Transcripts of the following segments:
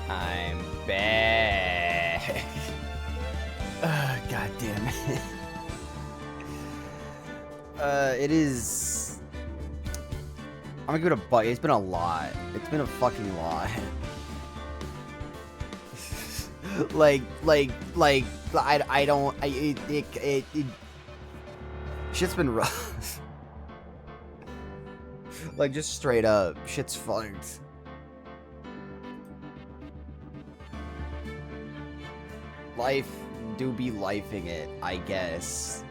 I'm back. God damn it. It is. I'm gonna give it a buck. It's been a lot. It's been a fucking lot. I don't. Shit's been rough. Like, just straight up, shit's fucked. Life do be lifing it, I guess.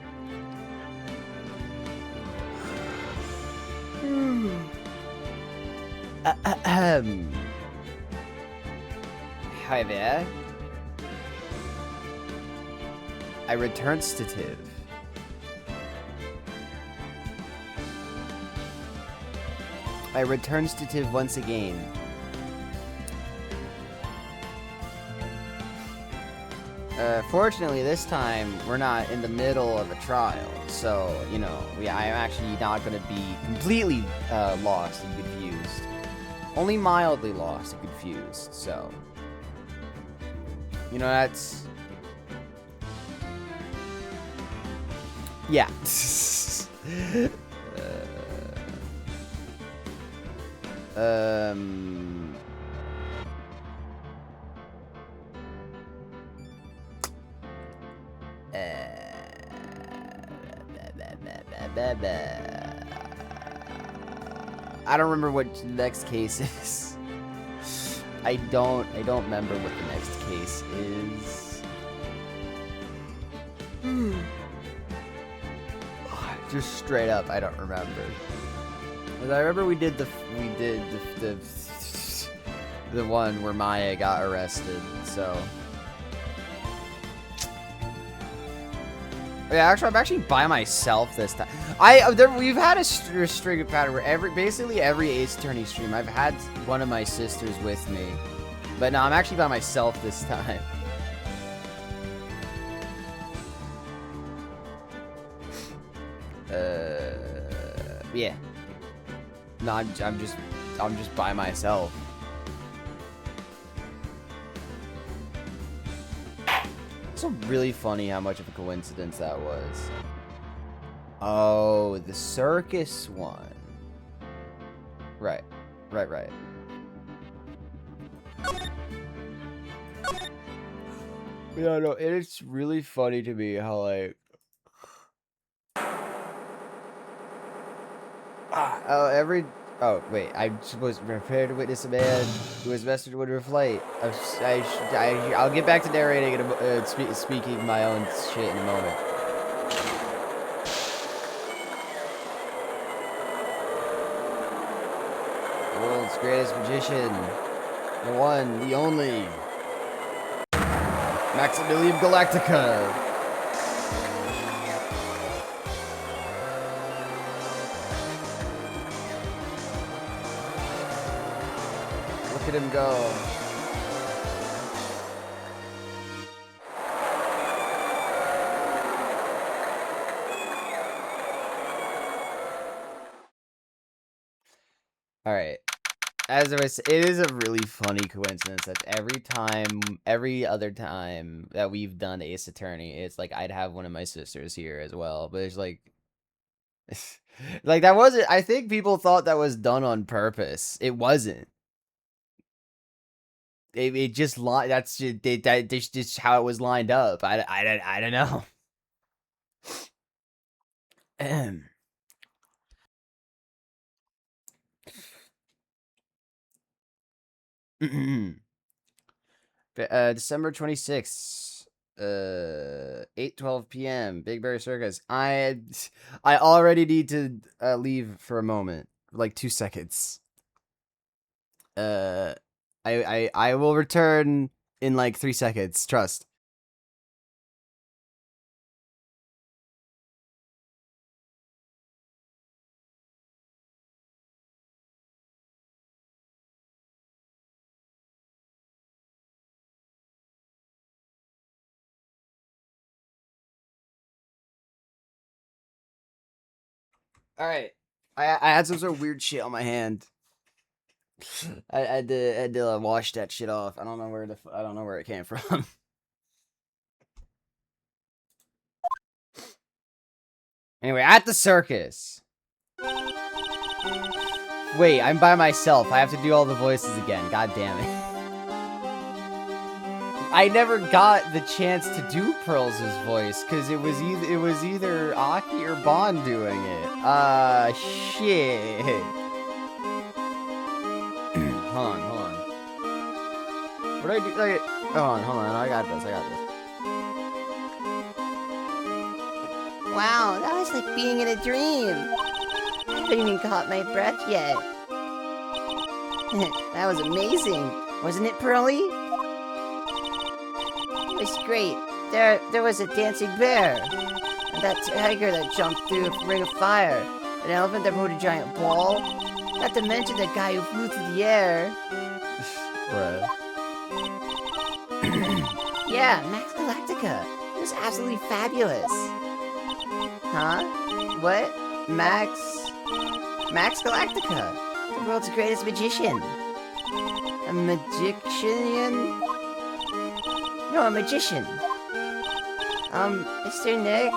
Hi there. I returned stative. I returned stative once again. Fortunately, this time we're not in the middle of a trial, so you know, I'm actually not going to be completely lost and confused. Only mildly lost and confused. So, you know, that's yeah. I don't remember what the next case is. I don't remember what the next case is. Just straight up, I don't remember. But I remember we did the one where Maya got arrested. So yeah, actually, I'm actually by myself this time. We've had a restricted pattern where basically every Ace Attorney stream, I've had one of my sisters with me, but no, I'm actually by myself this time. Yeah. No, I'm just by myself. It's really funny how much of a coincidence that was. Oh, the circus one. Right. Yeah, no, it's really funny to me how, like... Oh, wait, I'm supposed to prepare to witness a man who was messaged with a flight. I'll get back to narrating and speaking my own shit in a moment. The world's greatest magician. The one, the only. Maximilian Galactica. Look at him go. All right. As I was, it is a really funny coincidence that every other time that we've done Ace Attorney, it's like I'd have one of my sisters here as well. But it's like, like that wasn't. I think people thought that was done on purpose. It wasn't. It just that's just how it was lined up. I don't know. December 26th, 8:12 p.m. Big Bear Circus. I already need to leave for a moment, like 2 seconds. I will return in like 3 seconds. Trust. All right. I had some sort of weird shit on my hand. I had to wash that shit off. I don't know where it came from. Anyway, at the circus. Wait, I'm by myself. I have to do all the voices again. God damn it. I never got the chance to do Pearls' voice because it was either Aki or Bond doing it. Shit. hold on. What do I do? Like, hold on. I got this. Wow, that was like being in a dream. I haven't even caught my breath yet. That was amazing, wasn't it, Pearly? It was great. There was a dancing bear, and that tiger that jumped through a ring of fire, an elephant that rode a giant ball, not to mention the guy who flew through the air. Bruh. Yeah, Max Galactica. It was absolutely fabulous. Huh? What? Max Galactica, the world's greatest magician. A magician? No, a magician. Mr. Nick?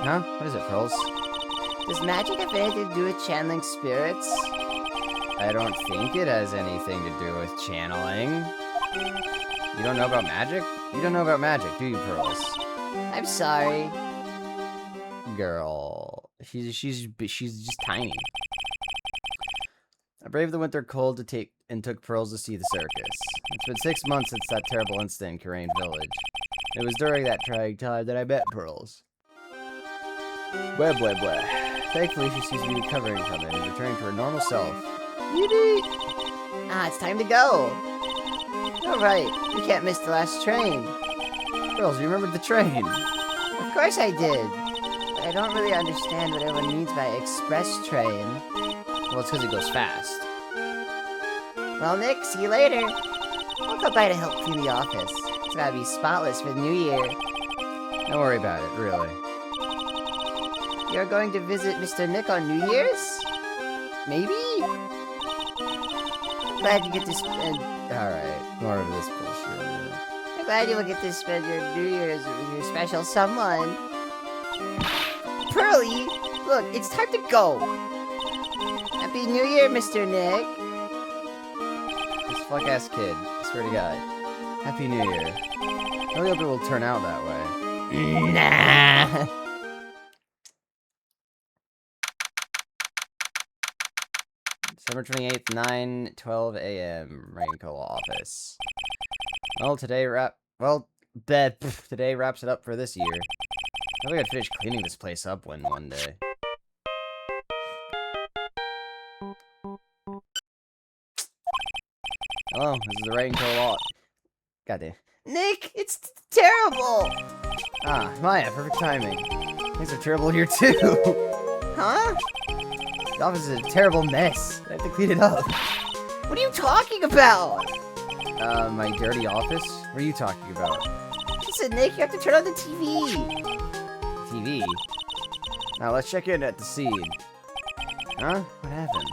Huh? What is it, Pearls? Does magic have anything to do with channeling spirits? I don't think it has anything to do with channeling. You don't know about magic? You don't know about magic, do you, Pearls? I'm sorry. Girl. She's just tiny. I braved the winter cold and took Pearls to see the circus. It's been 6 months since that terrible incident in Karain Village. It was during that trying time that I met Pearls. Blah. Thankfully, she seems to be recovering from it and returning to her normal self. Yippee! It's time to go. Alright, we can't miss the last train. Pearls, you remembered the train? Of course I did. But I don't really understand what everyone means by express train. Well, it's because it goes fast. Well, Nick, see you later. I'll go by to help clean the office. It's gotta be spotless for the new year. Don't worry about it, really. You're going to visit Mr. Nick on New Year's? Maybe? I'm glad you get to spend... Alright, more of this bullshit. I'm glad you will get to spend your New Year's with your special someone. Pearly, look, it's time to go. Happy New Year, Mr. Nick. This fuck-ass kid, I swear to God. Happy New Year. I really hope it will turn out that way. Nah. December 28th, 9:12 a.m. Raincoat office. Well, today wraps it up for this year. I think I'd finish cleaning this place up one day. Hello, this is the Raincoat lot. Goddamn. Nick, it's terrible. Ah, Maya, perfect timing. Things are terrible here too. Huh? The office is a terrible mess. I have to clean it up. What are you talking about? My dirty office? What are you talking about? Listen, Nick, you have to turn on the TV. TV? Now let's check in at the scene. Huh? What happened?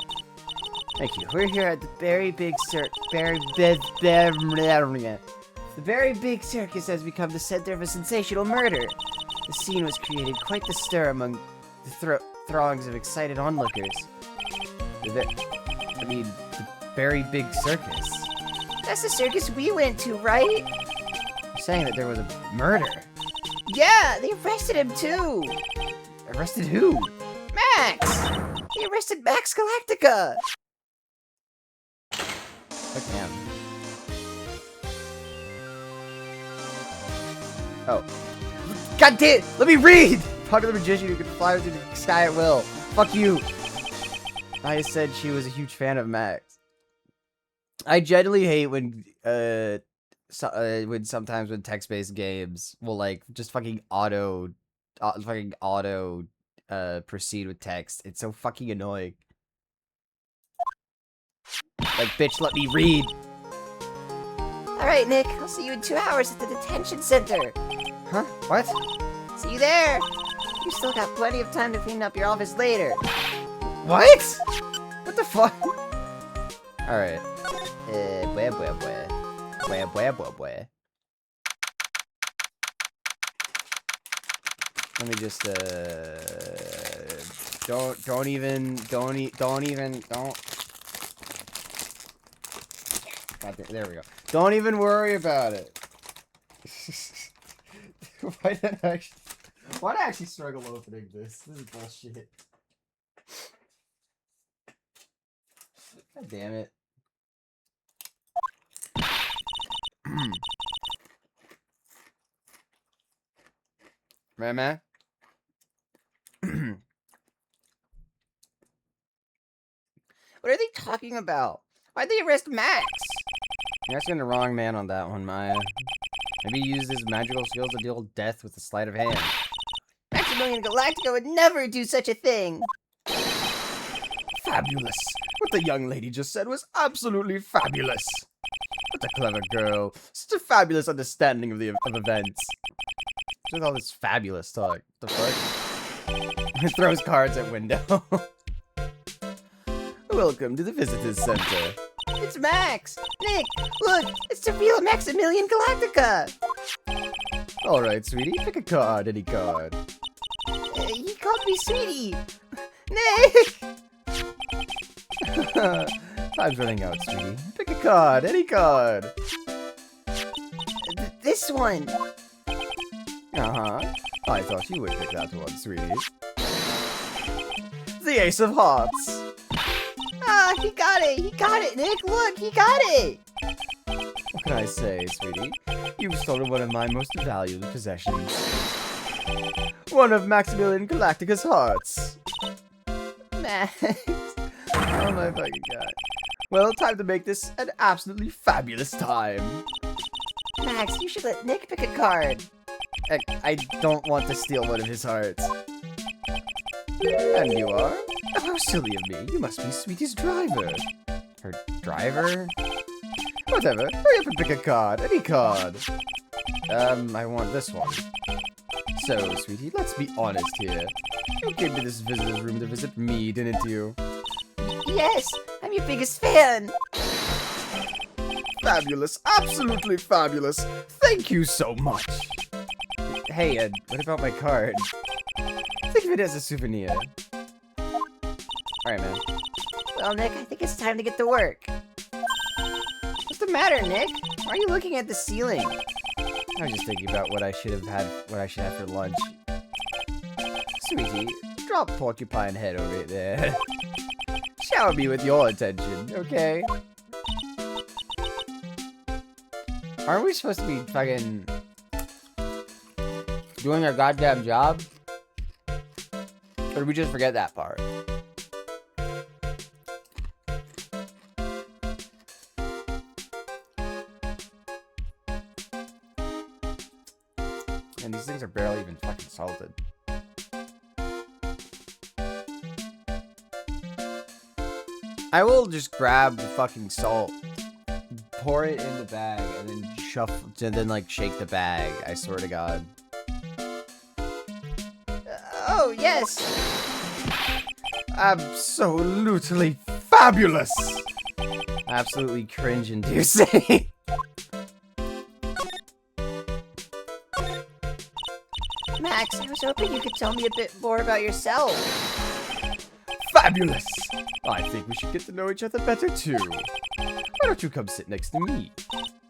Thank you. We're here at the Very Big The Very Big Circus has become the center of a sensational murder. The scene was created quite the stir among the throngs of excited onlookers. The Very Big Circus. That's the circus we went to, right? You're saying that there was a murder. Yeah, they arrested him too. Arrested who? Max! They arrested Max Galactica. Fuck him. Oh. God damn! Let me read! Popular magician who can fly through the sky at will. Fuck you! I said she was a huge fan of Max. I generally hate when sometimes when text-based games will like just fucking auto proceed with text. It's so fucking annoying. Like, bitch, let me read. Alright, Nick, I'll see you in 2 hours at the detention center. Huh? What? See you there. You still got plenty of time to clean up your office later. What? What the fuck? Alright. Bwah, bwah, bwah. Bwah, bwah, bwah, bwah. Let me just, don't even. God, there we go. Don't even worry about it. Why'd I actually struggle opening this? This is bullshit. God damn it. Man. What are they talking about? Why'd they arrest Max? You're asking the wrong man on that one, Maya. Maybe he used his magical skills to deal death with a sleight of hand. Maximilian Galactica would never do such a thing. Fabulous. What the young lady just said was absolutely fabulous. What a clever girl. Such a fabulous understanding of events. What's with all this fabulous talk? The fuck? He throws cards at window. Welcome to the Visitors Center. It's Max! Nick, look! It's the real Maximilian Galactica! Alright, sweetie, pick a card, any card. He called me sweetie! Nick! Time's running out, sweetie. Pick a card, any card. This one! Uh-huh. I thought you would pick that one, sweetie. The Ace of Hearts. Ah, he got it! He got it, Nick! Look, he got it! What can I say, sweetie? You've stolen one of my most valuable possessions. One of Maximilian Galactica's hearts. Max. Oh my fucking god. Well, time to make this an absolutely fabulous time. Max, you should let Nick pick a card. I don't want to steal one of his hearts. And you are? Oh, how silly of me. You must be Sweetie's driver. Her driver? Whatever. Hurry up and pick a card. Any card. I want this one. So, Sweetie, let's be honest here. You came to this visitor's room to visit me, didn't you? Yes, I'm your biggest fan. Fabulous. Absolutely fabulous. Thank you so much. Hey, Ed, what about my card? Think of it as a souvenir. Alright, man. Well, Nick, I think it's time to get to work. What's the matter, Nick? Why are you looking at the ceiling? I was just thinking about what I should have for lunch. Sweetie, drop porcupine head over there. Shower me with your attention, okay? Aren't we supposed to be fucking doing our goddamn job? Or did we just forget that part? And these things are barely even fucking salted. I will just grab the fucking salt, pour it in the bag, and then shuffle, and then like shake the bag. I swear to God. Oh, yes! Absolutely fabulous! Absolutely cringe-inducing. Max, I was hoping you could tell me a bit more about yourself. Fabulous! I think we should get to know each other better too. Why don't you come sit next to me?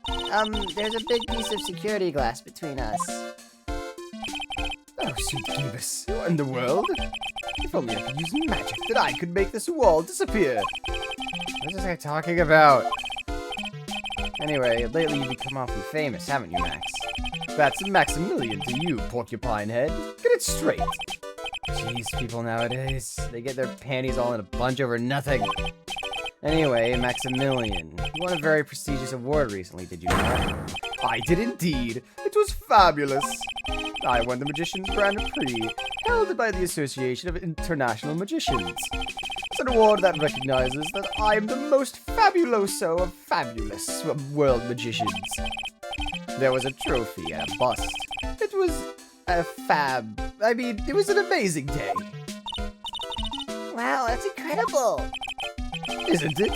There's a big piece of security glass between us. Oh, sweet Phoebus, what in the world? If only I could use magic, then I could make this wall disappear. What is this guy talking about? Anyway, lately you've become awfully famous, haven't you, Max? That's Maximilian to you, porcupine head. Get it straight. Jeez, people nowadays, they get their panties all in a bunch over nothing. Anyway, Maximilian, you won a very prestigious award recently, did you not? I did indeed. It was fabulous. I won the Magician's Grand Prix, held by the Association of International Magicians. It's an award that recognizes that I am the most fabuloso of fabulous world magicians. There was a trophy and a bust. It was it was an amazing day. Wow, that's incredible. Isn't it?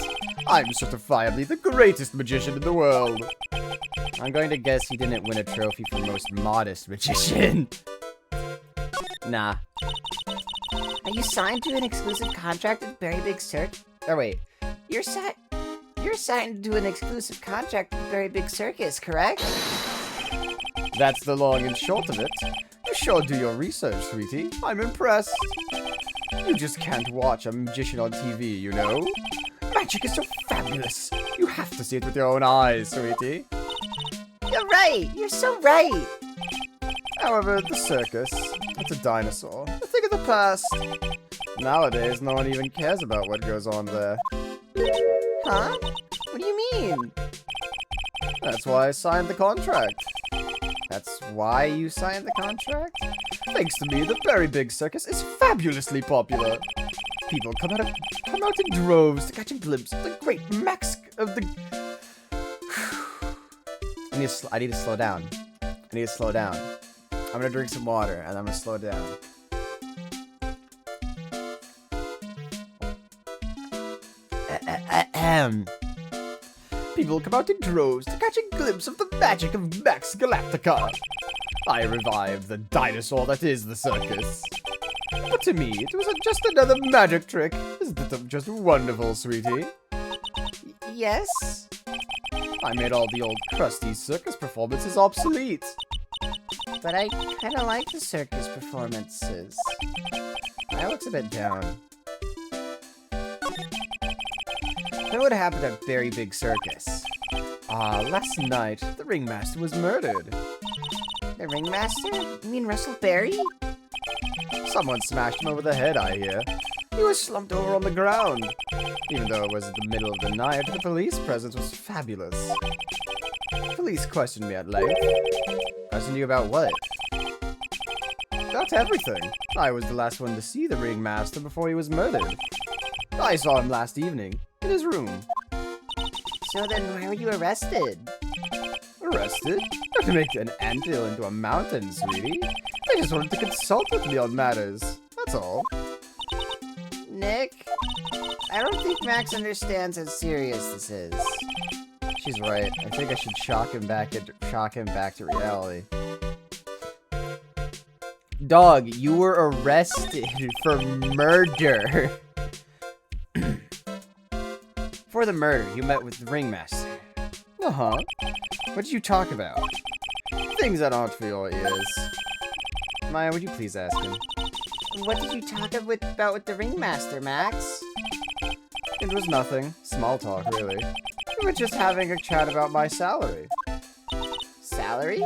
I'm certifiably the greatest magician in the world. I'm going to guess he didn't win a trophy for most modest magician. Nah. Are you signed to an exclusive contract with Very Big Circus? Or wait, you're signed to an exclusive contract with Very Big Circus, correct? That's the long and short of it. You sure do your research, sweetie. I'm impressed. You just can't watch a magician on TV, you know? Magic is so fabulous. You have to see it with your own eyes, sweetie. You're right. You're so right. However, the circus, it's a dinosaur. A thing of the past. Nowadays, no one even cares about what goes on there. Huh? What do you mean? That's why I signed the contract. That's why you signed the contract? Thanks to me, the Very Big Circus is fabulously popular. People come out in droves to catch a glimpse of the great max of the... I need to slow down. I'm gonna drink some water, and I'm gonna slow down. People come out in droves to catch a glimpse of the magic of Max Galactica. I revived the dinosaur that is the circus. But to me, it was just another magic trick. Isn't it just wonderful, sweetie? Yes? I made all the old crusty circus performances obsolete. But I kind of like the circus performances. I looks a bit down. Then what happened at Very Big Circus? Last night, the ringmaster was murdered. The ringmaster? You mean Russell Berry? Someone smashed him over the head, I hear. He was slumped over on the ground. Even though it was the middle of the night, the police presence was fabulous. Police questioned me at length. Questioned you about what? About everything. I was the last one to see the ringmaster before he was murdered. I saw him last evening, in his room. So then why were you arrested? Arrested? Not to make an anthill into a mountain, sweetie. They just wanted to consult with me on matters. That's all. Nick, I don't think Max understands how serious this is. She's right. I think I should shock him back to reality. Dog, you were arrested for murder. For the murder, you met with the ringmaster. Uh-huh. What did you talk about? Things that aren't for your ears. Maya, would you please ask him? What did you talk about with the ringmaster, Max? It was nothing. Small talk, really. We were just having a chat about my salary. Salary?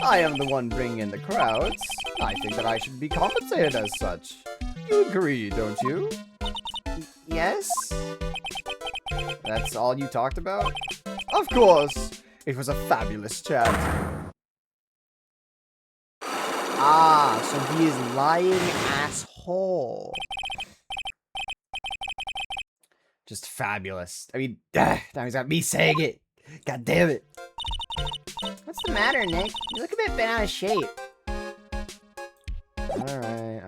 I am the one bringing in the crowds. I think that I should be compensated as such. You agree, don't you? Yes? That's all you talked about? Of course! It was a fabulous chat. Ah, so he is lying asshole. Just fabulous. I mean, now he's got me saying it. God damn it. What's the matter, Nick? You look a bit bent out of shape. Alright.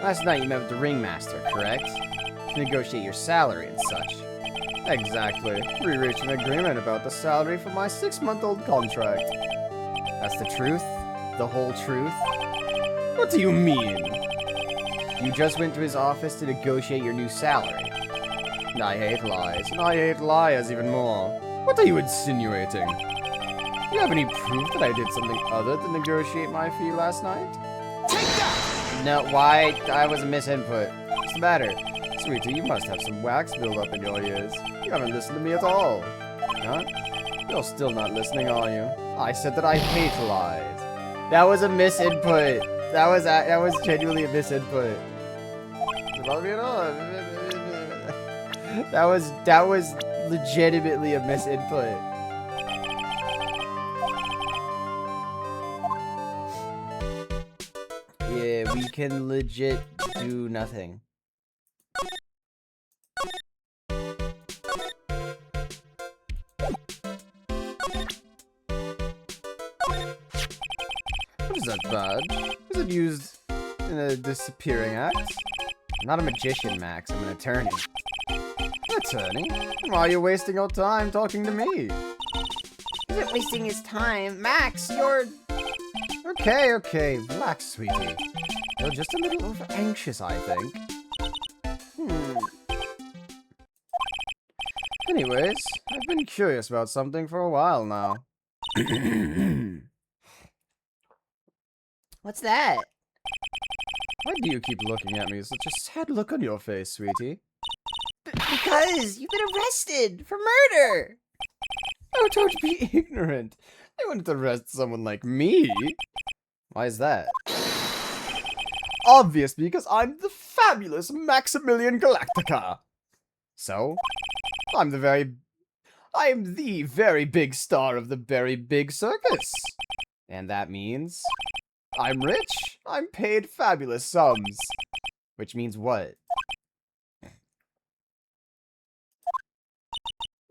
Last night you met with the ringmaster, correct? To negotiate your salary and such. Exactly. We reached an agreement about the salary for my 6-month-old contract. That's the truth? The whole truth? What do you mean? You just went to his office to negotiate your new salary. I hate lies, and I hate liars even more. What are you insinuating? Do you have any proof that I did something other than negotiate my fee last night? Take that! No, why? I was a misinput. What's the matter? Sweetie, you must have some wax build up in your ears. You haven't listened to me at all. Huh? You're still not listening, are you? I said that I hate lies. That was a misinput. That was genuinely a misinput. Does it bother me at all? That was legitimately a misinput. we can legit do nothing. What is that badge? Is it used in a disappearing act? I'm not a magician, Max. I'm an attorney. Attorney? Why are you wasting your time talking to me? Isn't wasting his time. Max, you're... Okay, relax, sweetie. You're just a little over anxious, I think. Anyways, I've been curious about something for a while now. What's that? Why do you keep looking at me with such a sad look on your face, sweetie? Because you've been arrested for murder! Oh, don't be ignorant. They wouldn't arrest someone like me. Why is that? Obvious, because I'm the fabulous Maximilian Galactica. So, I'm the very big star of the very big circus. And that means I'm rich. I'm paid fabulous sums. Which means what?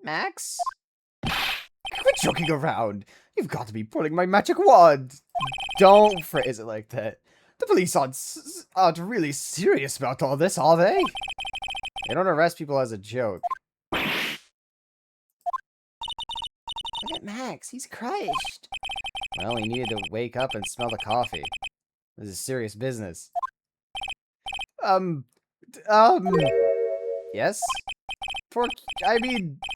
Max? Quit joking around. You've got to be pulling my magic wand. Don't phrase it like that. The police aren't really serious about all this, are they? They don't arrest people as a joke. Look at Max, he's crushed. Well, he needed to wake up and smell the coffee. This is serious business. Yes?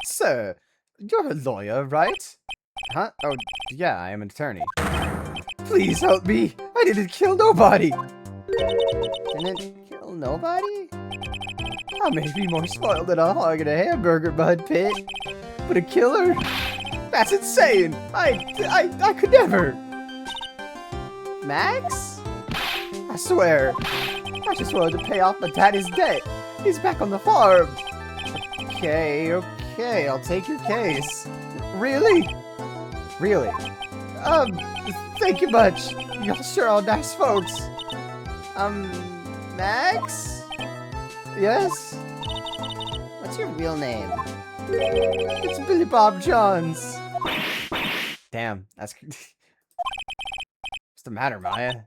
Sir, you're a lawyer, right? Huh? Oh, yeah, I am an attorney. Please help me! I didn't kill nobody! Didn't kill nobody? I may be more spoiled than a hog in a hamburger bun pit, but a killer? That's insane! I could never! Max? I swear, I just wanted to pay off my daddy's debt. He's back on the farm. Okay, I'll take your case. Really? Really? Thank you much. Y'all sure are nice folks. Max? Yes? What's your real name? It's Billy Bob Johns. Damn, that's... What's the matter, Maya?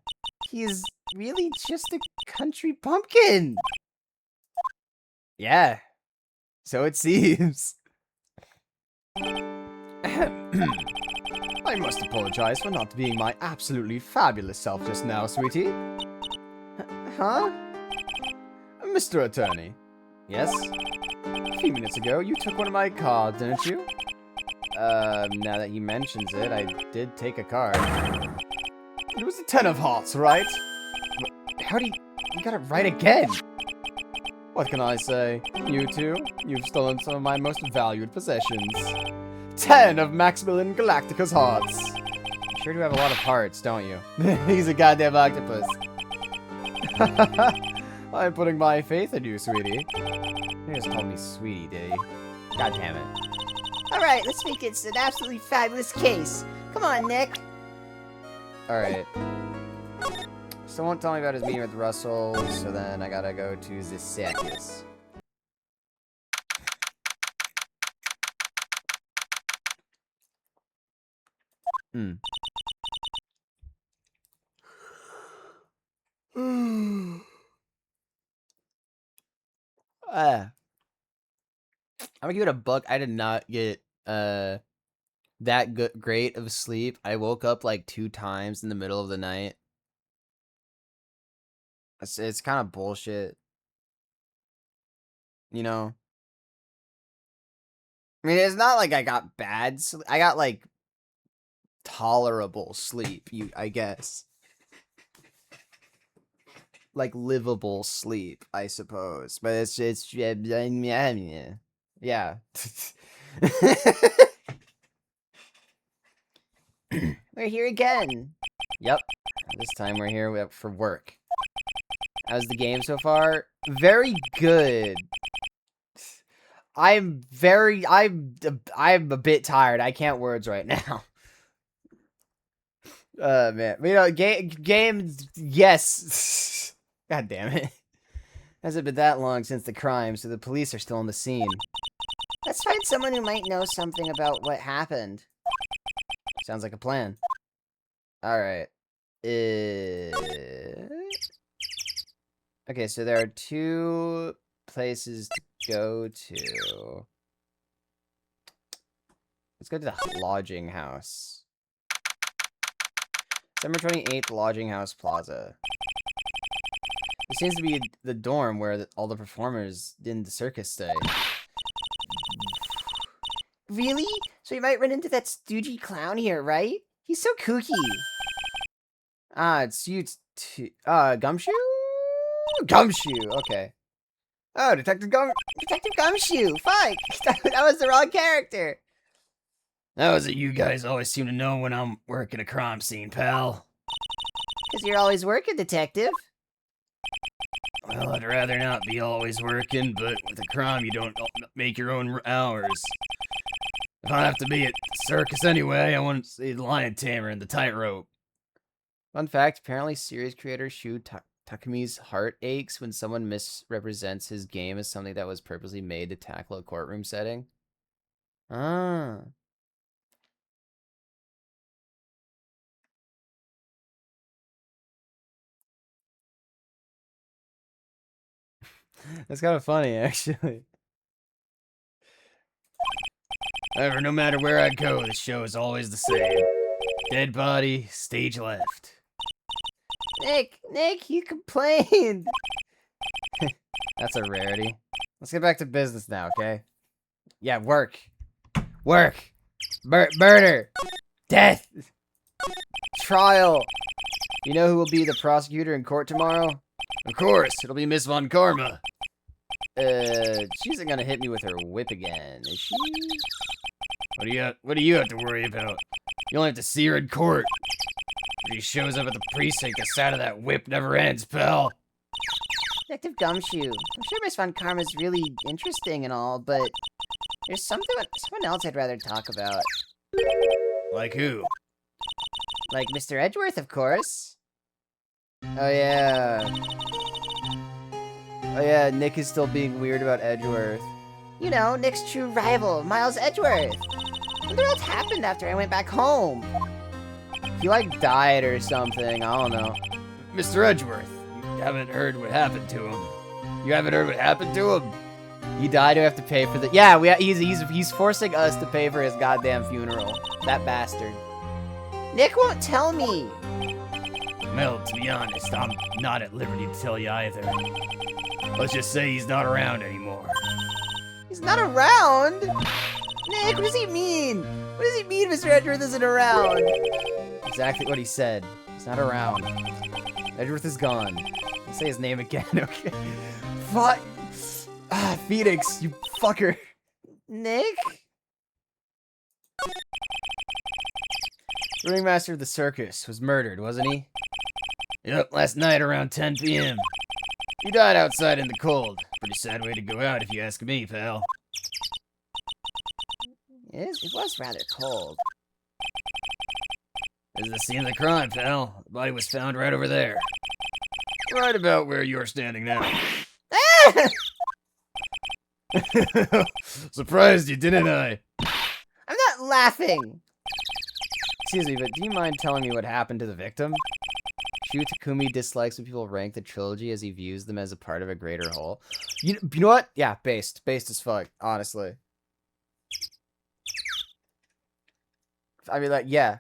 He's really just a country pumpkin. Yeah, so it seems. I must apologize for not being my absolutely fabulous self just now, sweetie. Huh? Mr. Attorney. Yes? A few minutes ago, you took one of my cards, didn't you? Now that he mentions it, I did take a card. It was a 10 of hearts, right? How do you got it right again? What can I say? You two, you've stolen some of my most valued possessions. 10 of Maximilian Galactica's hearts. You sure do have a lot of hearts, don't you? He's a goddamn octopus. I'm putting my faith in you, sweetie. You just called me sweetie, did you? God damn it. Alright, let's make it an absolutely fabulous case. Come on, Nick. Alright. Someone tell me about his meeting with Russell, so then I gotta go to the circus. I'm gonna give it a buck. I did not get that great of sleep. I woke up like 2 times in the middle of the night. It's kind of bullshit. You know? I mean, it's not like I got bad sleep. I got like tolerable sleep, I guess. Like livable sleep, I suppose. But it's yeah. We're here again. Yep. This time we're here for work. How's the game so far? Very good. I'm a bit tired. I can't words right now. Man. You know, games, yes. God damn it. Hasn't been that long since the crime, so the police are still on the scene. Let's find someone who might know something about what happened. Sounds like a plan. Alright. Okay, so there are 2 places to go to. Let's go to the lodging house. December 28th, Lodging House Plaza. This seems to be the dorm where all the performers in the circus stay. Really? So you might run into that stoogey clown here, right? He's so kooky. It's you Gumshoe? Gumshoe, okay. Oh, Detective Gumshoe! Fuck! That was the wrong character! How is it you guys always seem to know when I'm working a crime scene, pal? Because you're always working, detective. Well, I'd rather not be always working, but with a crime you don't make your own hours. If I have to be at the circus anyway, I want to see the lion tamer and the tightrope. Fun fact, apparently series creator Shu Takumi's heart aches when someone misrepresents his game as something that was purposely made to tackle a courtroom setting. Ah. That's kind of funny, actually. However, no matter where I go, the show is always the same. Dead body, stage left. Nick, you complained. That's a rarity. Let's get back to business now, okay? Yeah, work. Work. Murder. Death. Trial. You know who will be the prosecutor in court tomorrow? Of course, it'll be Miss Von Karma. She isn't gonna hit me with her whip again, is she? What do you have to worry about? You only have to see her in court. If she shows up at the precinct, the sound of that whip never ends, pal. Detective Gumshoe. I'm sure Miss Von Karma's really interesting and all, but there's someone else I'd rather talk about. Like who? Like Mr. Edgeworth, of course. Oh yeah. Oh yeah, Nick is still being weird about Edgeworth. You know, Nick's true rival, Miles Edgeworth. I wonder what happened after I went back home. He like died or something, I don't know. Mr. Edgeworth, you haven't heard what happened to him. You haven't heard what happened to him? He died, we have to pay for the— yeah, he's forcing us to pay for his goddamn funeral. That bastard. Nick won't tell me. Well, to be honest, I'm not at liberty to tell you either. Let's just say he's not around anymore. He's not around? Nick, what does he mean? What does he mean Mr. Edgeworth isn't around? Exactly what he said. He's not around. Edgeworth is gone. Let's say his name again, okay? Fuck! Ah, Phoenix, you fucker. Nick? The ringmaster of the circus was murdered, wasn't he? Yep, last night around 10 p.m. He died outside in the cold. Pretty sad way to go out if you ask me, pal. It was rather cold. This is the scene of the crime, pal. The body was found right over there. Right about where you're standing now. Surprised you, didn't I? I'm not laughing. Excuse me, but do you mind telling me what happened to the victim? Shu Takumi dislikes when people rank the trilogy as he views them as a part of a greater whole. You know what? Yeah, based as fuck, honestly. I mean, like, yeah.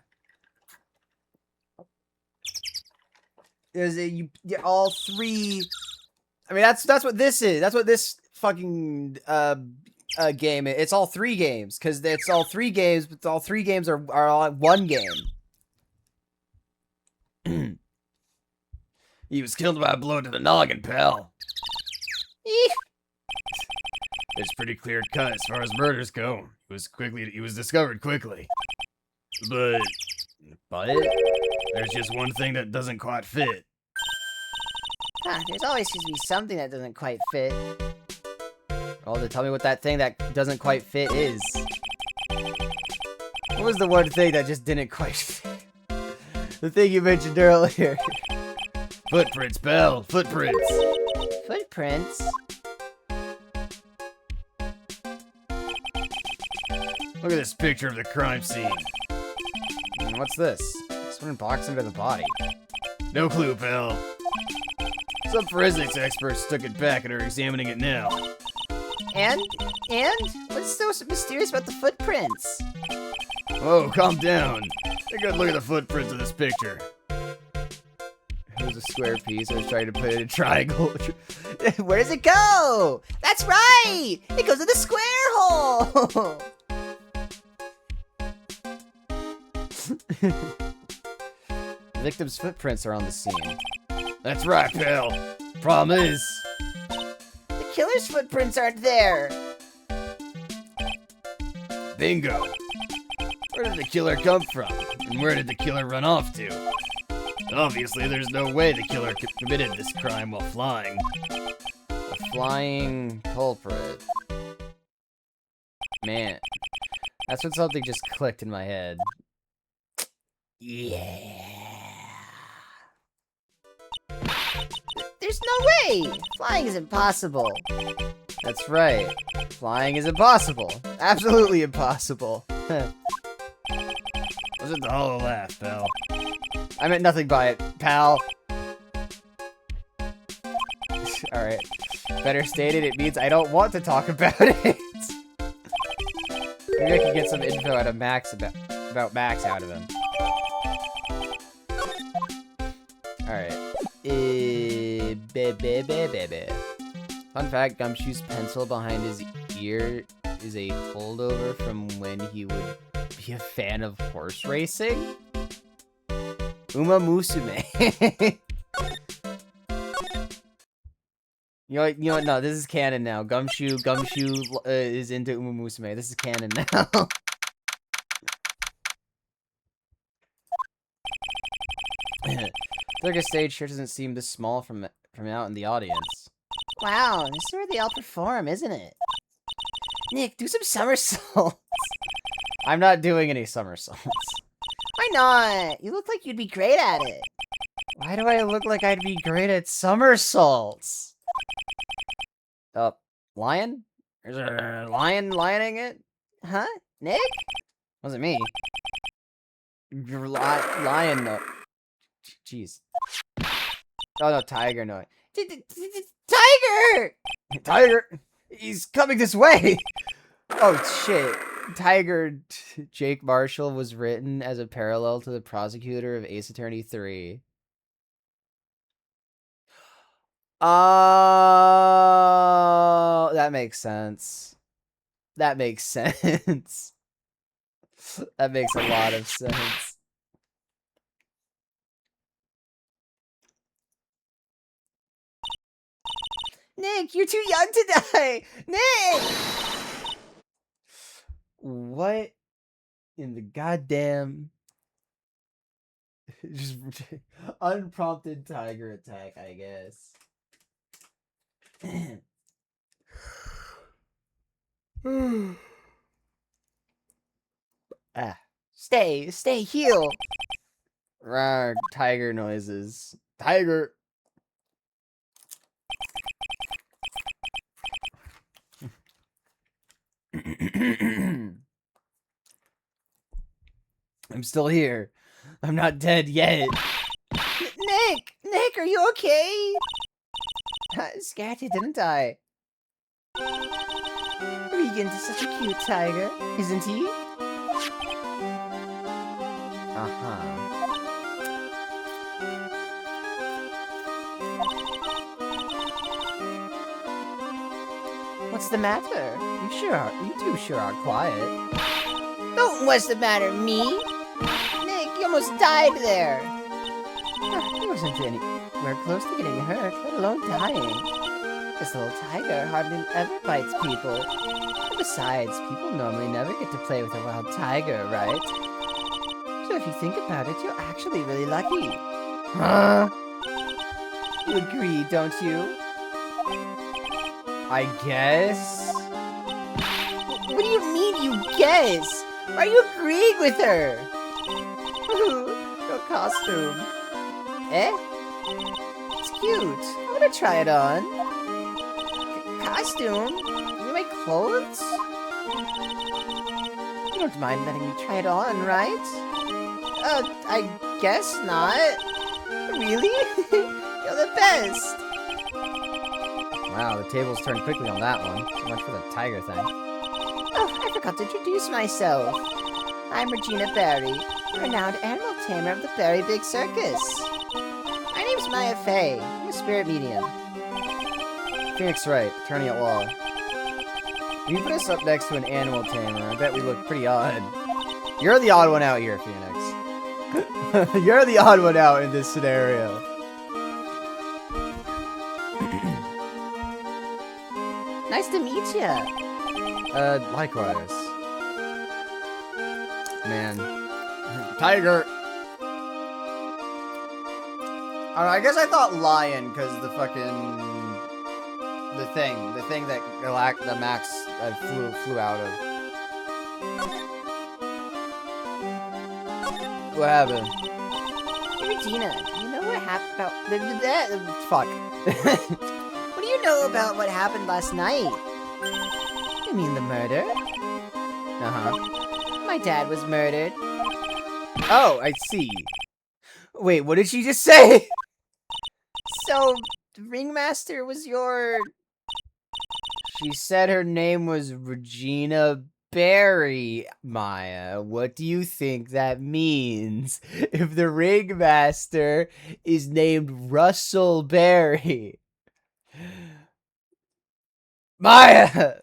There's all three. I mean, that's what this is. That's what this fucking game is. It's all 3 games because it's all 3 games, but all 3 games are all one game. He was killed by a blow to the noggin, pal. It's pretty clear cut as far as murders go. He was discovered quickly. But there's just one thing that doesn't quite fit. There's always seems to be something that doesn't quite fit. Well, then tell me what that thing that doesn't quite fit is. What was the one thing that just didn't quite fit? The thing you mentioned earlier. Footprints, pal. Footprints. Footprints? Look at this picture of the crime scene. What's this? Someone boxed under the body. No clue, pal. Some forensics experts took it back and are examining it now. And? What's so mysterious about the footprints? Whoa, calm down. Take a good look at the footprints of this picture. It was a square piece. I was trying to put it in a triangle. Where does it go? That's right! It goes in the square hole! The victim's footprints are on the scene. That's right, pal. Problem is... The killer's footprints aren't there! Bingo. Where did the killer come from? And where did the killer run off to? Obviously, there's no way the killer committed this crime while flying. A flying culprit. Man. That's when something just clicked in my head. Yeah. There's no way! Flying is impossible. That's right. Flying is impossible. Absolutely impossible. Wasn't the hollow laugh, pal. I meant nothing by it, pal. Alright. Better stated, it means I don't want to talk about it. Maybe I can get some info out of Max about Max out of him. Alright. Fun fact, Gumshoe's pencil behind his ear is a holdover from when he would be a fan of horse racing? Uma Musume. You know what? No, this is canon now. Gumshoe is into Uma Musume. This is canon now. Circus stage sure doesn't seem this small from out in the audience. Wow, this is where they all perform, isn't it? Nick, do some somersaults. I'm not doing any somersaults. Why not? You look like you'd be great at it. Why do I look like I'd be great at somersaults? Lion? Is there a lion lioning it? Huh? Nick? Wasn't me. Lion, no. Jeez. Oh no, tiger, no. Tiger! Tiger! He's coming this way! Oh shit. Tiger Jake Marshall was written as a parallel to the prosecutor of Ace Attorney 3. Oh, that makes sense. That makes sense. That makes a lot of sense. Nick, you're too young to die! Nick! What in the goddamn... Just unprompted tiger attack, I guess. Stay, heal. Rawr, tiger noises. Tiger! I'm still here. I'm not dead yet. Nick, are you okay? I scared you, didn't I? Regan's such a cute tiger, isn't he? Uh-huh. What's the matter? You two sure are quiet. Don't what's the matter, me? Nick, you almost died there. He wasn't anywhere close to getting hurt, Let alone dying. This little tiger hardly ever bites people. And besides, people normally never get to play with a wild tiger, right? So if you think about it, you're actually really lucky. Huh? You agree, don't you? I guess? What do you mean, you guess? Why are you agreeing with her? Don't costume. Eh? It's cute. I want to try it on. Costume? You make clothes? You don't mind letting me try it on, right? I guess not. Really? You're the best. Wow, the tables turned quickly on that one. So much for the tiger thing. Oh, I forgot to introduce myself. I'm Regina Barry, renowned animal tamer of the Berry Big Circus. My name's Maya Fey. I'm a spirit medium. Phoenix Wright, attorney at law. When you put us up next to an animal tamer, I bet we look pretty odd. You're the odd one out here, Phoenix. You're the odd one out in this scenario. Nice to meet ya. Likewise. Man. Tiger! I guess I thought lion, because the fucking... The thing that Max flew out of. What happened? Hey, Regina, you know what happened about... Fuck. What do you know about what happened last night? You mean the murder? Uh-huh. My dad was murdered. Oh, I see. Wait, what did she just say? So, the ringmaster was your... She said her name was Regina Barry, Maya. What do you think that means? If the ringmaster is named Russell Barry. Maya!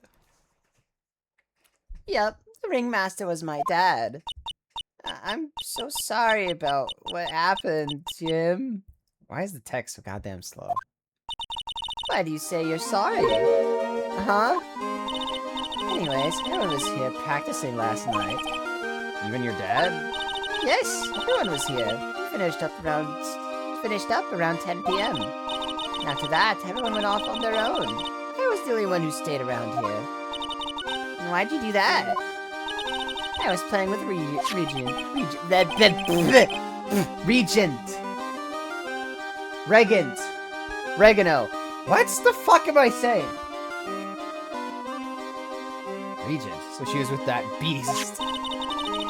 Yep, the ringmaster was my dad. I'm so sorry about what happened, Jim. Why is the text so goddamn slow? Why do you say you're sorry? Huh? Anyways, everyone was here practicing last night. Even your dad? Yes, everyone was here. We finished up around 10 p.m. And after that, everyone went off on their own. I was the only one who stayed around here. And why'd you do that? I was playing with Regent. Regano. What the fuck am I saying? Regent. So she was with that beast.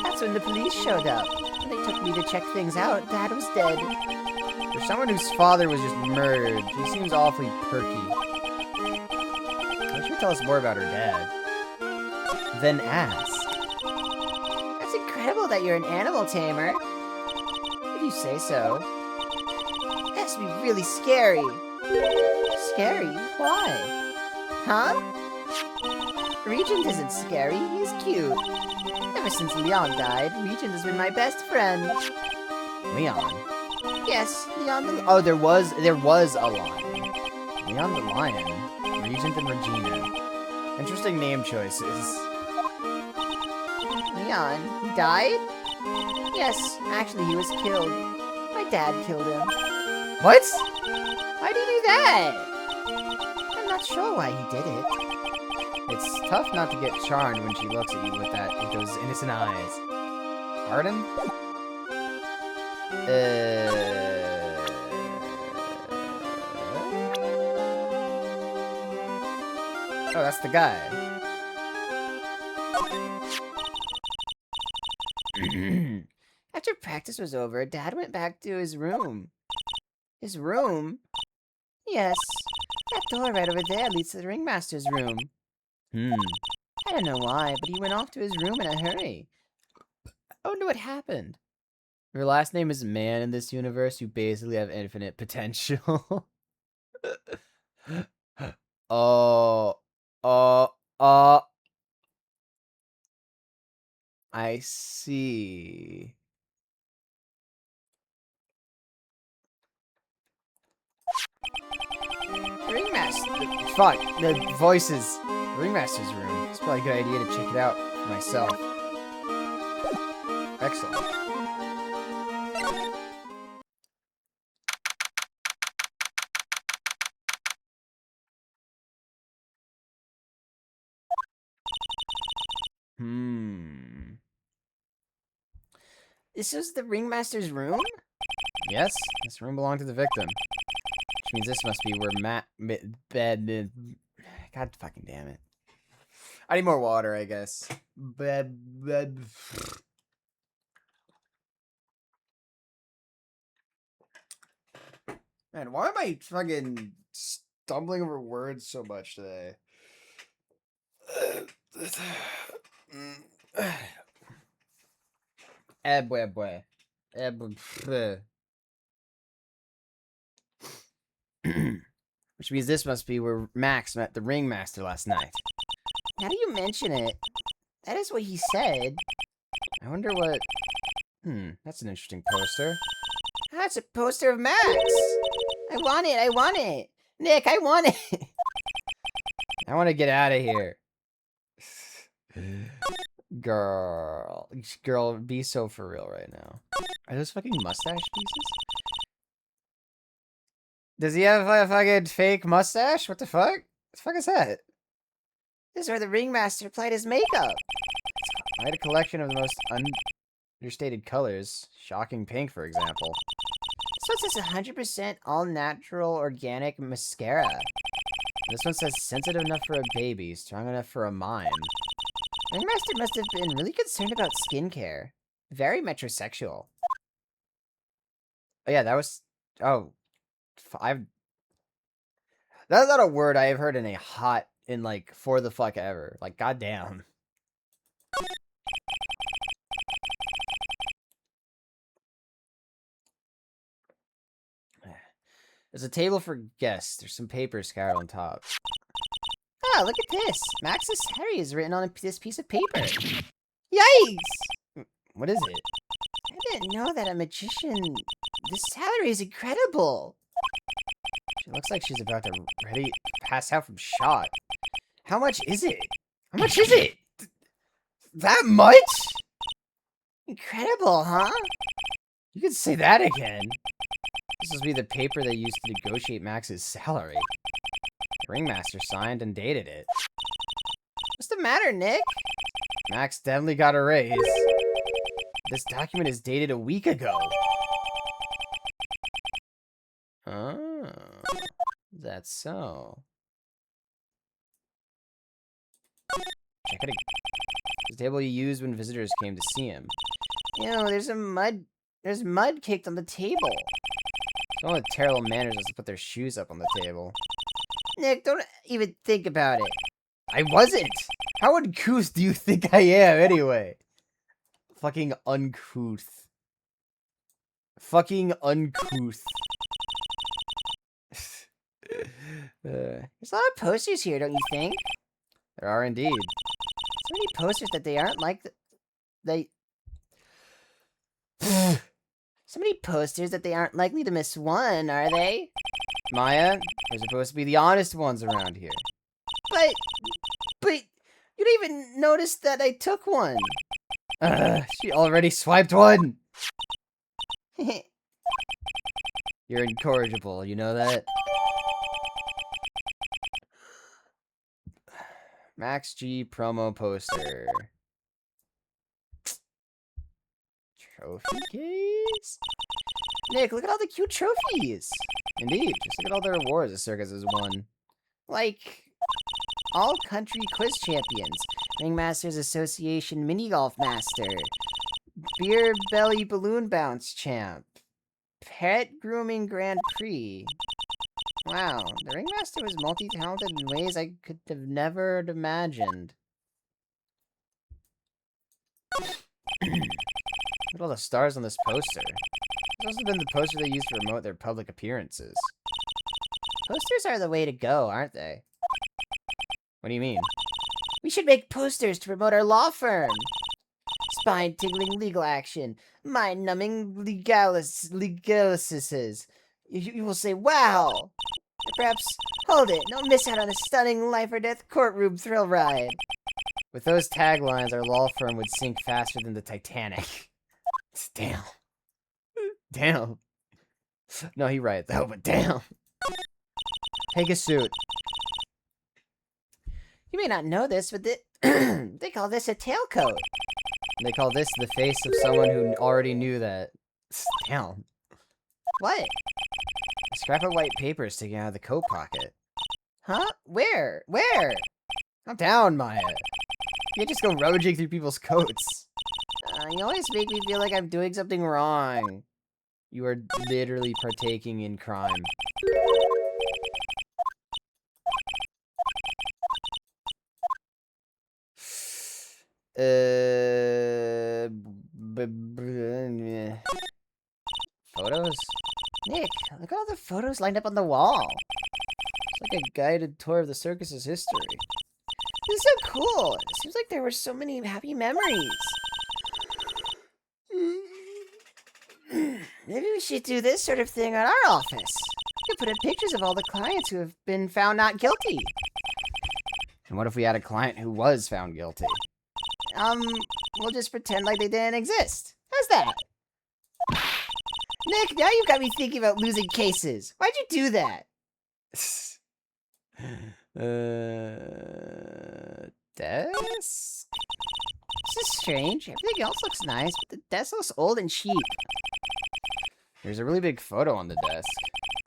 That's when the police showed up. When they took me to check things out, Dad was dead. For someone whose father was just murdered, she seems awfully perky. Why should tell us more about her dad? Then ask. That's incredible that you're an animal tamer. If you say so. It has to be really scary. Scary? Why? Huh? Regent isn't scary, he's cute. Ever since Leon died, Regent has been my best friend. Leon. Yes, Leon the... Oh, there was a lion. Leon the lion. Regent and Regina. Interesting name choices. Leon, he died? Yes, actually he was killed. My dad killed him. What? Why'd he do that? I'm not sure why he did it. It's tough not to get charmed when she looks at you with those innocent eyes. Pardon? Oh, that's the guy. After practice was over, Dad went back to his room. His room? Yes. That door right over there leads to the ringmaster's room. I don't know why, but he went off to his room in a hurry. I wonder what happened. Your last name is Man in this universe. You basically have infinite potential. Oh, uh, I see. The ringmaster. Fuck, the voices. The ringmaster's room. It's probably a good idea to check it out for myself. Excellent. This was the ringmaster's room? Yes, this room belonged to the victim. Which means this must be where bed. God fucking damn it. I need more water, I guess. Bed. Man, why am I fucking stumbling over words so much today? Ebwebwe. Which means this must be where Max met the ringmaster last night. Now that you mention it, that is what he said. I wonder what... that's an interesting poster. Ah, it's a poster of Max. I want it. Nick, I want it. I want to get out of here. Girl, be so for real right now. Are those fucking mustache pieces? Does he have a fucking fake mustache? What the fuck? What the fuck is that? This is where the ringmaster applied his makeup. I had a collection of the most understated colors. Shocking pink, for example. This one says 100% all-natural organic mascara. This one says sensitive enough for a baby, strong enough for a mime. Ringmaster must have been really concerned about skincare. Very metrosexual. Oh, yeah, that was... Oh. That's not a word I have heard in like, for the fuck ever. Like, goddamn. There's a table for guests. There's some paper scattered on top. Ah, look at this. Max's salary is written on this piece of paper. Yikes! What is it? I didn't know that a magician... This salary is incredible. She looks like she's about to pass out from shock. How much is it? How much is it? That much? Incredible, huh? You can say that again. This must be the paper they used to negotiate Max's salary. The ringmaster signed and dated it. What's the matter, Nick? Max definitely got a raise. This document is dated a week ago. Oh, that's so. Check it again. The table you used when visitors came to see him. Ew, there's mud caked on the table. Someone with terrible manners has to put their shoes up on the table. Nick, don't even think about it. I wasn't! How uncouth do you think I am, anyway? Fucking uncouth. Fucking uncouth. There's a lot of posters here, don't you think? There are indeed. So many posters that they aren't like so many posters that they aren't likely to miss one, are they? Maya, they're supposed to be the honest ones around here. But you don't even notice that I took one. She already swiped one. You're incorrigible, you know that? Max G promo poster. Trophy case? Nick, look at all the cute trophies. Indeed, just look at all the rewards the circus has won. Like, all country quiz champions, Ringmasters Association mini golf master, beer belly balloon bounce champ, pet grooming Grand Prix. Wow, the Ringmaster was multi-talented in ways I could have never imagined. Look at all the stars on this poster. This must have been the poster they used to promote their public appearances. Posters are the way to go, aren't they? What do you mean? We should make posters to promote our law firm. Spine-tingling legal action, mind-numbing legalises. You will say, wow! Or perhaps, hold it, don't miss out on a stunning life-or-death courtroom thrill ride. With those taglines, our law firm would sink faster than the Titanic. Damn. Damn. No, he's right, though, but damn. Take a suit. You may not know this, but they call this a tailcoat. They call this the face of someone who already knew that. Damn. What? A scrap of white paper sticking out of the coat pocket. Huh? Where? Where? Calm down, Maya. You can't just go rummaging through people's coats. You always make me feel like I'm doing something wrong. You are literally partaking in crime. Photos? Nick, look at all the photos lined up on the wall. It's like a guided tour of the circus's history. This is so cool. It seems like there were so many happy memories. Maybe we should do this sort of thing at our office. We could put in pictures of all the clients who have been found not guilty. And what if we had a client who was found guilty? We'll just pretend like they didn't exist. How's that? Nick, now you've got me thinking about losing cases. Why'd you do that? Desk? This is strange. Everything else looks nice, but the desk looks old and cheap. There's a really big photo on the desk.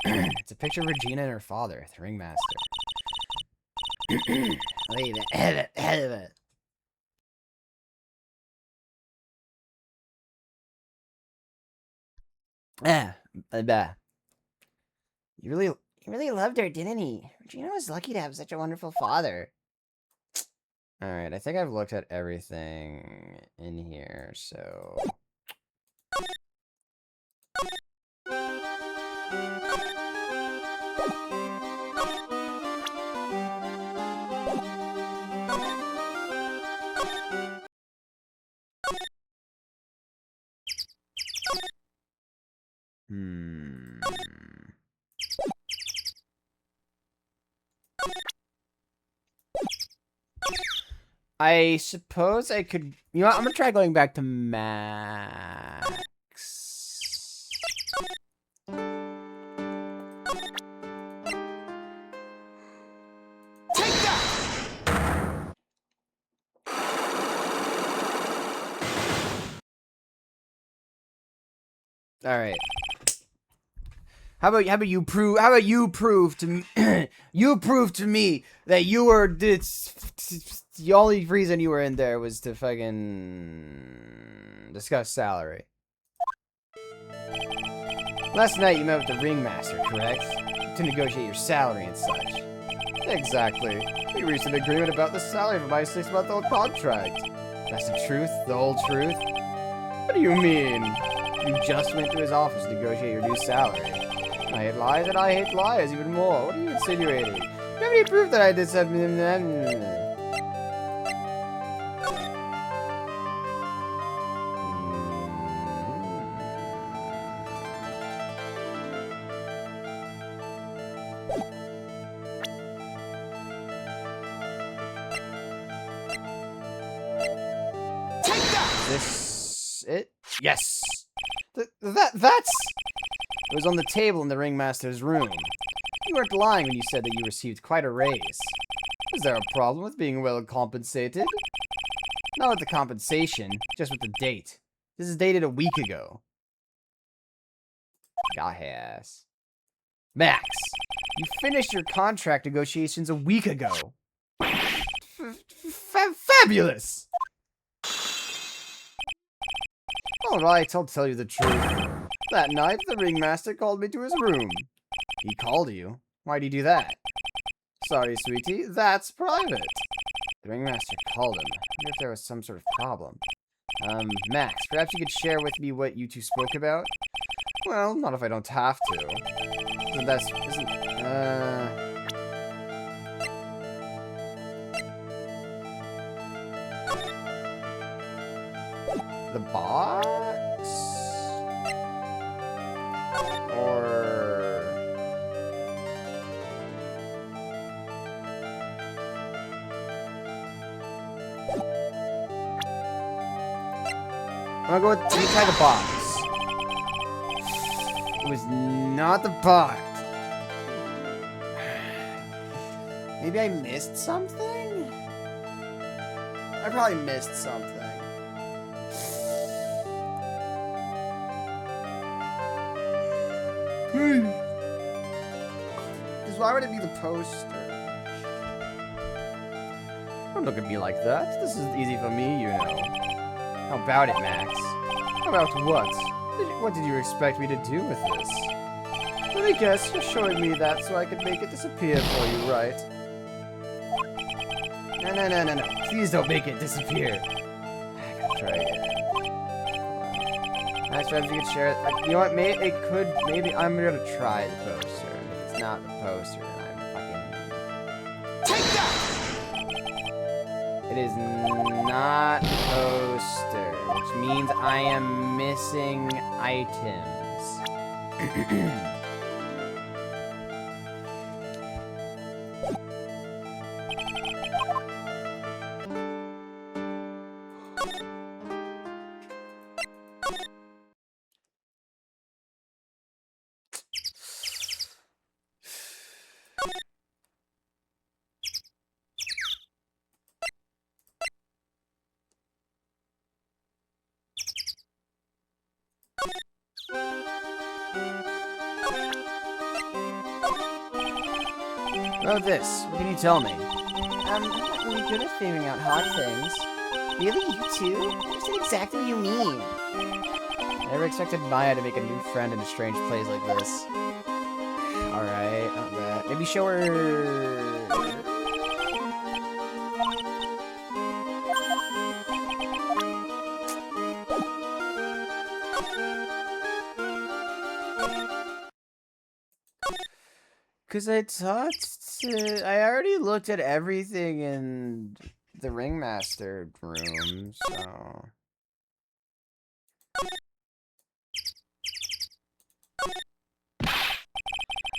It's a picture of Regina and her father, the ringmaster. Wait a minute. You really loved her, didn't he? Regina was lucky to have such a wonderful father. Alright, I think I've looked at everything in here, so... I suppose I could... You know what? I'm gonna try going back to Max. Take that! All right. How about you prove to me you prove to me that you were the only reason you were in there was to fucking discuss salary. Last night you met with the ringmaster, correct? To negotiate your salary and such. Exactly. We reached an agreement about the salary for my 6-month-old contract. That's the truth? The whole truth? What do you mean? You just went to his office to negotiate your new salary. I hate lies and I hate liars even more. What are you insinuating? Do you have any proof that I did something? Take that! Is this it? Yes! That's... It was on the table in the ringmaster's room. You weren't lying when you said that you received quite a raise. Is there a problem with being well compensated? Not with the compensation, just with the date. This is dated a week ago. Yes. Max, you finished your contract negotiations a week ago. Fabulous! Alright, I'll tell you the truth. That night, the ringmaster called me to his room. He called you? Why'd he do that? Sorry, sweetie, that's private. The ringmaster called him. I wonder if there was some sort of problem. Max, perhaps you could share with me what you two spoke about? Well, not if I don't have to. The box? Or... I'm gonna go with try the box. It was not the box. Maybe I missed something? I probably missed something. Because why would it be the poster? Don't look at me like that. This is easy for me, you know. How about it, Max? About what? What did you expect me to do with this? Let me guess, you're showing me that so I could make it disappear for you, right? No. Please don't make it disappear. I gotta try again. Max, if you could share it. You know what? Maybe I'm gonna try the poster. And if it's not the poster, then I'm fucking... Take that! It is not the poster, which means I am missing items. About this, what can you tell me? I'm not really good at figuring out hard things. Really? You too? I understand exactly what you mean. I never expected Maya to make a new friend in a strange place like this. Alright, not bad. Maybe show her... Because I already looked at everything in the Ringmaster room, so...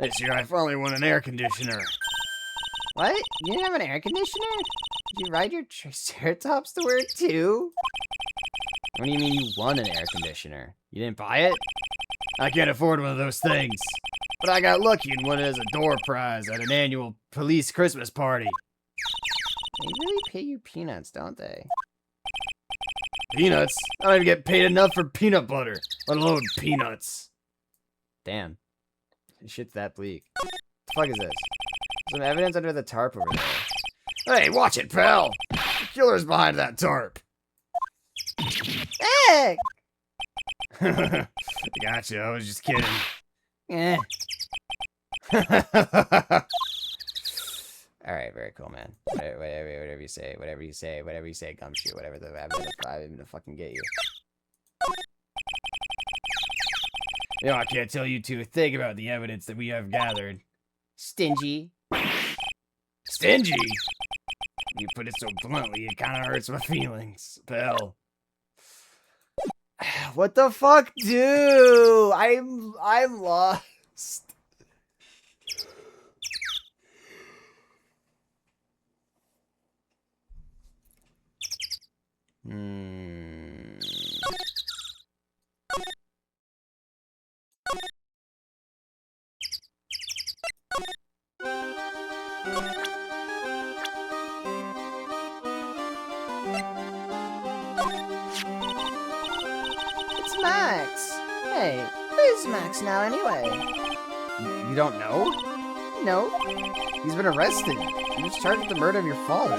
This year I finally won an air conditioner. What? You didn't have an air conditioner? Did you ride your Triceratops to work too? What do you mean you won an air conditioner? You didn't buy it? I can't afford one of those things. But I got lucky and won it as a door prize at an annual police Christmas party. They really pay you peanuts, don't they? Peanuts? I don't even get paid enough for peanut butter, let alone peanuts. Damn. This shit's that bleak. What the fuck is this? Some evidence under the tarp over there. Hey, watch it, pal! The killer's behind that tarp. Heck! Gotcha, I was just kidding. Eh. Alright, very cool, man. Whatever you say, gumshoe, whatever the I'm gonna fucking get you. You know, I can't tell you two a thing about the evidence that we have gathered. Stingy. Stingy? You put it so bluntly, it kinda hurts my feelings, pal. What the fuck, dude? I'm lost. It's Max. Hey, who's Max now anyway? You don't know? No, He's been arrested. He was charged with the murder of your father.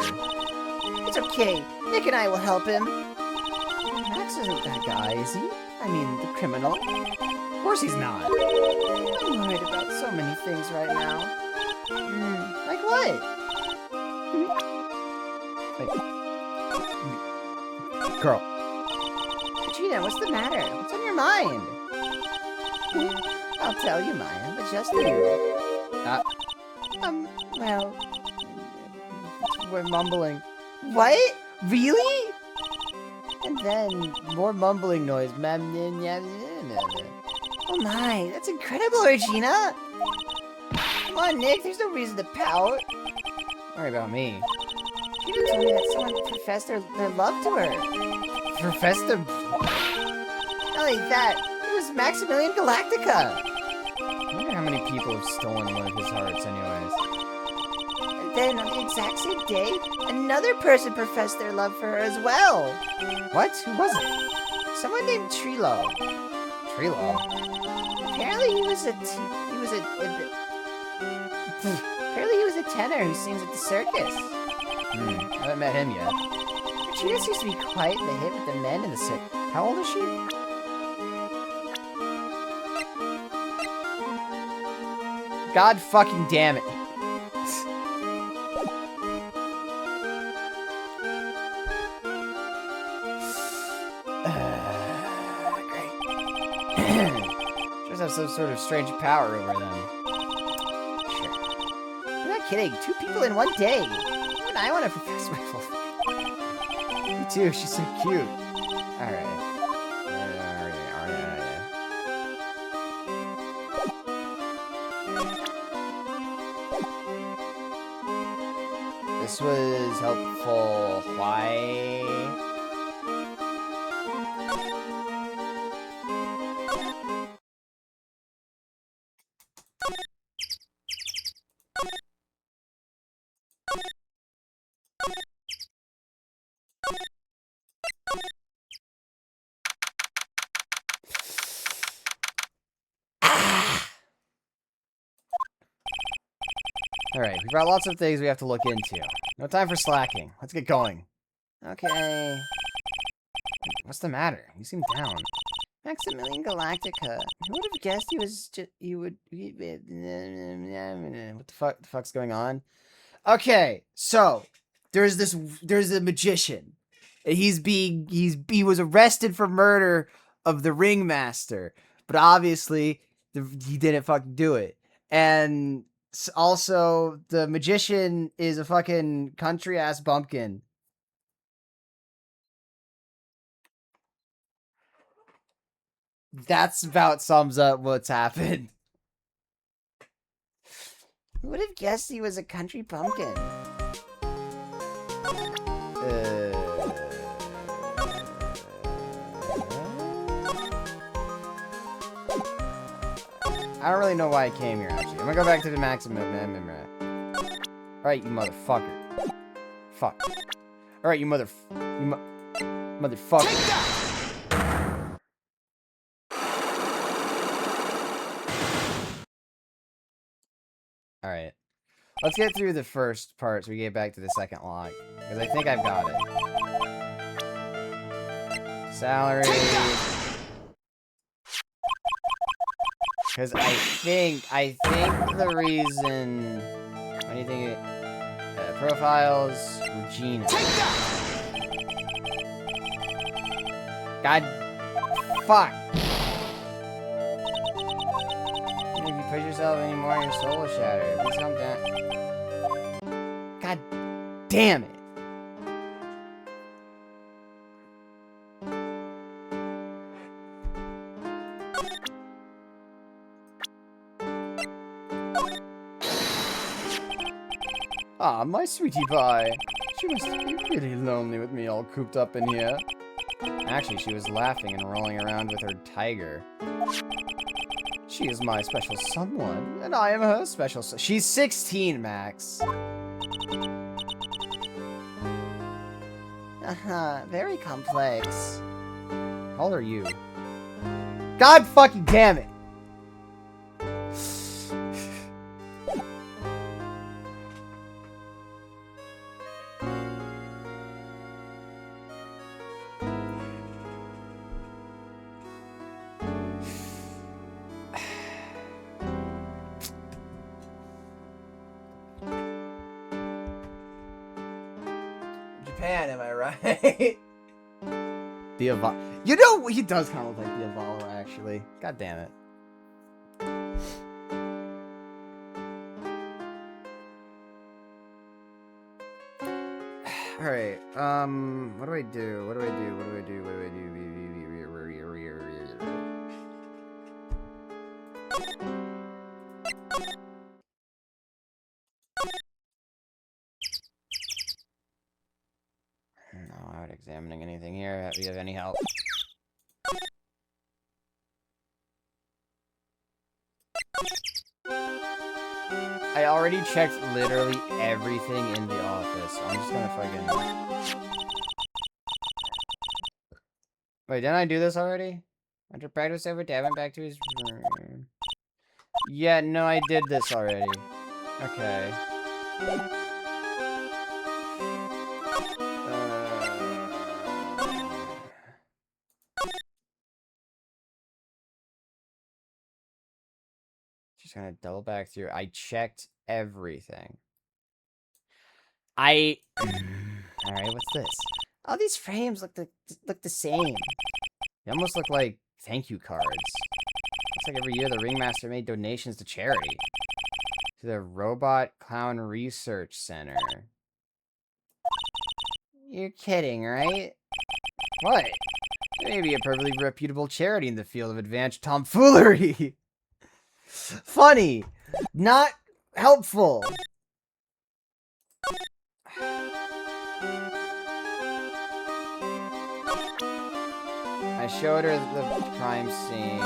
it's okay. Nick and I will help him. Max isn't that guy, is he? I mean, the criminal. Of course he's not. I'm worried about so many things right now. Like what? Girl. Gina, what's the matter? What's on your mind? I'll tell you, Maya, but just you. Well, We're mumbling. what? Really? And then more mumbling noise. Oh my, that's incredible, Regina. Come on, Nick, there's no reason to pout. Don't worry about me. Gina told me that someone professed their love to her. Professed to... Not only that, it was Maximilian Galactica. I wonder how many people have stolen one of his hearts anyways. And then on the exact same day, another person professed their love for her as well. What? Who was it? Someone named Trilo. Trilo. The Apparently he was a apparently he was a tenor who sings at the circus. I haven't met him yet. Regina seems to be quite the hit with the men in the circus. How old is she? God fucking damn it. Great. She must have some sort of strange power over them. Sure. I'm not kidding. 2 people in one day. Even I want to profess my full. Me too, she's so cute. Alright. This was helpful. Why? Alright, we've got lots of things we have to look into. No time for slacking. Let's get going. Okay. What's the matter? You seem down. Maximilian Galactica. Who would have guessed he was just what The fuck's going on? Okay, so there's a magician. He was arrested for murder of the ringmaster, but obviously he didn't fucking do it. And also the magician is a fucking country ass bumpkin. That's about sums up what's happened. Who would have guessed he was a country bumpkin? I don't really know why I came here, actually. I'm gonna go back to the maximum. Alright, you motherfucker. Fuck. Alright, you motherfucker. Alright. Let's get through the first part so we get back to the second log. Because I think I've got it. Salary. Because I think the reason... What do you think? Profiles. Regina. God. Fuck. If you push yourself anymore, your soul will shatter. Please calm down. God damn it. Ah, my sweetie pie. She must be really lonely with me all cooped up in here. Actually, she was laughing and rolling around with her tiger. She is my special someone, and I am her special She's 16, Max. Very complex. How old are you? God fucking damn it! Japan, am I right? The Evolve. You know, he does kind of look like the Evolver, actually. God damn it. Alright, what do I do? No, I'm not examining anything here. Do you have any help? I already checked literally everything in the office, so I'm just gonna fucking... Wait, didn't I do this already? After practice over, Dad went back to his room. Yeah, no, I did this already. Okay. Just gonna double back through. I checked everything. All right, what's this? All these frames look the same. They almost look like thank you cards. Looks like every year the ringmaster made donations to charity. To the Robot Clown Research Center. You're kidding, right? What? It may be a perfectly reputable charity in the field of advanced tomfoolery. Funny. Not helpful. I showed her the crime scene.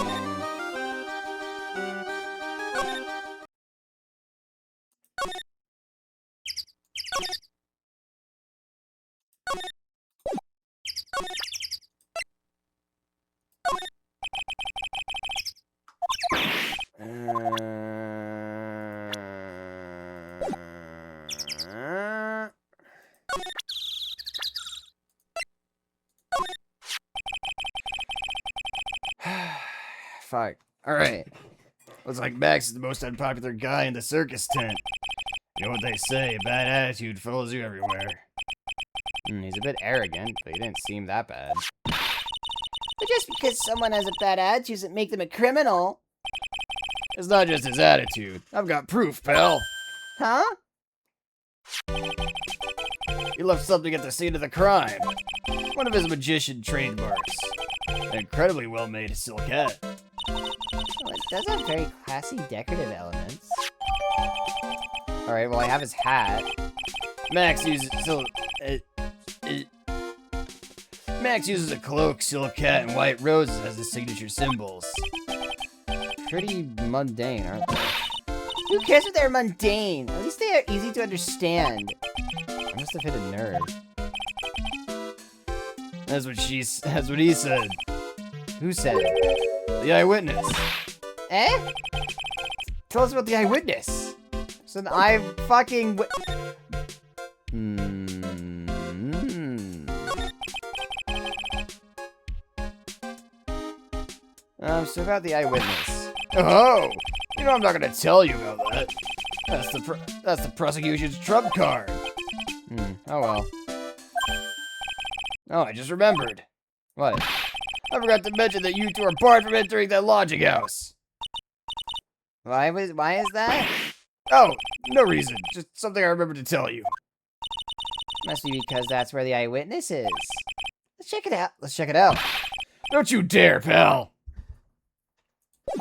Fuck. Alright. Looks like Max is the most unpopular guy in the circus tent. You know what they say, a bad attitude follows you everywhere. He's a bit arrogant, but he didn't seem that bad. But just because someone has a bad attitude doesn't make them a criminal. It's not just his attitude. I've got proof, pal. Huh? He left something at the scene of the crime. One of his magician trademarks. An incredibly well-made silk hat. Well, it does have very classy decorative elements. Alright, well I have his hat. Max uses Max uses a cloak, silk hat, and white roses as his signature symbols. Pretty mundane, aren't they? Who cares if they're mundane? At least they are easy to understand. I must have hit a nerve. That's what he said. Who said it? The eyewitness. Eh? Tell us about the eyewitness. So I fucking. So about the eyewitness. Oh, you know I'm not gonna tell you about that. That's the prosecution's trump card. Oh well. Oh, I just remembered. What? I forgot to mention that you two are barred from entering that lodging house. Why is that? Oh, no reason. Just something I remembered to tell you. Must be because that's where the eyewitness is. Let's check it out. Let's check it out. Don't you dare, pal.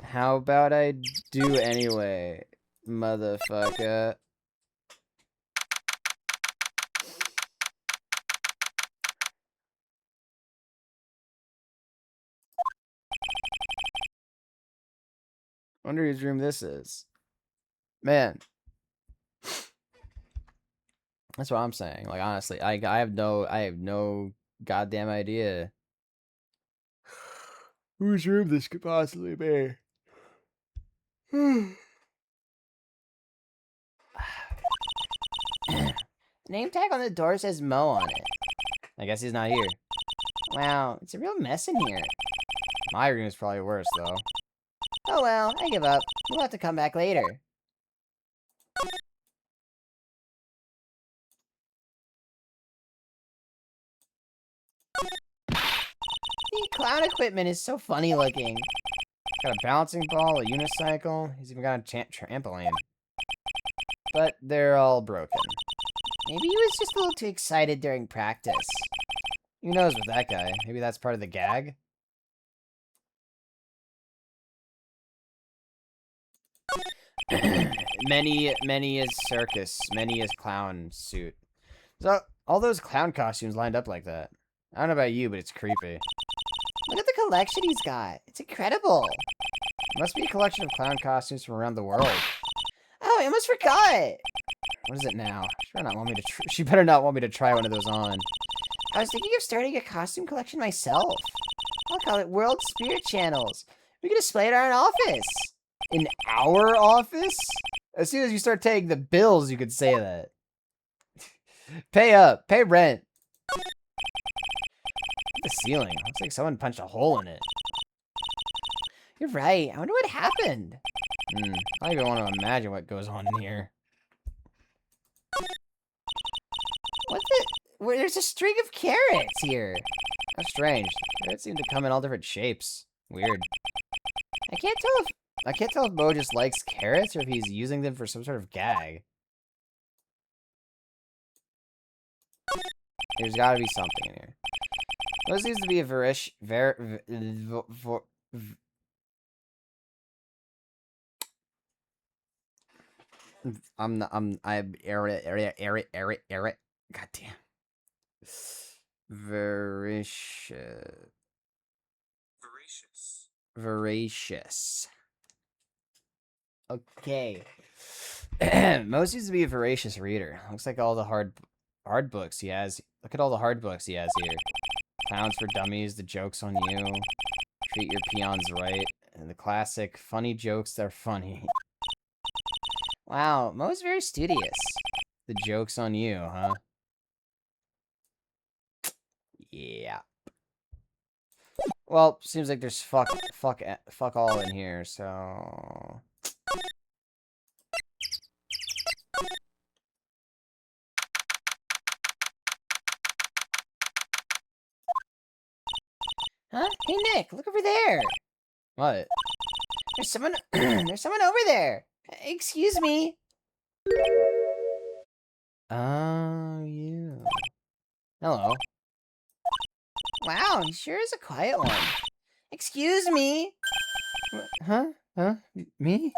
How about I do anyway, motherfucker? Wonder whose room this is. Man. That's what I'm saying. Like honestly, I have no goddamn idea whose room this could possibly be. Name tag on the door says Mo on it. I guess he's not here. Wow, it's a real mess in here. My room is probably worse though. Oh well, I give up. We'll have to come back later. The clown equipment is so funny looking. Got a bouncing ball, a unicycle. He's even got a trampoline. But they're all broken. Maybe he was just a little too excited during practice. Who knows with that guy? Maybe that's part of the gag? many is circus, many is clown suit. So, all those clown costumes lined up like that. I don't know about you, but it's creepy. Look at the collection he's got. It's incredible. It must be a collection of clown costumes from around the world. Oh, I almost forgot. What is it now? She better not want me to try one of those on. I was thinking of starting a costume collection myself. I'll call it World Spirit Channels. We can display it in our office. In our office? As soon as you start taking the bills, you could say that. Pay up. Pay rent. The ceiling. Looks like someone punched a hole in it. You're right. I wonder what happened. I don't even want to imagine what goes on in here. What the? There's a string of carrots here. How strange. Carrots seem to come in all different shapes. Weird. I can't tell if Mo just likes carrots or if he's using them for some sort of gag. There's got to be something in here. Mo seems to be a goddamn. Voracious. Okay. Mo seems to be a voracious reader. Looks like all the hard books he has. Look at all the hard books he has here. Clowns for Dummies, The Joke's on You, Treat Your Peons Right, and the classic Funny Jokes That Are Funny. Wow, Mo's very studious. The Joke's on You, huh? Yeah. Well, seems like there's fuck all in here, so... Huh? Hey, Nick, look over there. What? There's someone over there. Excuse me. Oh, you. Hello. Wow, he sure is a quiet one. Excuse me. Huh? Me?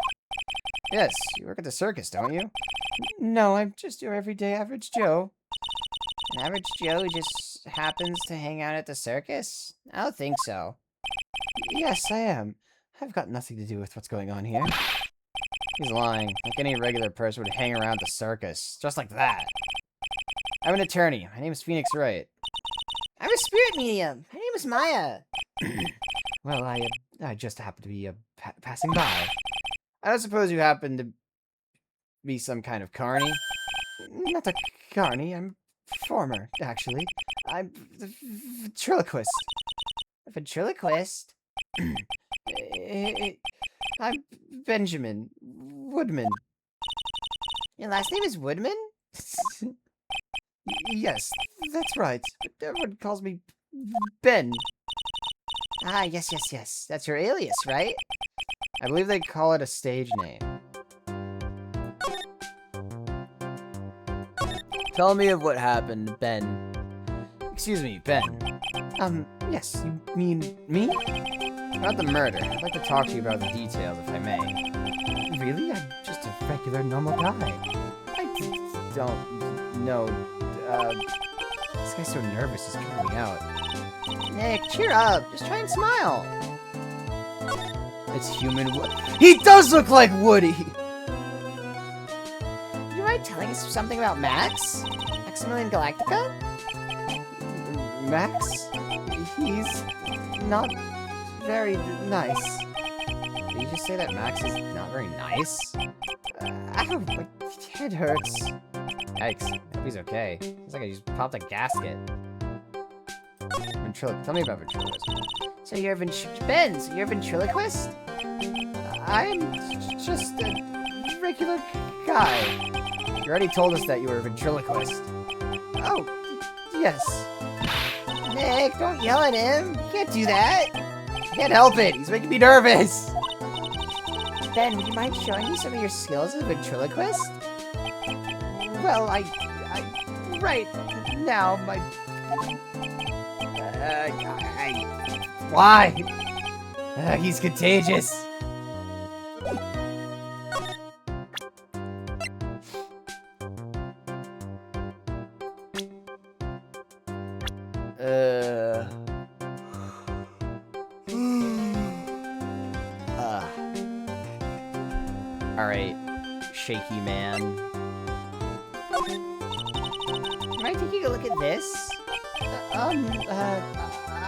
Yes, you work at the circus, don't you? No, I'm just your everyday average Joe. An average Joe who just happens to hang out at the circus? I don't think so. Yes, I am. I've got nothing to do with what's going on here. He's lying. Like any regular person would hang around the circus. Just like that. I'm an attorney. My name is Phoenix Wright. I'm a spirit medium. My name is Maya. Well, I just happened to be passing by. I don't suppose you happen to be some kind of carny? Not a carny. I'm former, actually. I'm the ventriloquist. A ventriloquist? I'm Benjamin Woodman. Your last name is Woodman? Yes, that's right. Everyone calls me Ben. Ah, yes. That's your alias, right? I believe they call it a stage name. Tell me of what happened, Ben. Excuse me, Ben. Yes, you mean me? About the murder. I'd like to talk to you about the details, if I may. Really? I'm just a regular, normal guy. I don't know. This guy's so nervous, he's tripping me out. Nick, cheer up. Just try and smile. It's human Wood. He does look like Woody! You mind telling us something about Max? Maximilian Galactica? Max? He's not very nice. Did you just say that Max is not very nice? Ow, my head hurts. Yikes, I hope he's okay. It's like I just popped a gasket. Tell me about ventriloquism. So you're a ventriloquist? I'm just a regular guy. You already told us that you were a ventriloquist. Oh, yes. Nick, don't yell at him. You can't do that. I can't help it. He's making me nervous. Ben, would you mind showing me some of your skills as a ventriloquist? Well, right now, my... Why? He's contagious. Alright, shaky man. Mind taking a look at this?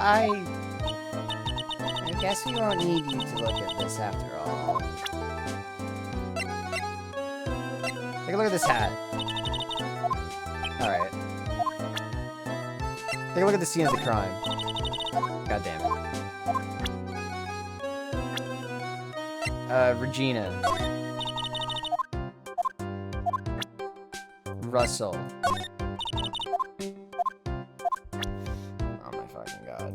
I guess we won't need you to look at this after all. Take a look at this hat. Alright. Take a look at the scene of the crime. God damn it. Regina. Russell. Oh my fucking god.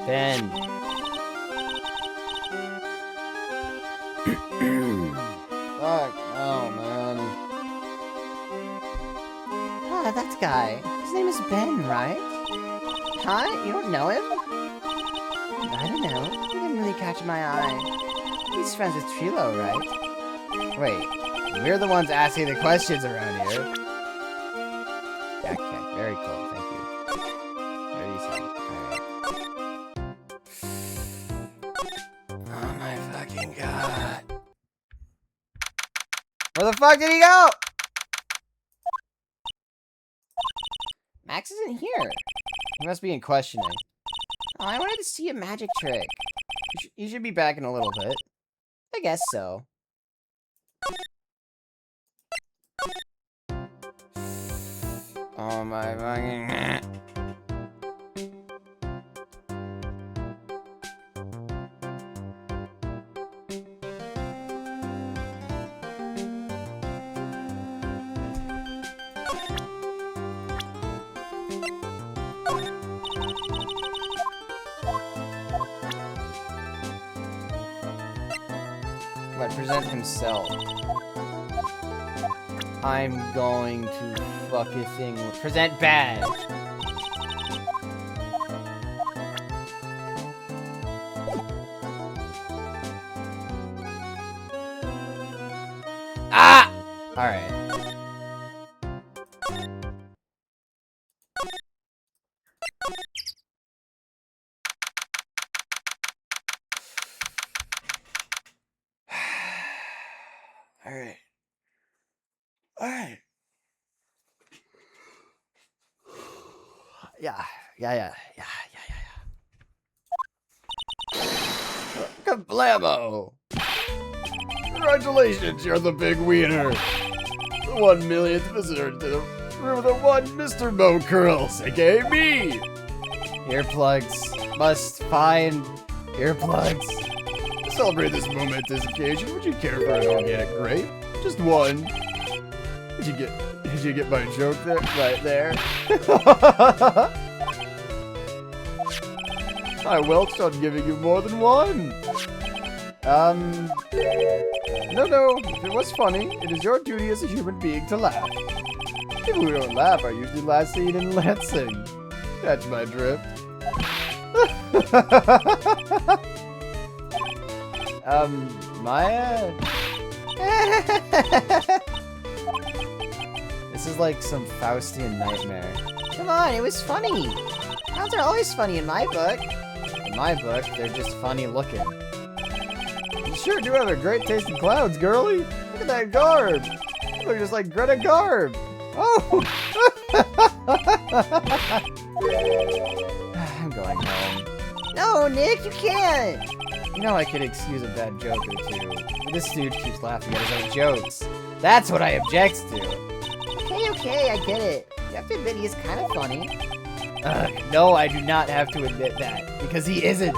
Ben. Fuck. Oh, man. Ah, that guy. His name is Ben, right? Huh? You don't know him? I don't know. He didn't really catch my eye. He's friends with Trilo, right? Wait. We're the ones asking the questions around here. Okay. Very cool. Thank you. Very easy. Alright. Oh my fucking god. Where the fuck did he go? Max isn't here. He must be in questioning. Oh, I wanted to see a magic trick. He should be back in a little bit. I guess so. Oh my fucking... What, present himself. I'm going to fuck a thing. Present badge. Ah! Alright. Alright. Alright. Yeah. Kablamo! Congratulations, you're the big winner! The 1 millionth visitor to the room of the one Mr. Mo Curls, aka me! Earplugs. Must find earplugs. To celebrate this momentous occasion, would you care for an organic grape? Just one. Did you get my joke there? Right there? I welched on giving you more than one. No, if it was funny, it is your duty as a human being to laugh. People who don't laugh are usually last seen in Lansing. Catch my drift. Maya? This is like some Faustian nightmare. Come on, it was funny. Clowns are always funny in my book. In my book, they're just funny looking. You sure do have a great taste in clouds, girlie. Look at that garb. You look just like Greta Garb. Oh! I'm going home. No, Nick, you can't. You know I could excuse a bad joke or two, but this dude keeps laughing at his own jokes. That's what I object to. Okay, I get it. You have to admit he is kind of funny. No, I do not have to admit that, because he isn't.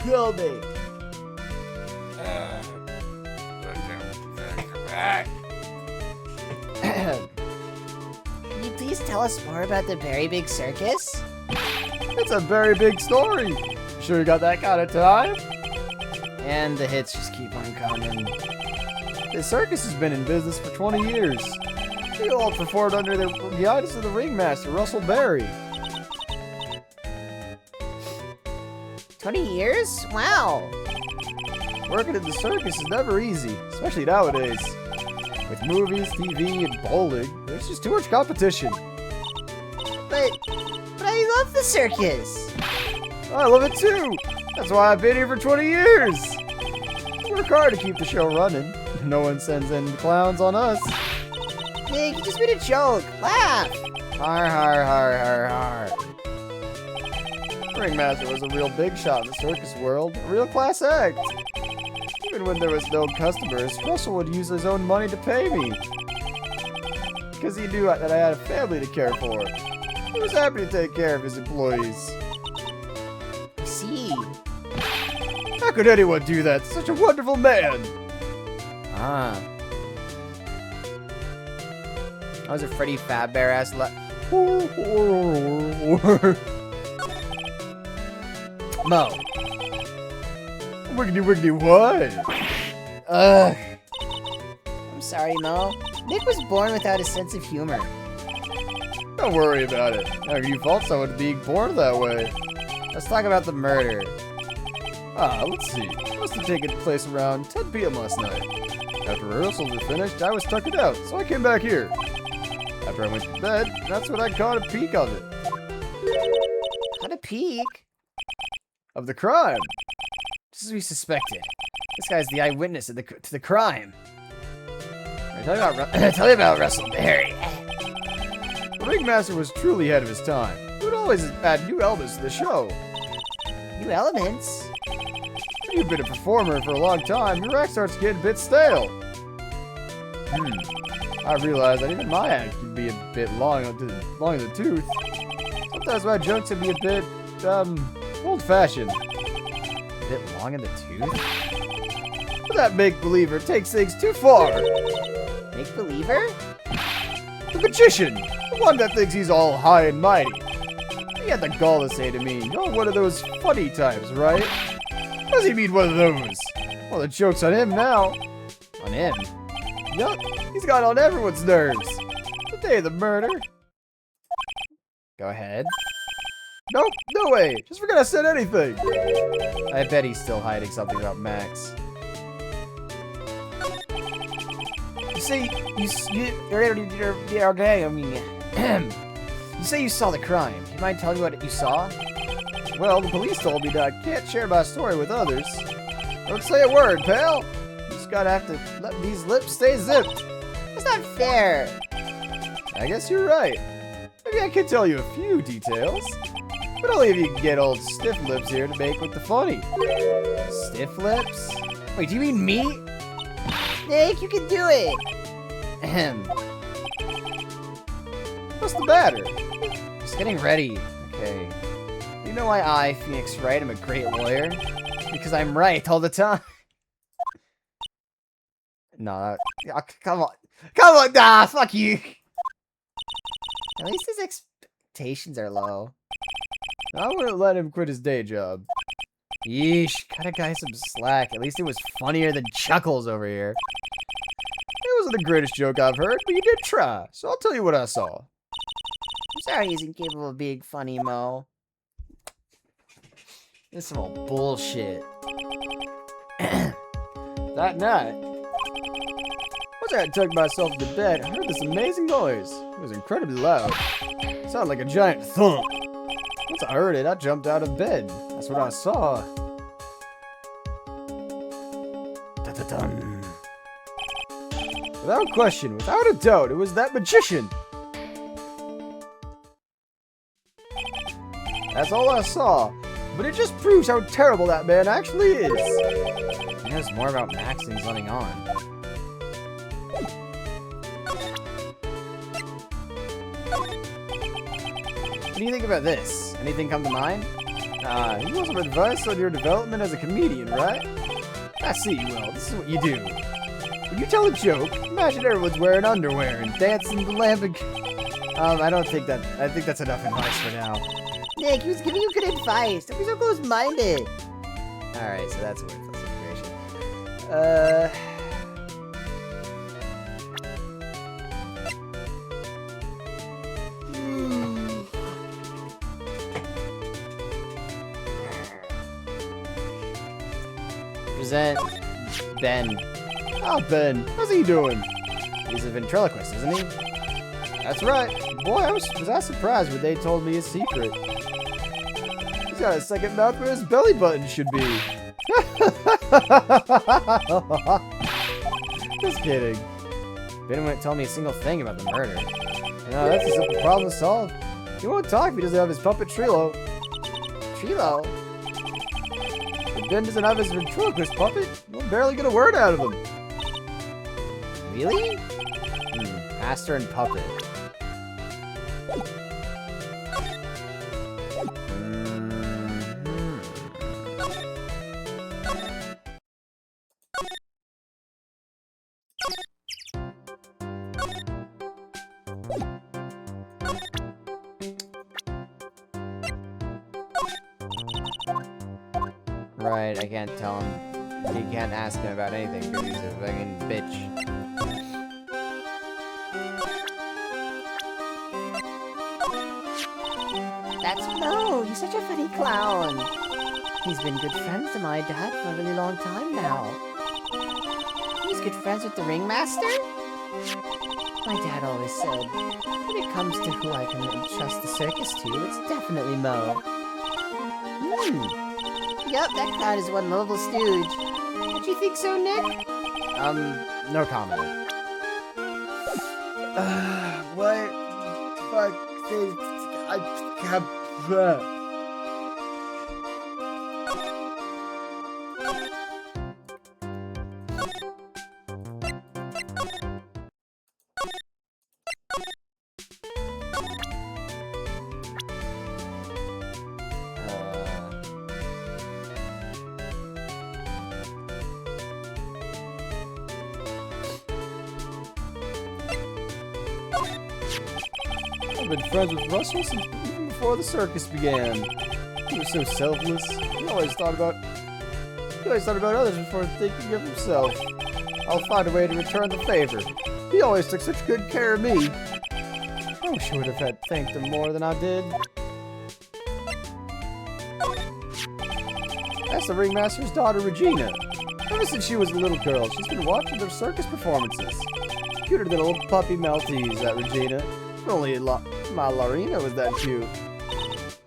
Kill me. Can you please tell us more about the Very Big Circus? It's a very big story. Sure you got that kind of time? And the hits just keep on coming. The circus has been in business for 20 years. They all performed under the guidance of the ringmaster, Russell Berry. 20 years? Wow. Working in the circus is never easy, especially nowadays. With movies, TV, and bowling, there's just too much competition. But I love the circus. I love it too. That's why I've been here for 20 years. We work hard to keep the show running. No one sends in clowns on us. Nick, you just made a joke. Laugh. Har har har har har. Ringmaster was a real big shot in the circus world, a real class act. Even when there was no customers, Russell would use his own money to pay me. Because he knew that I had a family to care for. He was happy to take care of his employees. I see. How could anyone do that? Such a wonderful man! Ah. I was a Freddy Fazbear ass Mo. Wiggity wiggity what? Ugh. I'm sorry, Mo. Nick was born without a sense of humor. Don't worry about it. How you fault someone being born that way? Let's talk about the murder. Let's see. It must have taken place around 10 p.m. last night. After rehearsals were finished, I was tucking out, so I came back here. After I went to bed, that's when I caught a peek of it. Caught a peek? Of the crime. Just as we suspected. This guy's the eyewitness to the crime. Tell me about Russell Berry. The Ringmaster was truly ahead of his time. He would always add new elements to the show. New elements? When you've been a performer for a long time, your act starts getting a bit stale. I realized that even my act can be a bit long in the tooth. Sometimes my jokes can be a bit, old-fashioned. A bit long in the tooth? But that make-believer takes things too far. Make-believer? The magician! The one that thinks he's all high and mighty. He had the gall to say to me, "You're one of those funny types, right?" What does he mean, one of those? Well, the joke's on him now. On him? Yup, he's got on everyone's nerves. The day of the murder. Go ahead. Nope, no way. Just forgot I said anything. I bet he's still hiding something about Max. You say you say you saw the crime. Do you mind telling me what you saw? Well, the police told me that I can't share my story with others. Don't say a word, pal. You just gotta have to let these lips stay zipped. That's not fair. I guess you're right. Maybe I can tell you a few details. But only if you can get old Stiff Lips here to make with the funny. Stiff Lips? Wait, do you mean me? Nick, you can do it! Ahem. What's the matter? Just getting ready. Okay. You know why I, Phoenix Wright, am a great lawyer? Because I'm right all the time. No, come on. Come on! Nah, fuck you! At least his expectations are low. I wouldn't let him quit his day job. Yeesh, cut a guy some slack. At least it was funnier than Chuckles over here. It wasn't the greatest joke I've heard, but you did try, so I'll tell you what I saw. I'm sorry he's incapable of being funny, Mo. This is some old bullshit. That night, once I had tucked myself into bed, I heard this amazing noise. It was incredibly loud. It sounded like a giant thump. Once I heard it, I jumped out of bed. That's what I saw. Dun-dun-dun. Without question, without a doubt, it was that magician. That's all I saw, but it just proves how terrible that man actually is. He knows more about Max than he's letting on. What do you think about this? Anything come to mind? You want some advice on your development as a comedian, right? I see you will. This is what you do. When you tell a joke, imagine everyone's wearing underwear and dancing the lamp and... I don't think that... I think that's enough advice for now. Nick, he was giving you good advice. Don't be so close-minded. Alright, so that's a worthless information. Present Ben. Oh, Ben. How's he doing? He's a ventriloquist, isn't he? That's right. Boy, I was that surprised when they told me his secret. He's got a second mouth where his belly button should be. Just kidding. Ben wouldn't tell me a single thing about the murder. No, that's a simple problem to solve. He won't talk if he doesn't have his puppet Trilo. Trilo? If Ben doesn't have his ventriloquist puppet, we'll barely get a word out of him. Really? Master and puppet. Right, I can't tell him. He can't ask him about anything because he's a fucking bitch. That's Mo. He's such a funny clown. He's been good friends to my dad for a really long time now. He's good friends with the ringmaster? My dad always said, when it comes to who I can entrust the circus to, it's definitely Mo. Yup, that clown is one lovable stooge. Don't you think so, Nick? No comment. What? Fuck. I've been friends with Russell since even before the circus began. He was so selfless. He always thought about others before thinking of himself. I'll find a way to return the favor. He always took such good care of me. I wish I would have had thanked him more than I did. That's the ringmaster's daughter, Regina. Ever since she was a little girl, she's been watching their circus performances. Cuter than a little puppy Maltese, that Regina. If only my Lorena was that cute.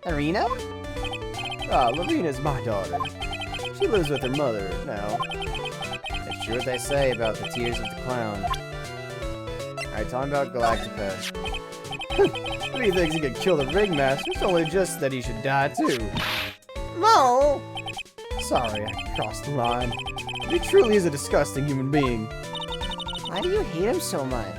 Arena? Ah, Lorena's my daughter. She lives with her mother now. It's true what they say about the tears of the clown. Alright, talking about Galactica. What do you think he could kill the ringmaster? It's only just that he should die too. Mo! Sorry, I crossed the line. He truly is a disgusting human being. Why do you hate him so much?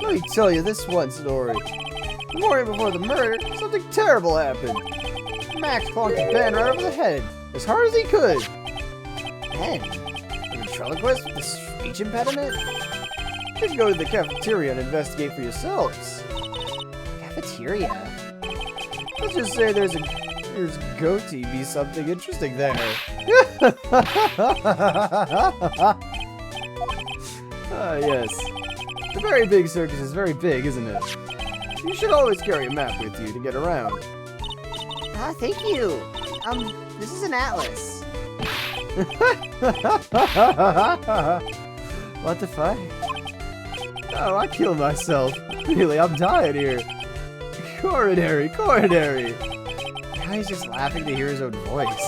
Let me tell you this one story. The morning before the murder, something terrible happened. Max clonked Ben right over the head, as hard as he could. Ben? The ventriloquist with the speech impediment? You should go to the cafeteria and investigate for yourselves. Cafeteria? Let's just say there's going to be something interesting there. Ah, yes. The very big circus is very big, isn't it? You should always carry a map with you to get around. Ah, thank you. This is an atlas. What the fuck? Oh, I killed myself. Really, I'm dying here. Coronary. Now he's just laughing to hear his own voice.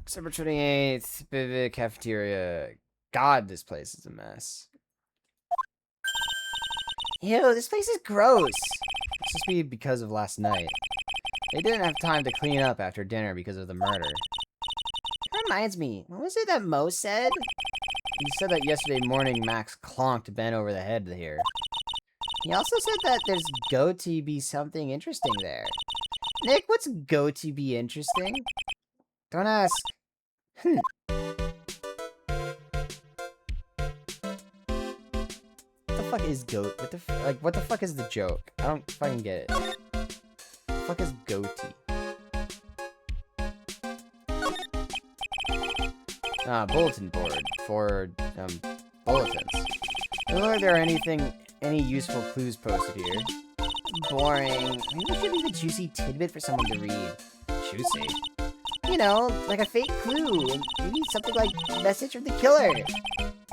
December 28th, cafeteria. God, this place is a mess. Ew, this place is gross. It's just be because of last night. They didn't have time to clean up after dinner because of the murder. That reminds me, what was it that Mo said? He said that yesterday morning Max clonked Ben over the head here. He also said that there's go to be something interesting there. Nick, what's go to be interesting? Don't ask. What the fuck is goat? What the fuck is the joke? I don't fucking get it. What the fuck is goatee? Bulletin board for bulletins. Doesn't look like there are any useful clues posted here. Boring. Maybe we should leave a juicy tidbit for someone to read. Juicy. You know, like a fake clue. Maybe something like message from the killer.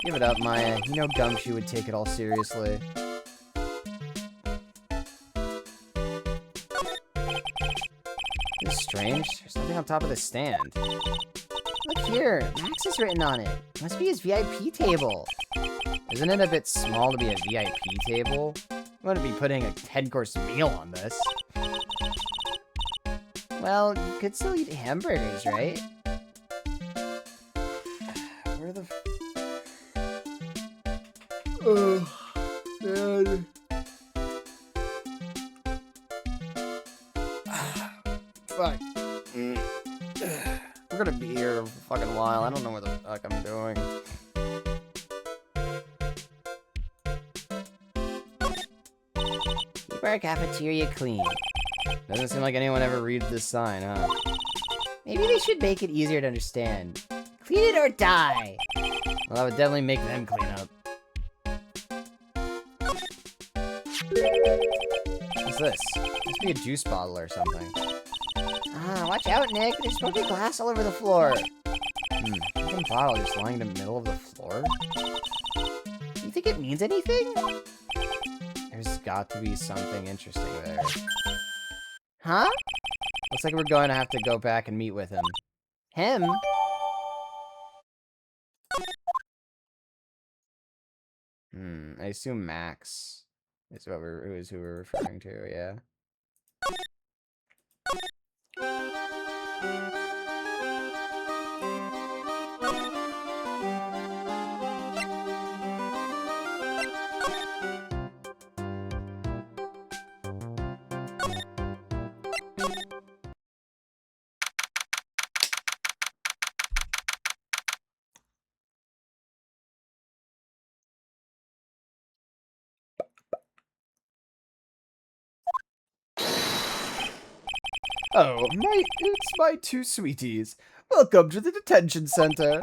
Give it up, Maya. You know Gumshoe would take it all seriously. This is strange. There's something on top of the stand. Look here, Max is written on it. Must be his VIP table. Isn't it a bit small to be a VIP table? You wouldn't be putting a 10-course meal on this. Well, you could still eat hamburgers, right? Where the... Oh, man. Fuck. We're gonna be here a fucking while. I don't know what the fuck I'm doing. Keep our cafeteria clean. Doesn't seem like anyone ever reads this sign, huh? Maybe they should make it easier to understand. Clean it or die! Well, that would definitely make them clean up. What's this? Must be a juice bottle or something. Ah, watch out, Nick. There's broken glass all over the floor. Some bottle just lying in the middle of the floor? You think it means anything? There's got to be something interesting there. Huh? Looks like we're going to have to go back and meet with him. Him? I assume Max is who we're referring to, yeah. Oh, it's my two sweeties. Welcome to the detention center.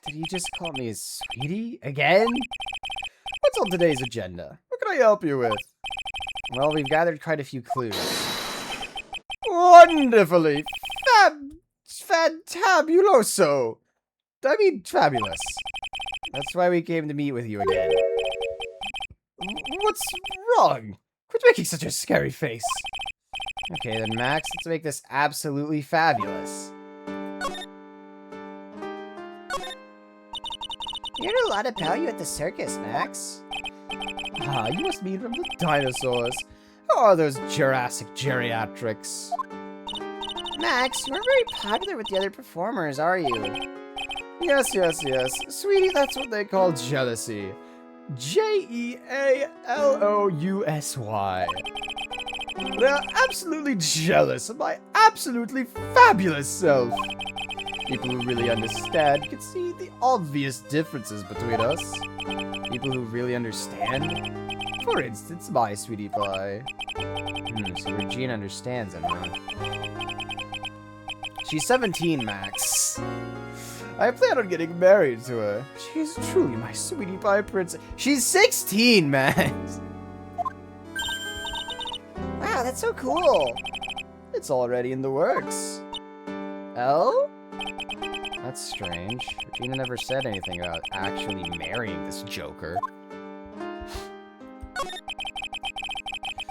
Did he just call me a sweetie? Again? What's on today's agenda? What can I help you with? Well, we've gathered quite a few clues. Wonderfully! Fantabuloso! I mean, fabulous. That's why we came to meet with you again. What's wrong? Quit making such a scary face. Okay, then Max, let's make this absolutely fabulous. You heard a lot about you at the circus, Max. Ah, you must mean from the dinosaurs. How are those Jurassic geriatrics? Max, you weren't very popular with the other performers, are you? Yes. Sweetie, that's what they call jealousy. Jealousy. They're absolutely jealous of my absolutely fabulous self. People who really understand can see the obvious differences between us. People who really understand? For instance, my sweetie pie. So Regina understands him, huh? She's 17, Max. I plan on getting married to her. She's truly my sweetie pie princess. She's 16, Max. Wow, that's so cool. It's already in the works. Oh? That's strange. Regina never said anything about actually marrying this joker.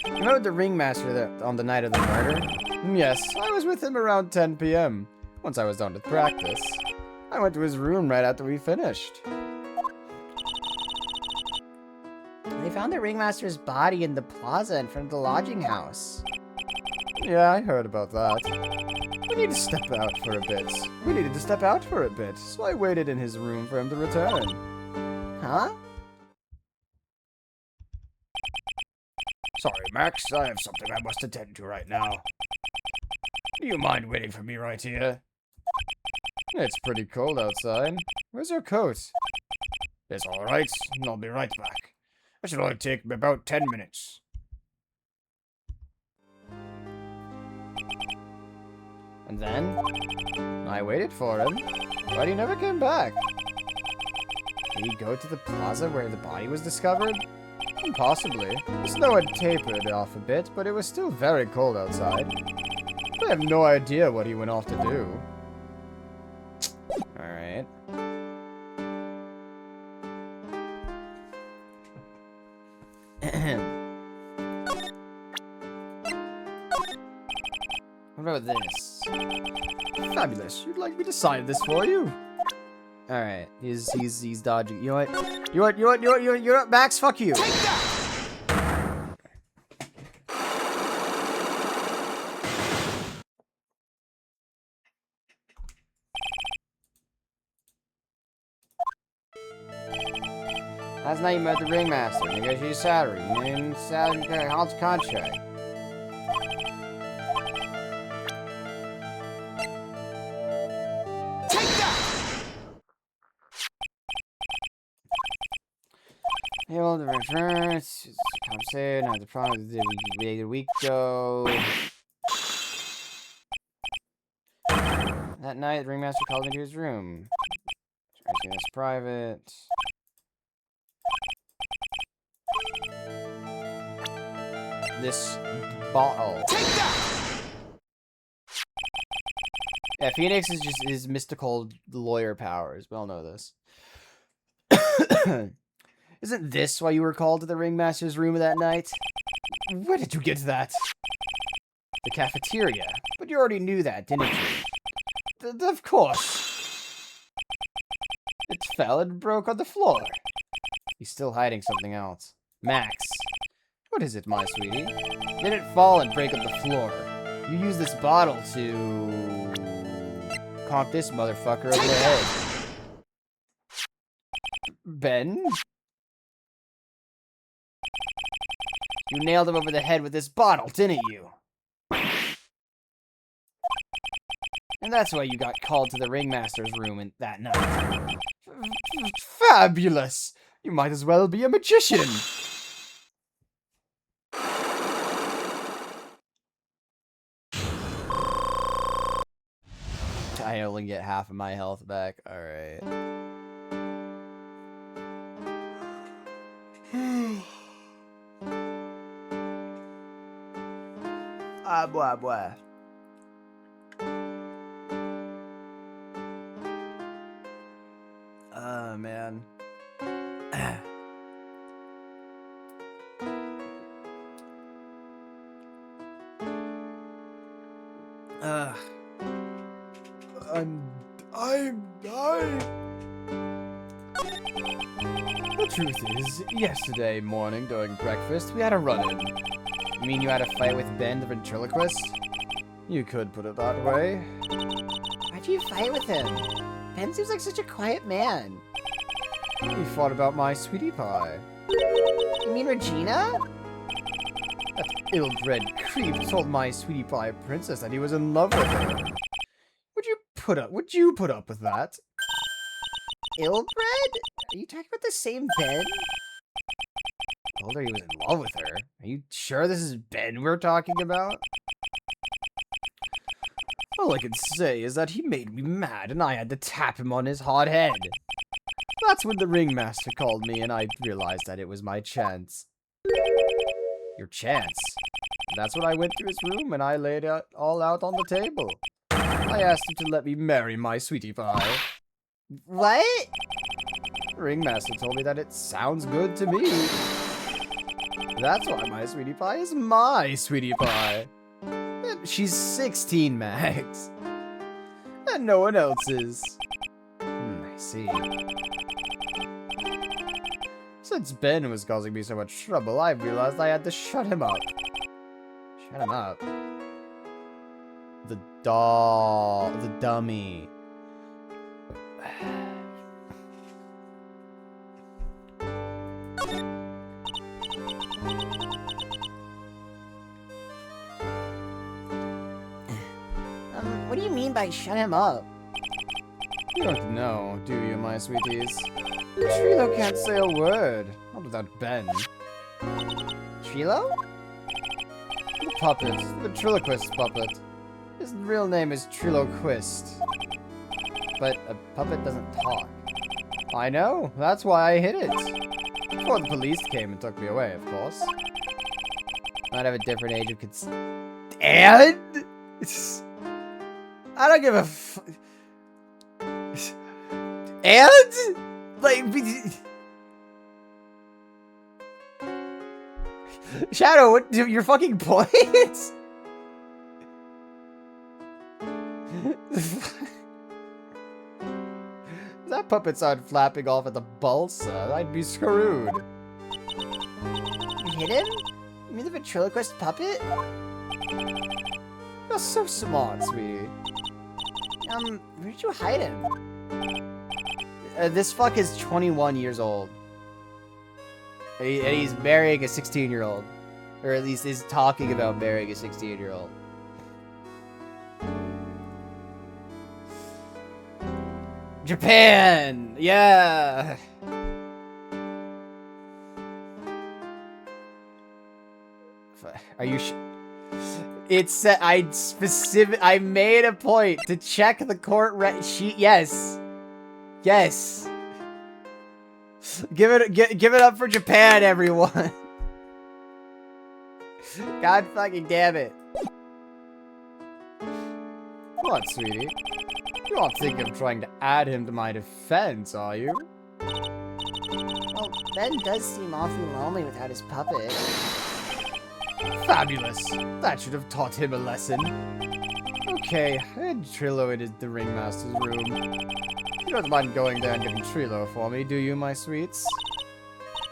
You met with the ringmaster on the night of the murder? Yes, I was with him around 10 p.m. Once I was done with practice. I went to his room right after we finished. They found the ringmaster's body in the plaza in front of the lodging house. Yeah, I heard about that. We need to step out for a bit. We needed to step out for a bit, so I waited in his room for him to return. Huh? Sorry, Max. I have something I must attend to right now. Do you mind waiting for me right here? It's pretty cold outside. Where's your coat? It's alright. I'll be right back. It should only take me about 10 minutes. And then, I waited for him, but he never came back. Did he go to the plaza where the body was discovered? Possibly. The snow had tapered off a bit, but it was still very cold outside. I have no idea what he went off to do. Alright. What about this? Fabulous. You'd like me to sign this for you? Alright. He's dodging. You know what? You know what, Max? Fuck you. Last night you met the ringmaster. Negotiate your salary. And salary halts contract. Able to reference. Compensate. Not the problem. We did a week ago. That night, the ringmaster called me to his room. Everything is private. This bottle. Yeah, Phoenix is just his mystical lawyer powers. We all know this. Isn't this why you were called to the ringmaster's room that night? Where did you get that? The cafeteria. But you already knew that, didn't you? Of course. It fell and broke on the floor. He's still hiding something else. Max. What is it, my sweetie? It didn't fall and break on the floor. You used this bottle to conk this motherfucker over the head. Ben? You nailed him over the head with this bottle, didn't you? And that's why you got called to the ringmaster's room that night. Fabulous! You might as well be a magician! I only get half of my health back. Alright. Blah, blah. Oh, man. I'm dying. The truth is, yesterday morning during breakfast, we had a run-in. You mean you had a fight with Ben the ventriloquist? You could put it that way. Why'd you fight with him? Ben seems like such a quiet man. He fought about my sweetie pie. You mean Regina? That ill-bred creep told my sweetie pie princess that he was in love with her. Would you put up with that? Ill-bred? Are you talking about the same Ben? I told her he was in love with her. Are you sure this is Ben we're talking about? All I can say is that he made me mad and I had to tap him on his hot head. That's when the ringmaster called me and I realized that it was my chance. Your chance? That's when I went to his room and I laid it all out on the table. I asked him to let me marry my sweetie pie. What? The ringmaster told me that it sounds good to me. That's why my sweetie pie is my sweetie pie. And she's 16, Max. And no one else's. I see. Since Ben was causing me so much trouble, I realized I had to shut him up. Shut him up? The doll. The dummy. What do you mean by shut him up? You don't know, do you, my sweeties? Trilo can't say a word. Not without Ben. Trilo? The puppet. The Triloquist puppet. His real name is Triloquist. But a puppet doesn't talk. I know. That's why I hid it. Before the police came and took me away, of course. Might have a different age of And? I don't give a And? Like... Shadow, what... Your fucking point? That puppet started flapping off at the balsa, I'd be screwed. You hit him? You mean the ventriloquist puppet? You're so smart, sweetie. Where did you hide him? This fuck is 21 years old. And he's marrying a 16-year-old. Or at least is talking about marrying a 16-year-old. Japan! Yeah! Are you It's I made a point to check the court sheet. Yes. Yes. Give it up for Japan, everyone. God fucking damn it. What, sweetie? You aren't thinking of trying to add him to my defense, are you? Well, Ben does seem awfully lonely without his puppet. Fabulous. That should have taught him a lesson. Okay, head Trilo in the ringmaster's room. You don't mind going there and getting Trilo for me, do you, my sweets?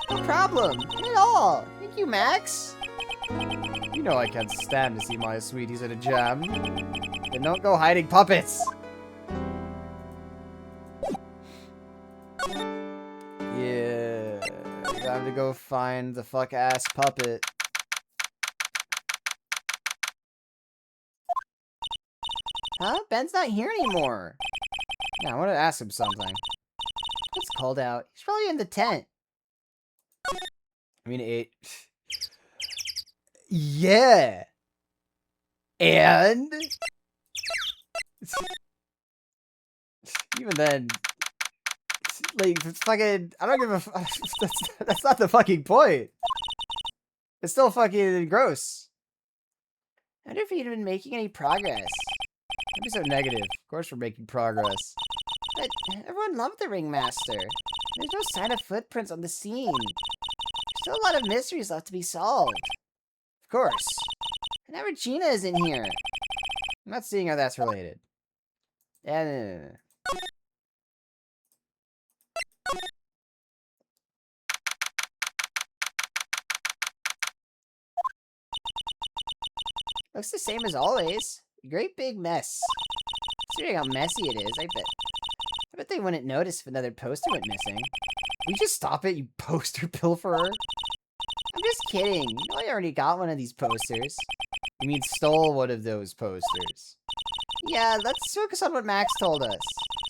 No problem. Not at all. Thank you, Max. You know I can't stand to see my sweeties in a jam. Then don't go hiding puppets! Yeah, time to go find the fuck-ass puppet. Huh? Ben's not here anymore. Yeah, I want to ask him something. It's cold out. He's probably in the tent. I mean, Yeah! And? Even then... Like, fucking... I don't give a that's not the fucking point. It's still fucking gross. I wonder if he'd been making any progress. Don't be so negative. Of course we're making progress. But everyone loved the ringmaster. There's no sign of footprints on the scene. There's still a lot of mysteries left to be solved. Of course. And now Regina isn't here. I'm not seeing how that's related. Yeah, no. Looks the same as always. A great big mess. Considering how messy it is, I bet they wouldn't notice if another poster went missing. Will you just stop it, you poster pilferer? I'm just kidding. You know I already got one of these posters. You mean stole one of those posters? Yeah, let's focus on what Max told us.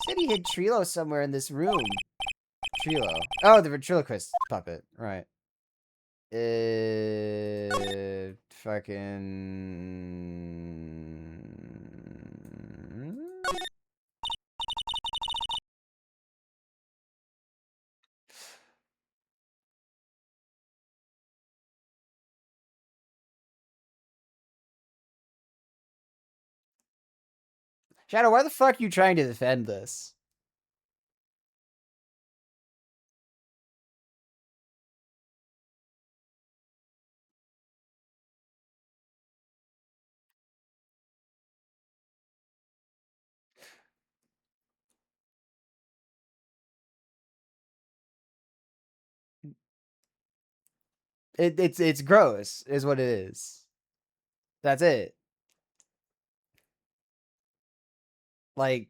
He said he hid Trilo somewhere in this room. Trilo. Oh, the ventriloquist puppet. Right. Fucking... Shadow, why the fuck are you trying to defend this? It's gross, is what it is. That's it. Like,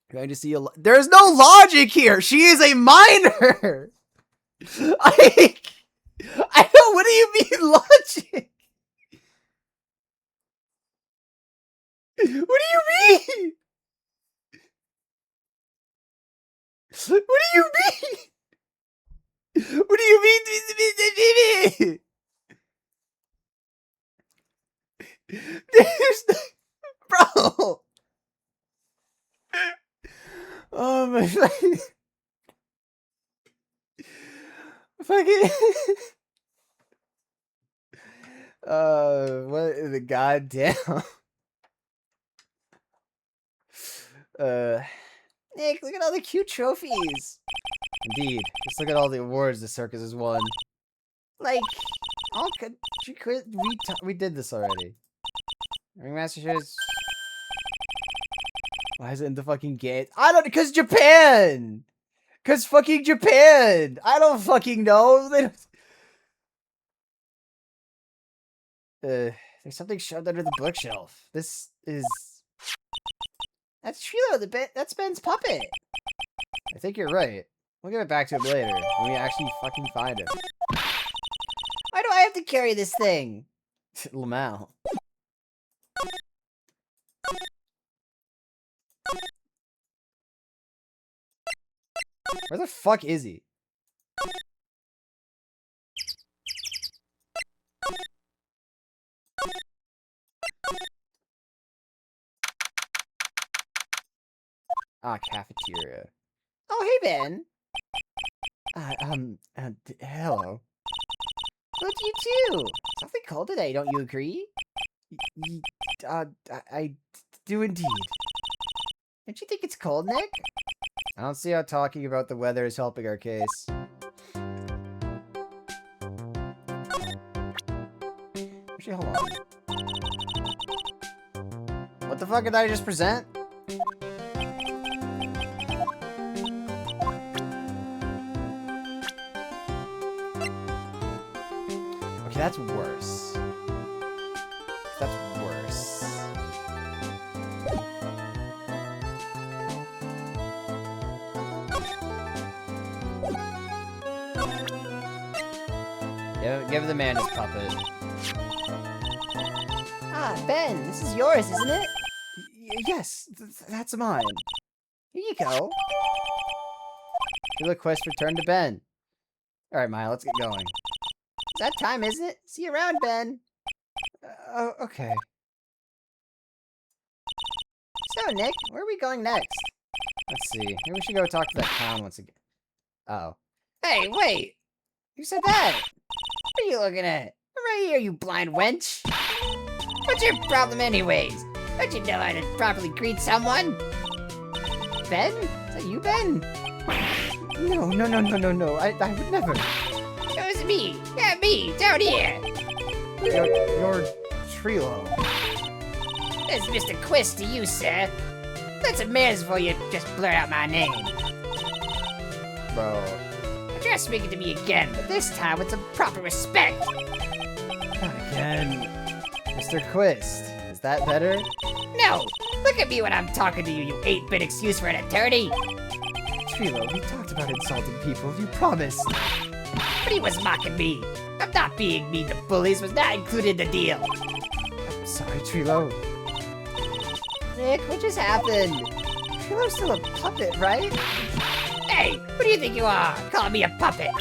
Going to see a. There's no logic here. She is a minor. I don't. What do you mean logic? What do you mean? What do you mean? What do you mean? There's no, bro. Oh my fucking. What the goddamn? Nick, look at all the cute trophies. Indeed, just look at all the awards the circus has won. Like, all could she quit? We did this already. Ringmaster shares. Why is it in the fucking game? I don't. Cause Japan. Cause fucking Japan. I don't fucking know. They don't... there's something shoved under the bookshelf. This is. That's Trilo. That's Ben's puppet. I think you're right. We'll give it back to him later when we actually fucking find him. Why do I have to carry this thing? Lamau. Where the fuck is he? Ah, cafeteria. Oh, hey, Ben. Hello. Look, you too. Something cold today, don't you agree? I do indeed. Don't you think it's cold, Nick? I don't see how talking about the weather is helping our case. Actually, hold on. What the fuck did I just present? Okay, that's worse. That's worse. Give the man his puppet. Ah, Ben, this is yours, isn't it? Yes, that's mine. Here you go. Your quest returned to Ben. Alright, Maya, let's get going. It's that time, isn't it? See you around, Ben. Okay. So, Nick, where are we going next? Let's see. Maybe we should go talk to that clown once again. Oh. Hey, wait! Who said that? What are you looking at? Right here, you blind wench! What's your problem anyways? Don't you know how to properly greet someone? Ben? Is that you, Ben? No. I would never. It was me. Yeah, me. Down here. You're Trilo. This is Mr. Quist to you, sir. That's a man's before you just blurt out my name. Bro. You're speaking to me again, but this time with some proper respect. Not again. Mr. Quist. Is that better? No! Look at me when I'm talking to you, you 8-bit excuse for an attorney! Trilo, we talked about insulting people, you promised! But he was mocking me! I'm not being mean to bullies, was not included in the deal! I'm sorry, Trilo. Nick, what just happened? Trilo's still a puppet, right? Hey, who do you think you are? Calling me a puppet!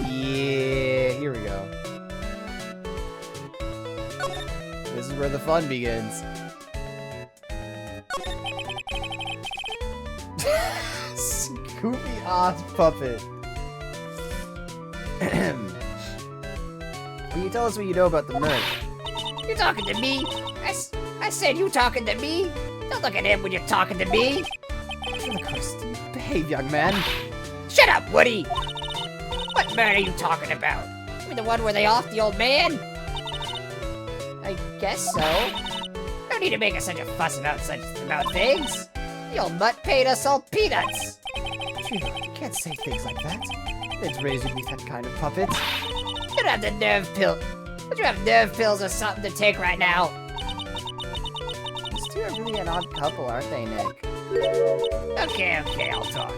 Yeah, here we go. This is where the fun begins. Goofy ass puppet. Will you tell us what you know about the murder? You talking to me? I said you talking to me? Don't look at him when you're talking to me. Behave, young man. Shut up, Woody. What murder are you talking about? You mean the one where they offed the old man? I guess so. No need to make such a fuss about things. The old mutt paid us all peanuts. Trilo, you can't say things like that. It's raising me that kind of puppet. You don't have the nerve pill. Don't you have nerve pills or something to take right now? These two are really an odd couple, aren't they, Nick? Okay, I'll talk.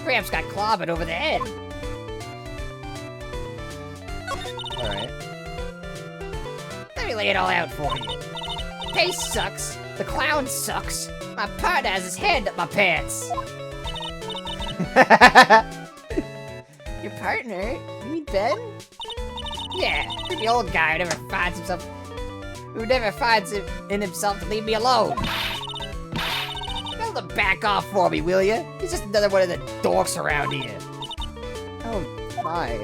Gramps got clobbered over the head. Alright. Let me lay it all out for you. Pace sucks. The clown sucks. My partner has his hand up my pants. Your partner? You mean Ben? Yeah, the old guy who never finds it in himself to leave me alone. Tell him to back off for me, will you? He's just another one of the dorks around here. Oh my.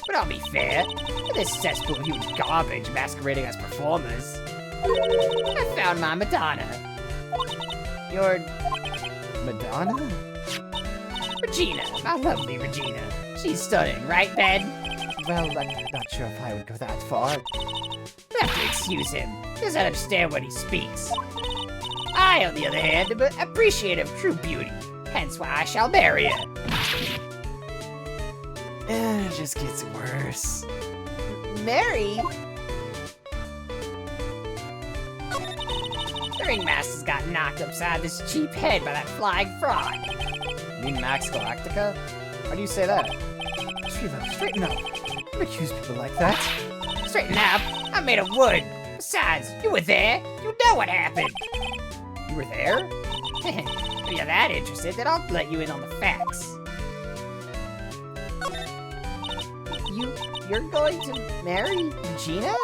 But I'll be fair. This cesspool of human garbage masquerading as performers. I found my Madonna. Your Madonna? Regina, my lovely Regina. She's stunning, right, Ben? Well, I'm not sure if I would go that far. You have to excuse him. He doesn't understand when he speaks. I, on the other hand, am an appreciative of true beauty. Hence why I shall marry her. It just gets worse. Mary? The ringmaster's got knocked upside this cheap head by that flying frog. You mean Max Galactica? How do you say that? Trilo, straighten up. Don't accuse people like that. Straighten up? I'm made of wood. Besides, you were there. You know what happened. You were there? If you're that interested, then I'll let you in on the facts. You're going to marry Regina?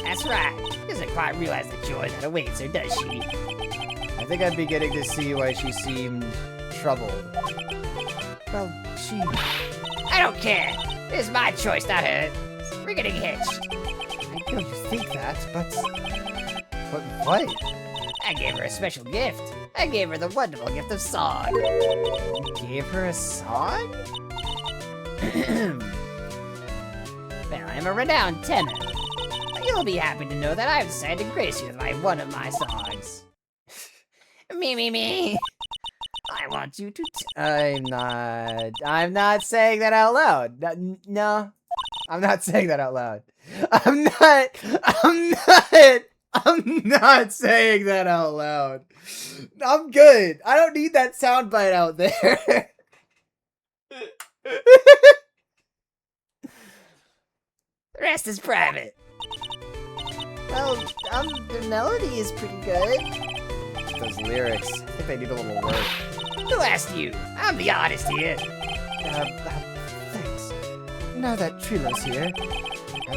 That's right. She doesn't quite realize the joy that awaits her, does she? I think I'm beginning to see why she seemed troubled. Well, I don't care. It's my choice, not hers. We're getting hitched. I know you think that, but... What? I gave her a special gift. I gave her the wonderful gift of song. You gave her a song? Well, I'm a renowned tenor. You'll be happy to know that I've decided to grace you with one of my songs. Me. I want you to I'm not saying that out loud. No. I'm not saying that out loud. I'm not saying that out loud. I'm good. I don't need that soundbite out there. The rest is private. Well, the melody is pretty good. Those lyrics, I think they need a little work. Who asked you? I'm the artist here. Thanks. Now that Trilo's here. I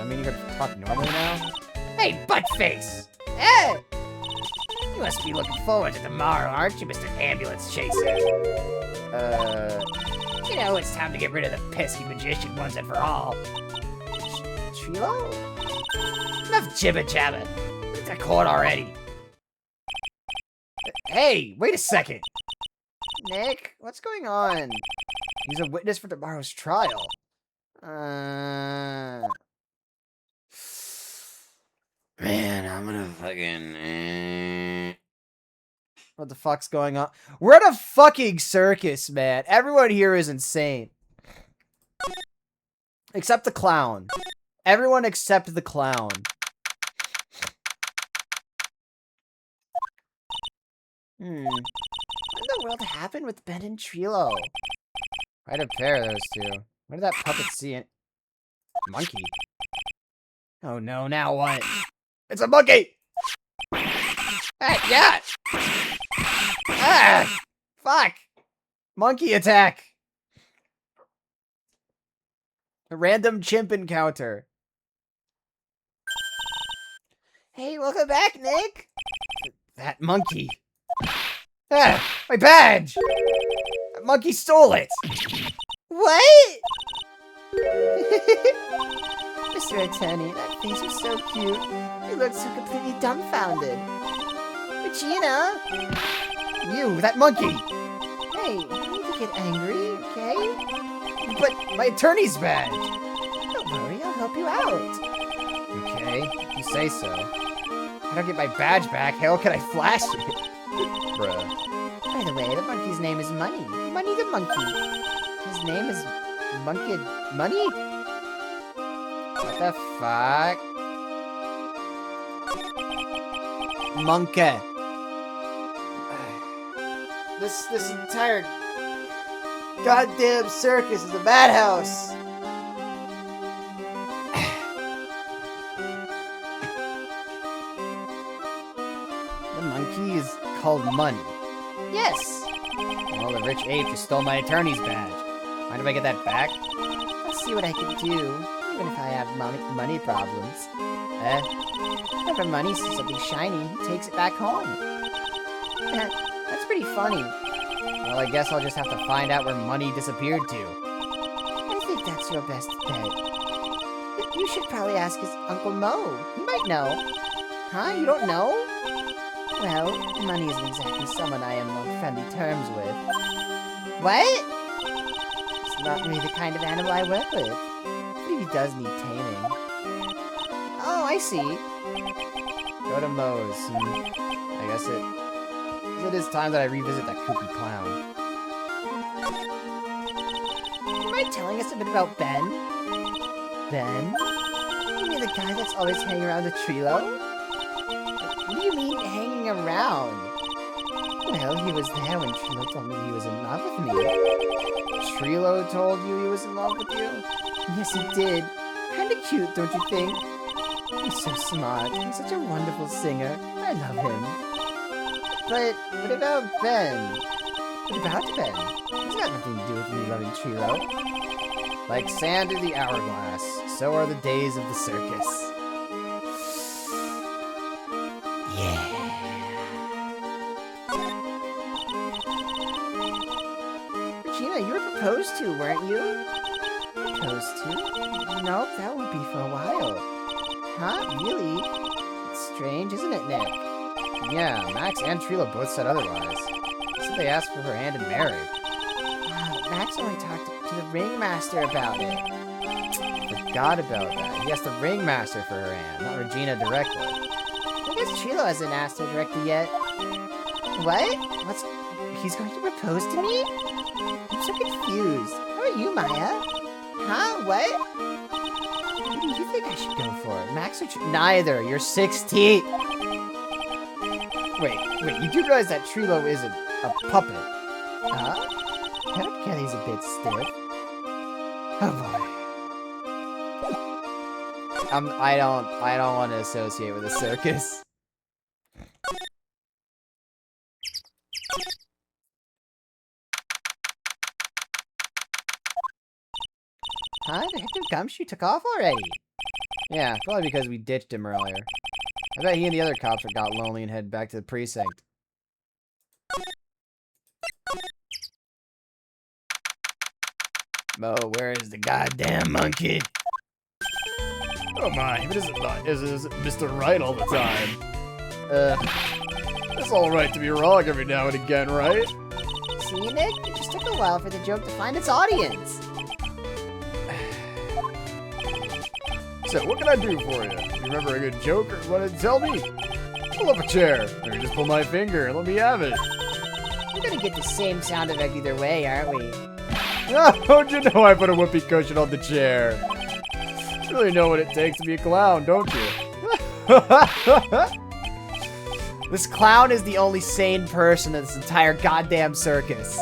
mean, you can talk normally now? Hey, buttface! Hey! You must be looking forward to tomorrow, aren't you, Mr. Ambulance Chaser? You know, it's time to get rid of the pesky magician once and for all. Trilo? Enough jibber-jabber. It's a court already. Hey, wait a second. Nick, what's going on? He's a witness for tomorrow's trial. Man, I'm gonna fucking... What the fuck's going on? We're at a fucking circus, man. Everyone here is insane. Except the clown. Everyone except the clown. What in the world happened with Ben and Trilo? Quite a pair, those two. What did that puppet see in... Monkey? Oh no, now what? It's a monkey! Yeah! Ah! Fuck! Monkey attack! A random chimp encounter. Hey, welcome back, Nick! That monkey. Ah! My badge! That monkey stole it! What? Mr. Attorney, that face was so cute. You looked so completely dumbfounded. Regina! You, that monkey! Hey, you need to get angry, okay? But my attorney's badge! Don't worry, I'll help you out. Okay, if you say so. I don't get my badge back, how can I flash it? Bruh. By the way, the monkey's name is Money. Money the monkey. His name is Monkey Money? What the fuck? Monkey. This entire goddamn circus is a madhouse. The monkey is called Money. Yes. Well, the rich ape just stole my attorney's badge. Mind if I get that back? I'll see what I can do, even if I have money problems. Whenever Money sees something shiny, he takes it back home. That's pretty funny. Well, I guess I'll just have to find out where Money disappeared to. I think that's your best bet. You should probably ask his Uncle Mo. He might know. Huh? You don't know? Well, Money isn't exactly someone I am on friendly terms with. What? It's not really the kind of animal I work with. But he does need taming. Oh, I see. Go to Moe's. I guess it is time that I revisit that kooky clown. You mind telling us a bit about Ben? Ben? You mean the guy that's always hanging around the Trilo? What do you mean, hanging around? Well, he was there when Trilo told me he was in love with me. Trilo told you he was in love with you? Yes, he did. Kinda cute, don't you think? He's so smart. He's such a wonderful singer. I love him. But what about Ben? What about Ben? He's got nothing to do with me loving Trilo. Like sand in the hourglass, so are the days of the circus. Yeah. Regina, you were proposed to, weren't you? Proposed to? Nope, that won't be for a while. Huh? Really? It's strange, isn't it, Nick? Yeah, Max and Trilo both said otherwise. They said they asked for her hand in marriage. Max only talked to the ringmaster about it. Forgot about that. He asked the ringmaster for her hand, not Regina directly. I guess Trilo hasn't asked her directly yet. What? He's going to propose to me? I'm so confused. How are you, Maya? Huh? What? Who do you think I should go for? Max or Neither. You're 16. Wait. You do realize that Trilo isn't a puppet? Huh? Kelly's a bit stiff. Oh boy. I don't want to associate with a circus. Huh? Detective Gumshoe took off already. Yeah, probably because we ditched him earlier. I bet he and the other cops got lonely and headed back to the precinct. Mo, where is the goddamn monkey? Oh my, if it isn't Mr. Wright all the time. It's alright to be wrong every now and again, right? See, Nick? It just took a while for the joke to find its audience. So, what can I do for you? You remember a good joke or want to tell me? Pull up a chair. Or you just pull my finger and let me have it. We're gonna get the same sound effect either way, aren't we? Oh, you know I put a whoopee cushion on the chair. You really know what it takes to be a clown, don't you? This clown is the only sane person in this entire goddamn circus.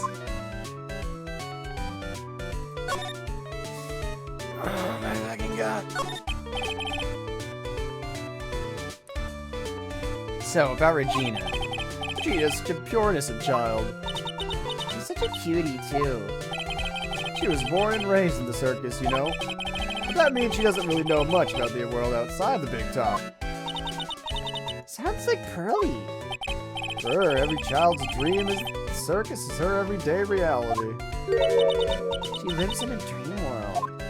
Oh my fucking god. So, about Regina. Regina's such a pure innocent child. She's such a cutie, too. She was born and raised in the circus, you know. But that means she doesn't really know much about the world outside the big top. Sounds like Pearly. For her, every child's dream is the circus is her everyday reality. She lives in a dream world.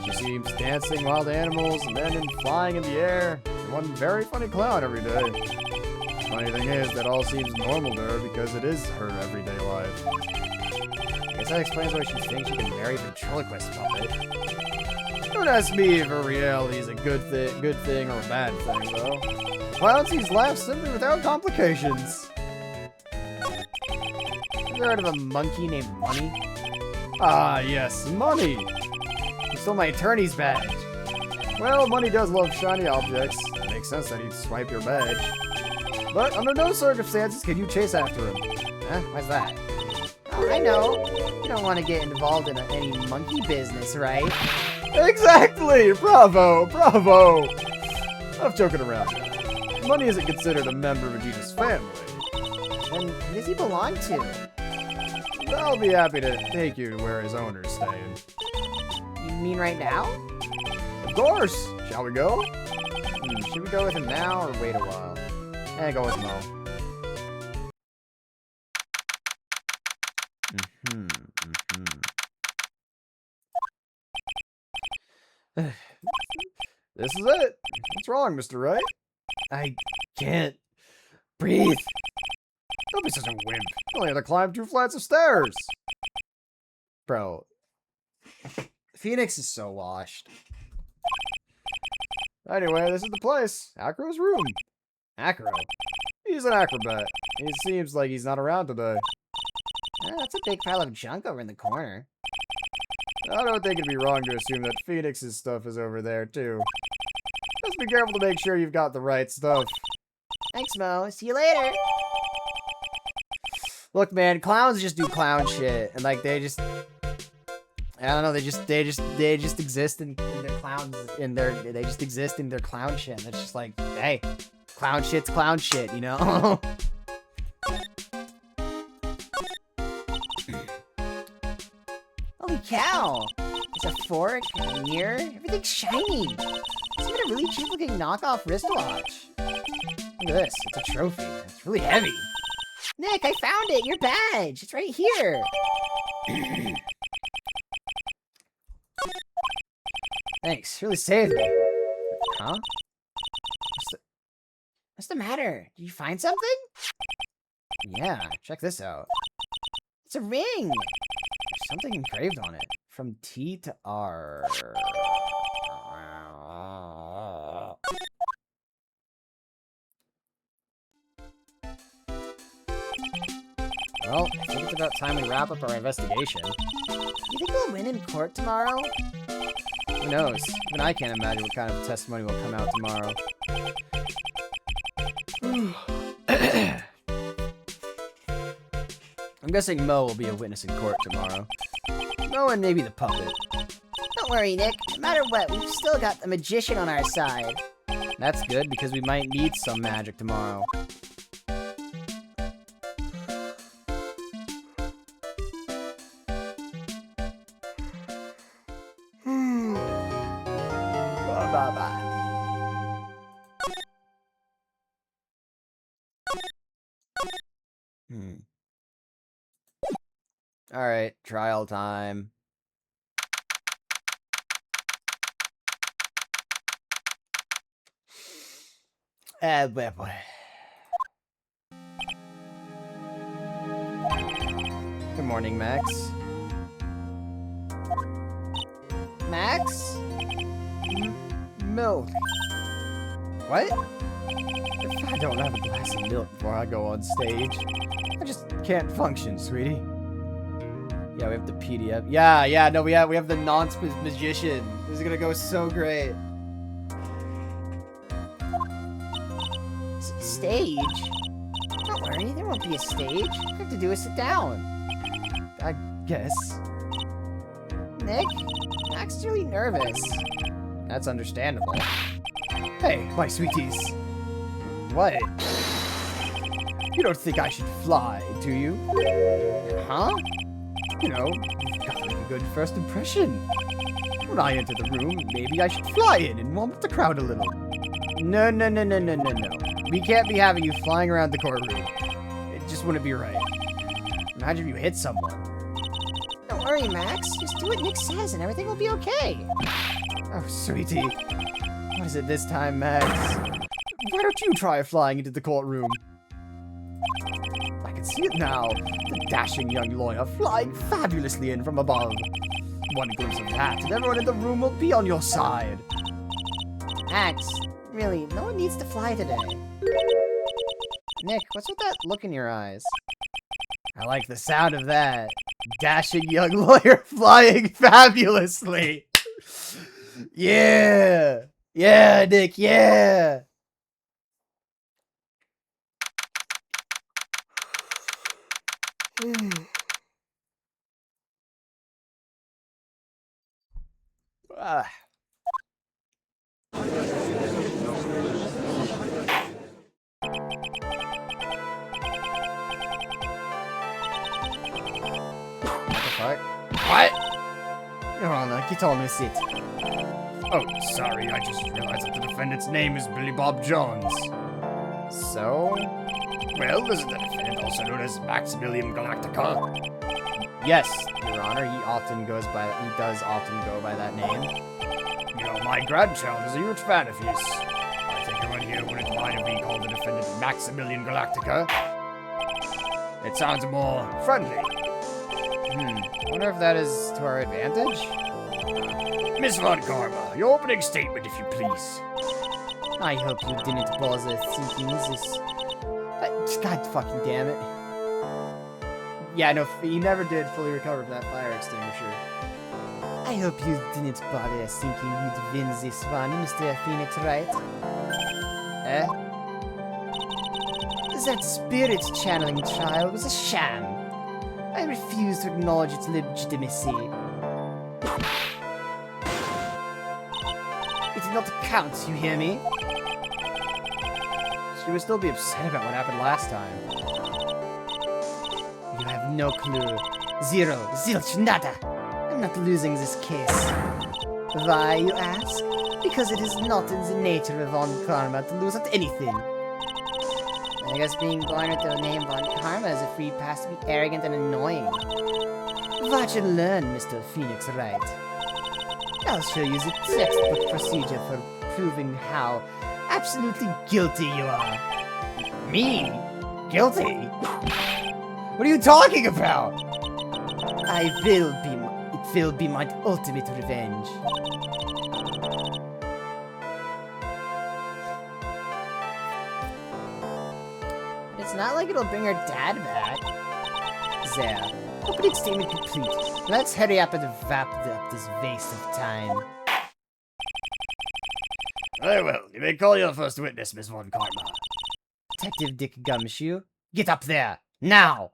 She seems dancing wild animals, men and flying in the air, and one very funny clown every day. Funny thing is that all seems normal to her because it is her everyday life. I guess that explains why she thinks she can marry a ventriloquist puppet. Don't ask me if her reality is a good thing or a bad thing, though. Clown sees life simply without complications. You heard of a monkey named Money? Ah, yes, Money. He stole my attorney's badge. Well, Money does love shiny objects. It makes sense that he'd swipe your badge. But under no circumstances can you chase after him. Huh? Why's that? Oh, I know. You don't want to get involved in any monkey business, right? Exactly! Bravo! Bravo! I'm joking around. Money isn't considered a member of Vegeta's family. Then who does he belong to? I'll be happy to take you to where his owner's staying. You mean right now? Of course! Shall we go? Should we go with him now or wait a while? Go with Mo. This is it. What's wrong, Mr. Wright? I can't breathe. Don't be such a wimp. You only had to climb 2 flights of stairs. Bro. Phoenix is so washed. Anyway, this is the place. Acro's room. Acro. He's an acrobat. It seems like he's not around today. That's a big pile of junk over in the corner. I don't think it'd be wrong to assume that Phoenix's stuff is over there, too. Just be careful to make sure you've got the right stuff. Thanks, Mo. See you later. Look, man, clowns just do clown shit, and like they just, I don't know, they just exist in their clowns, they just exist in their clown shit. And it's just like, hey, clown shit's clown shit, you know? Holy cow! There's a fork, a mirror, everything's shiny. It's even a really cheap looking knockoff wristwatch. Look at this, it's a trophy. It's really heavy. Nick, I found it! Your badge! It's right here! Thanks, really saved me. Huh? What's the matter? Did you find something? Yeah, check this out. It's a ring! There's something engraved on it. From T to R. Well, I think it's about time we wrap up our investigation. You think we'll win in court tomorrow? Who knows? Even I can't imagine what kind of testimony will come out tomorrow. I'm guessing Mo will be a witness in court tomorrow. Mo and maybe the puppet. Don't worry, Nick. No matter what, we've still got the magician on our side. That's good, because we might need some magic tomorrow. Alright, trial time. Boy. Good morning, Max. Max? Milk. What? If I don't have a glass of milk before I go on stage, I just can't function, sweetie. Yeah, we have the PDF. Yeah, no, we have the nonce magician. This is gonna go so great. Stage? Don't worry, there won't be a stage. All you have to do is sit down. I guess. Nick, Max is really nervous. That's understandable. Hey, my sweeties. What? You don't think I should fly, do you? Huh? You know, you've got to make a good first impression. When I enter the room, maybe I should fly in and warm up the crowd a little. No. We can't be having you flying around the courtroom. It just wouldn't be right. Imagine if you hit someone. Don't worry, Max. Just do what Nick says and everything will be okay. Oh, sweetie. What is it this time, Max? Why don't you try flying into the courtroom? I can see it now. The dashing young lawyer flying fabulously in from above. One glimpse of that, and everyone in the room will be on your side. Max, really, no one needs to fly today. Nick, what's with that look in your eyes? I like the sound of that. Dashing young lawyer flying fabulously. Yeah. Yeah, Nick, yeah. Ah. What the fuck? What? Your Honor, he told me to sit. Oh, sorry, I just realized that the defendant's name is Billy Bob Jones. So? Well, this is the defendant, also known as Maximilian Galactica. Yes, Your Honor, he does often go by that name. You know, my grandchild is a huge fan of his. I think everyone here wouldn't mind if we called the defendant Maximilian Galactica. It sounds more friendly. Wonder if that is to our advantage? Miss Von Karma, your opening statement, if you please. I hope you didn't bother thinking this. God fucking damn it. Yeah, no, he never did fully recover from that fire extinguisher. I hope you didn't bother thinking you'd win this one, Mr. Phoenix, Wright? Eh? That spirit channeling trial was a sham. I refuse to acknowledge its legitimacy. It did not count, you hear me? She would still be upset about what happened last time. You have no clue. Zero. Zilch. Nada. I'm not losing this case. Why, you ask? Because it is not in the nature of Von Karma to lose at anything. I guess being born with the name Von Karma is a free pass to be arrogant and annoying. Watch and learn, Mr. Phoenix Wright. I'll show you the textbook procedure for proving how absolutely guilty you are. Me? Guilty? What are you talking about? It will be my ultimate revenge. It's not like it'll bring her dad back. There. Opening statement complete. Let's hurry up and wrap up this waste of time. Very well. You may call your first witness, Miss Von Karma. Detective Dick Gumshoe, get up there, now!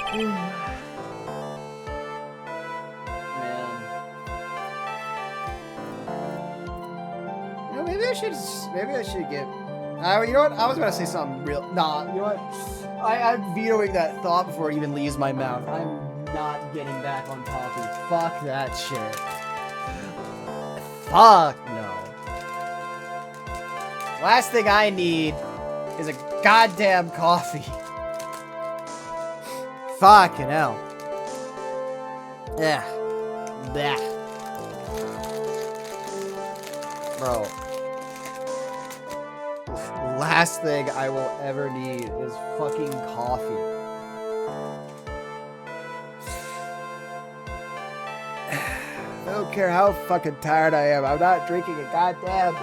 Man. You know, maybe I should get... you know what? I was gonna say something real... Nah, you know what? I'm vetoing that thought before it even leaves my mouth. I'm not getting back on coffee. Fuck that shit. Fuck no. Last thing I need is a goddamn coffee. Fucking hell. Yeah. Blech. Bro. Last thing I will ever need is fucking coffee. I don't care how fucking tired I am. I'm not drinking a goddamn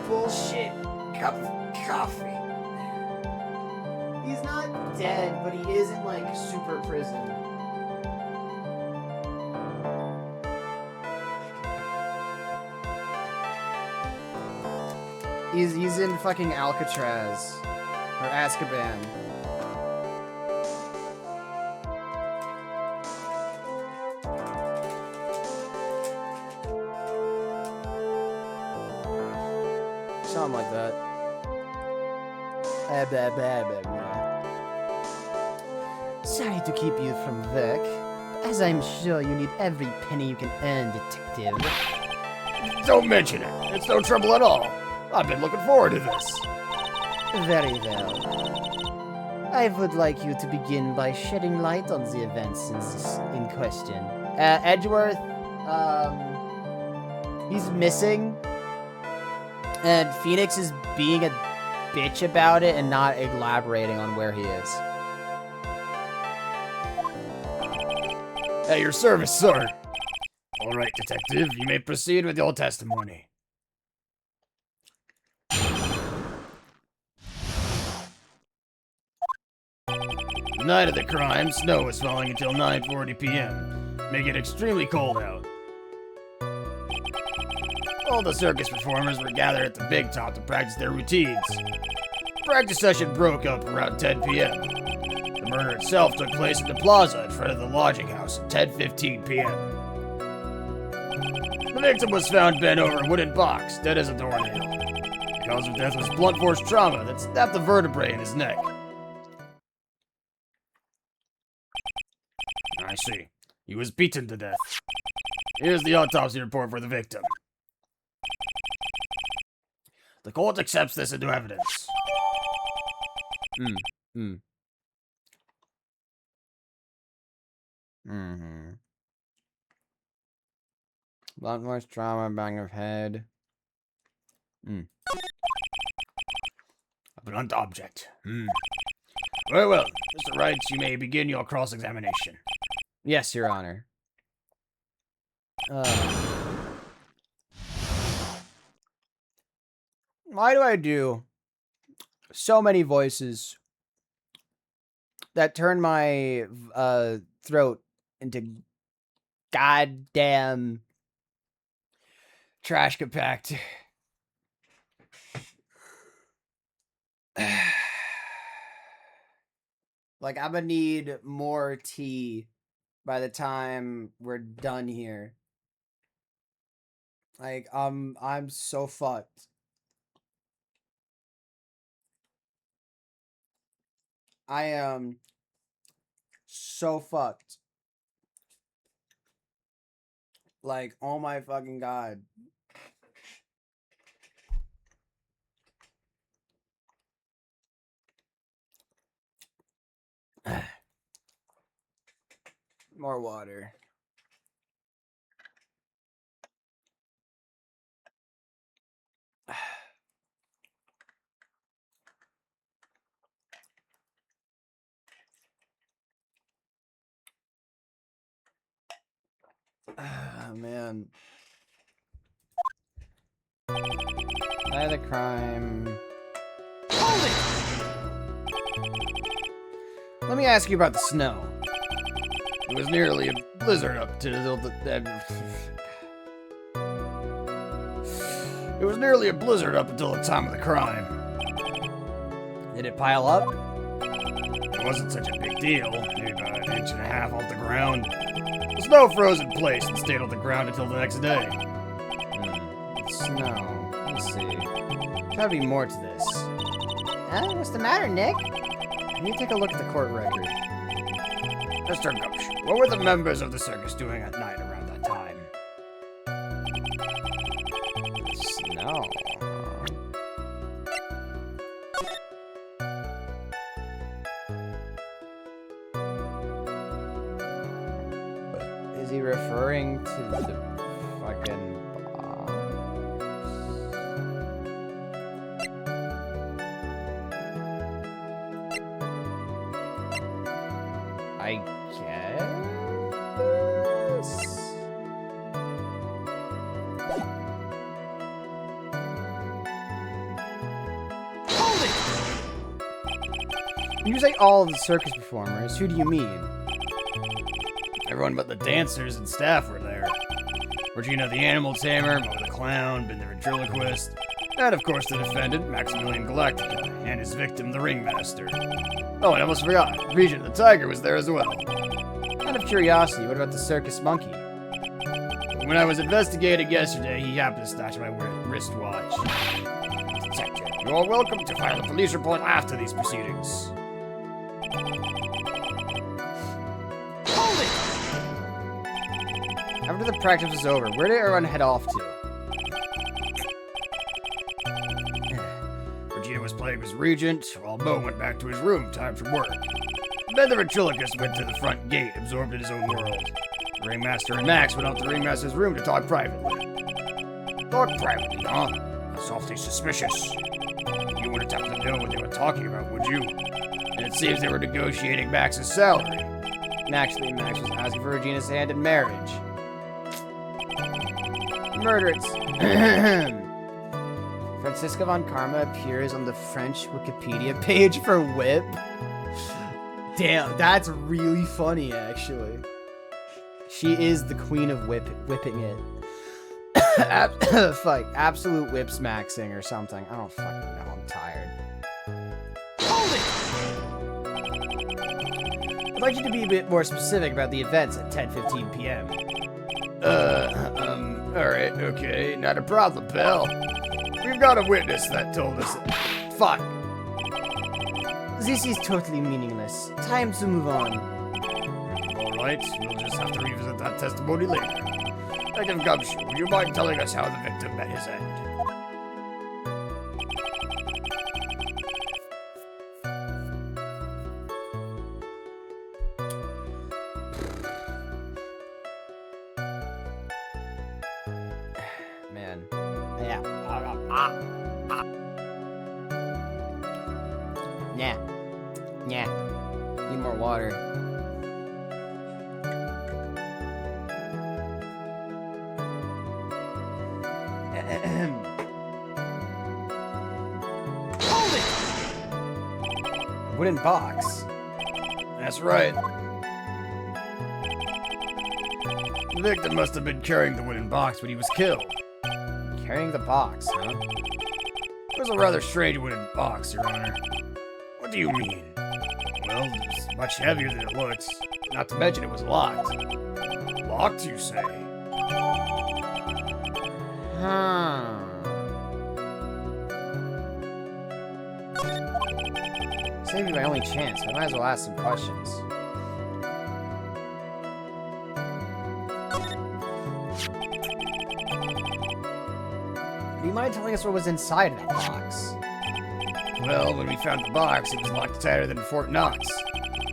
bullshit cup of coffee. He's not dead, but he is in, like, super prison. He's in fucking Alcatraz. Or Azkaban. Something like that. Sorry to keep you from work, but as I'm sure you need every penny you can earn, detective. Don't mention it. It's no trouble at all. I've been looking forward to this. Very well. I would like you to begin by shedding light on the events in question. Edgeworth, he's missing. And Phoenix is being a bitch about it and not elaborating on where he is. At your service, sir. All right, detective, you may proceed with your testimony. night of the crime, snow was falling until 9:40 p.m., making it extremely cold out. All the circus performers were gathered at the big top to practice their routines. The practice session broke up around 10 p.m. The murder itself took place at the plaza in front of the lodging house at 10:15 p.m. The victim was found bent over a wooden box, dead as a doornail. The cause of death was blunt force trauma that snapped the vertebrae in his neck. I see. He was beaten to death. Here's the autopsy report for the victim. The court accepts this into evidence. Blunt force trauma, bang of head. A blunt object. Very well. Mr. Wright, you may begin your cross-examination. Yes, Your Honor. Why do I do so many voices that turn my throat into goddamn trash compactor? Like, I'm gonna need more tea by the time we're done here. Like, I'm so fucked. I am so fucked. Like, oh my fucking god. More water. Ah, man. Night of the crime. Hold it! Let me ask you about the snow. It was nearly a blizzard up to It was nearly a blizzard up until the time of the crime. Did it pile up? It wasn't such a big deal, maybe about an inch and a half off the ground. The snow froze in place and stayed on the ground until the next day. Snow. Let me see. There's gotta be more to this. What's the matter, Nick? Let me take a look at the court record. Mr. Gumsh, what were the members of the circus doing at night around that time? Snow. Is he referring to the fucking box? I guess? Hold it! When you say all of the circus performers, who do you mean? Everyone but the dancers and staff were there. Regina the animal tamer, Mo the clown, Ben the ventriloquist, and of course the defendant, Maximilian Galactica, and his victim, the ringmaster. Oh, and I almost forgot, Regent the tiger was there as well. Out of curiosity, what about the circus monkey? When I was investigating yesterday, he happened to snatch my wristwatch. Detective, you are welcome to file a police report after these proceedings. Hold it! After the practice was over, where did everyone head off to? Regina was playing as regent, while Mo went back to his room, time for work. Then the ventriloquist went to the front gate, absorbed in his own world. The ringmaster and Max went up to the ringmaster's room to talk privately. Talk privately, huh? That's awfully suspicious. You wouldn't happen to know what they were talking about, would you? And it seems they were negotiating Max's salary. Actually, Max was asking for Regina's hand in marriage. Murderers. Francisca von Karma appears on the French Wikipedia page for whip. Damn, that's really funny, actually. She is the queen of whipping it. Fuck, absolute whip smaxing or something. I don't fucking know. I'm tired. I'd like you to be a bit more specific about the events at 10:15 p.m. Alright, okay, not a problem, pal. We've got a witness that told us. Fuck. This is totally meaningless. Time to move on. Alright, we'll just have to revisit that testimony later. Detective Gumshoe, would you mind telling us how the victim met his end? Man. Yeah. Yeah. Yeah. Need more water. Wooden box. That's right. The victim must have been carrying the wooden box when he was killed. Carrying the box, huh? It was a rather strange wooden box, Your Honor. What do you mean? Well, it's much heavier than it looks. Not to mention it was locked. Locked, you say? Huh. This may be my only chance. I might as well ask some questions. Do you mind telling us what was inside that box? Well, when we found the box, it was locked tighter than Fort Knox.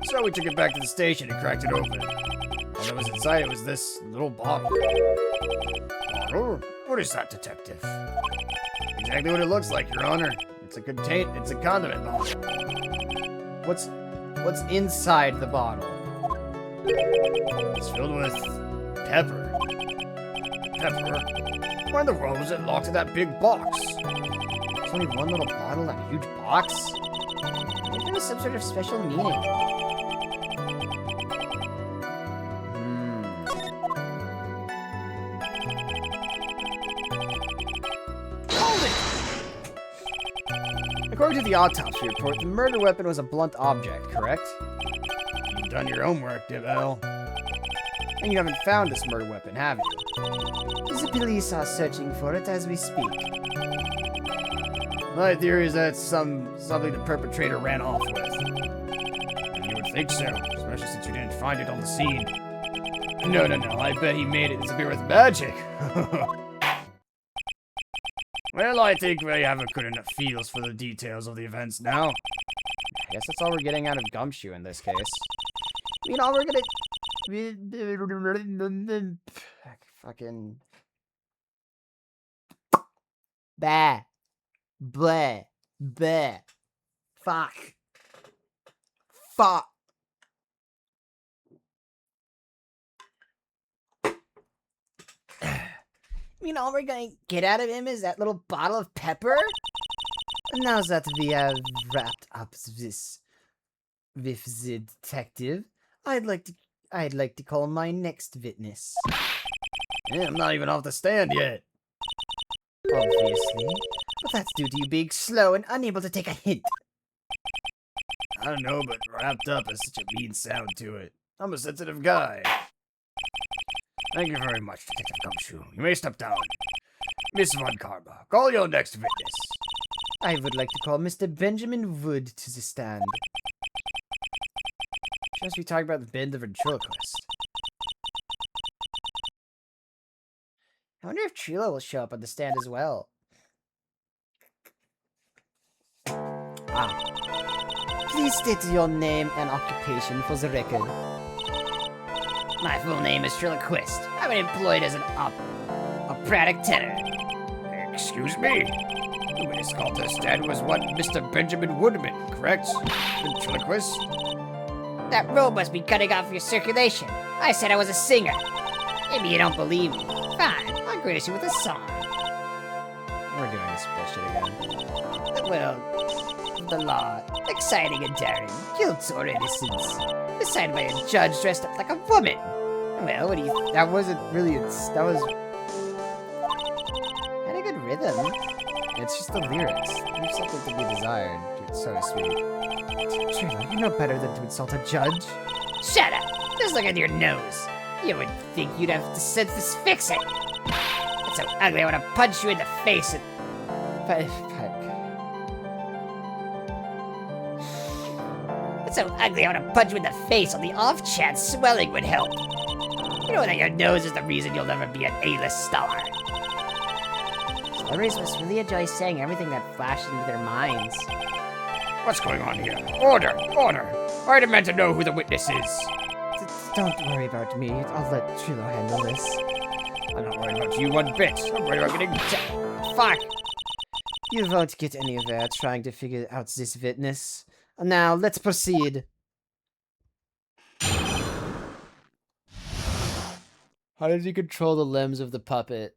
So we took it back to the station and cracked it open. All that was inside it was this little bottle. Bottle? What is that, detective? Exactly what it looks like, Your Honor. It's a condiment bottle. What's inside the bottle? It's filled with pepper. Pepper? Why in the world was it locked in that big box? There's only one little bottle in that huge box? Maybe there was some sort of special meaning. According to the autopsy report, the murder weapon was a blunt object, correct? You've done your homework, Dibel. And you haven't found this murder weapon, have you? The police are searching for it as we speak. My theory is that it's something the perpetrator ran off with. And you would think so, especially since you didn't find it on the scene. No, I bet he made it disappear with magic. Well, I think we haven't good enough feels for the details of the events now. I guess that's all we're getting out of Gumshoe in this case. You know, we're gonna... Fucking... Bah. Bleh. Bleh. Fuck. Fuck. You know, all we're gonna get out of him is that little bottle of pepper? Now that we have wrapped up this with the detective, I'd like to call my next witness. Yeah, I'm not even off the stand yet. Obviously. But that's due to you being slow and unable to take a hint. I don't know, but wrapped up has such a mean sound to it. I'm a sensitive guy. Thank you very much, Detective Gumshoe. You may step down. Miss Von Karma, call your next witness. I would like to call Mr. Benjamin Wood to the stand. She must be talking about the bend of ventriloquist. I wonder if Trilo will show up on the stand as well. Please state your name and occupation for the record. My full name is Triloquist. I've been employed as an operatic tenor. Excuse me? The witness called to the stand was one Mr. Benjamin Woodman, correct? Ventriloquist? That robe must be cutting off your circulation. I said I was a singer. Maybe you don't believe me. Fine, I'll grace you with a song. We're doing this bullshit again. Well, the law, the Exciting and daring, guilt or innocence. Decided by a judge dressed up like a woman. Well, what do you... That wasn't really... That was... had a good rhythm. It's just the lyrics. There's something to be desired, so to speak. Trilo, you know better than to insult a judge. Shut up! Just look at your nose. You would think you'd have the sense to fix it. It's so ugly, I want to punch you in the face and... It's so ugly, I want to punch you in the face on the off chance swelling would help. You know that your nose is the reason you'll never be an A-list star. Celebrities must really enjoy saying everything that flashes into their minds. What's going on here? Order! Order! I demand to know who the witness is. Don't worry about me. I'll let Trilo handle this. I'm not worried about you one bit. I'm worried about getting... Fuck! You won't get anywhere trying to figure out this witness. Now, let's proceed. How does he control the limbs of the puppet?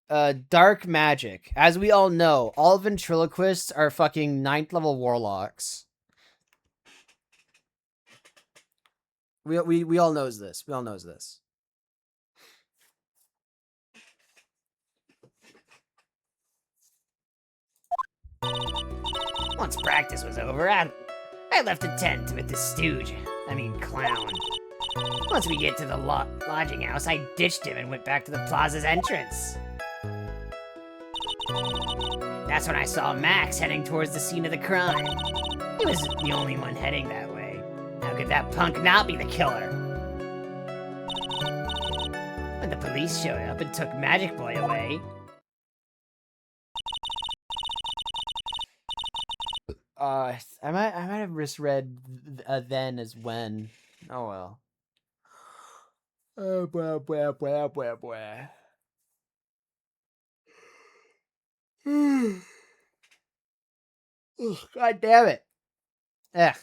Dark magic. As we all know, all ventriloquists are fucking 9th level warlocks. We all knows this. We all knows this. Once practice was over, I left the tent with the stooge. Clown. Once we get to the lodging house, I ditched him and went back to the plaza's entrance. That's when I saw Max heading towards the scene of the crime. He was the only one heading that way. How could that punk not be the killer? When the police showed up and took Magic Boy away... I might have misread then as when. Oh well. Oh, blah, blah, blah, blah, blah. Ugh, God damn it. Ugh.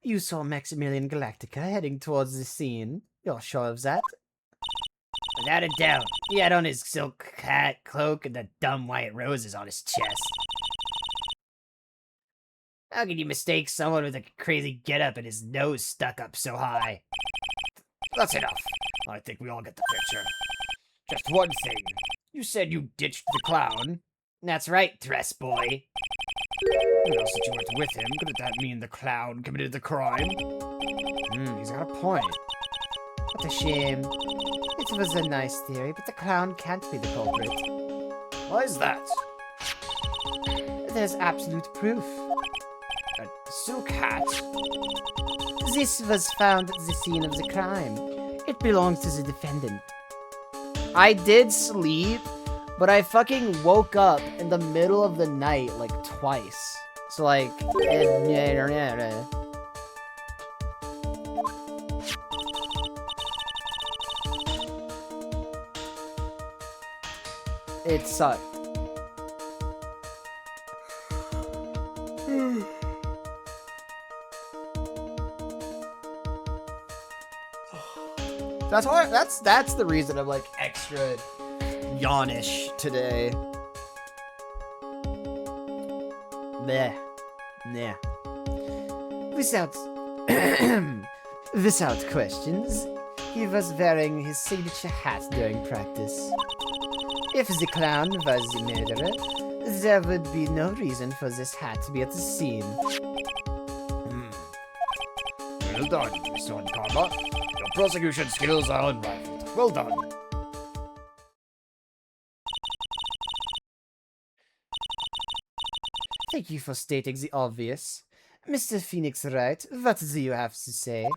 You saw Maximilian Galactica heading towards the scene. You're sure of that? Without a doubt. He had on his silk hat, cloak, and the dumb white roses on his chest. How could you mistake someone with a crazy getup and his nose stuck up so high? That's enough. I think we all get the picture. Just one thing. You said you ditched the clown. That's right, dress boy. What else that you went with him? Couldn't that mean the clown committed the crime? He's got a point. What a shame. It was a nice theory, but the clown can't be the culprit. Why is that? There's absolute proof. A silk hat? This was found at the scene of the crime. It belongs to the defendant. I did sleep, but I fucking woke up in the middle of the night like twice. So like, it sucked. That's the reason I'm like extra yawnish today. Bleh. Nah. Without questions, he was wearing his signature hat during practice. If the clown was the murderer, there would be no reason for this hat to be at the scene. Well done, Mr. Unkarma. Your prosecution skills are unrivaled. Well done. Thank you for stating the obvious. Mr. Phoenix Wright, what do you have to say?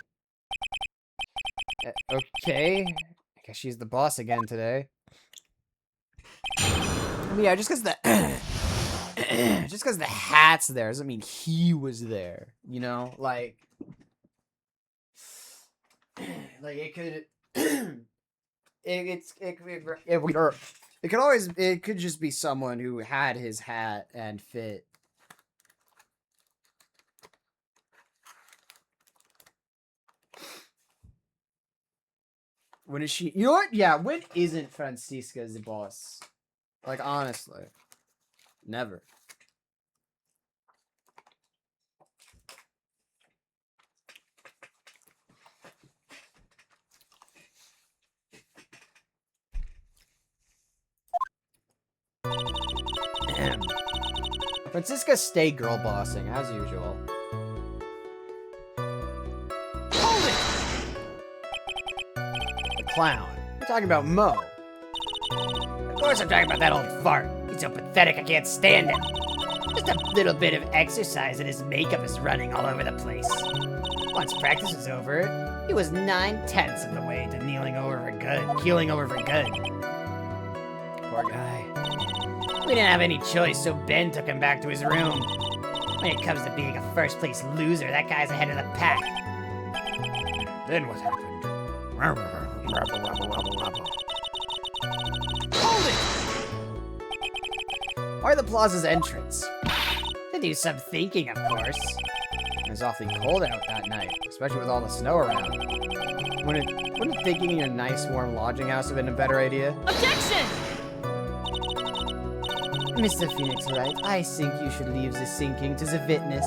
Okay. I guess she's the boss again today. I mean, yeah, just because the hat's there doesn't mean he was there. You know, like it could, it could just be someone who had his hat and fit. When is she? You know what? Yeah, when isn't Francisca the boss? Like, honestly. Never. Francisca stay girl bossing, as usual. Hold it! The clown. We're talking about Mo. Of course I'm talking about that old fart. He's so pathetic I can't stand him. Just a little bit of exercise and his makeup is running all over the place. Once practice was over, he was 9/10 of the way to keeling over for good. Poor guy. We didn't have any choice, so Ben took him back to his room. When it comes to being a first-place loser, that guy's ahead of the pack. Then what happened? Hold it! Why the plaza's entrance? To do some thinking, of course. It was awfully cold out that night, especially with all the snow around. Wouldn't thinking in your nice, warm lodging house have been a better idea? Objection! Mr. Phoenix Wright, I think you should leave the sinking to the witness.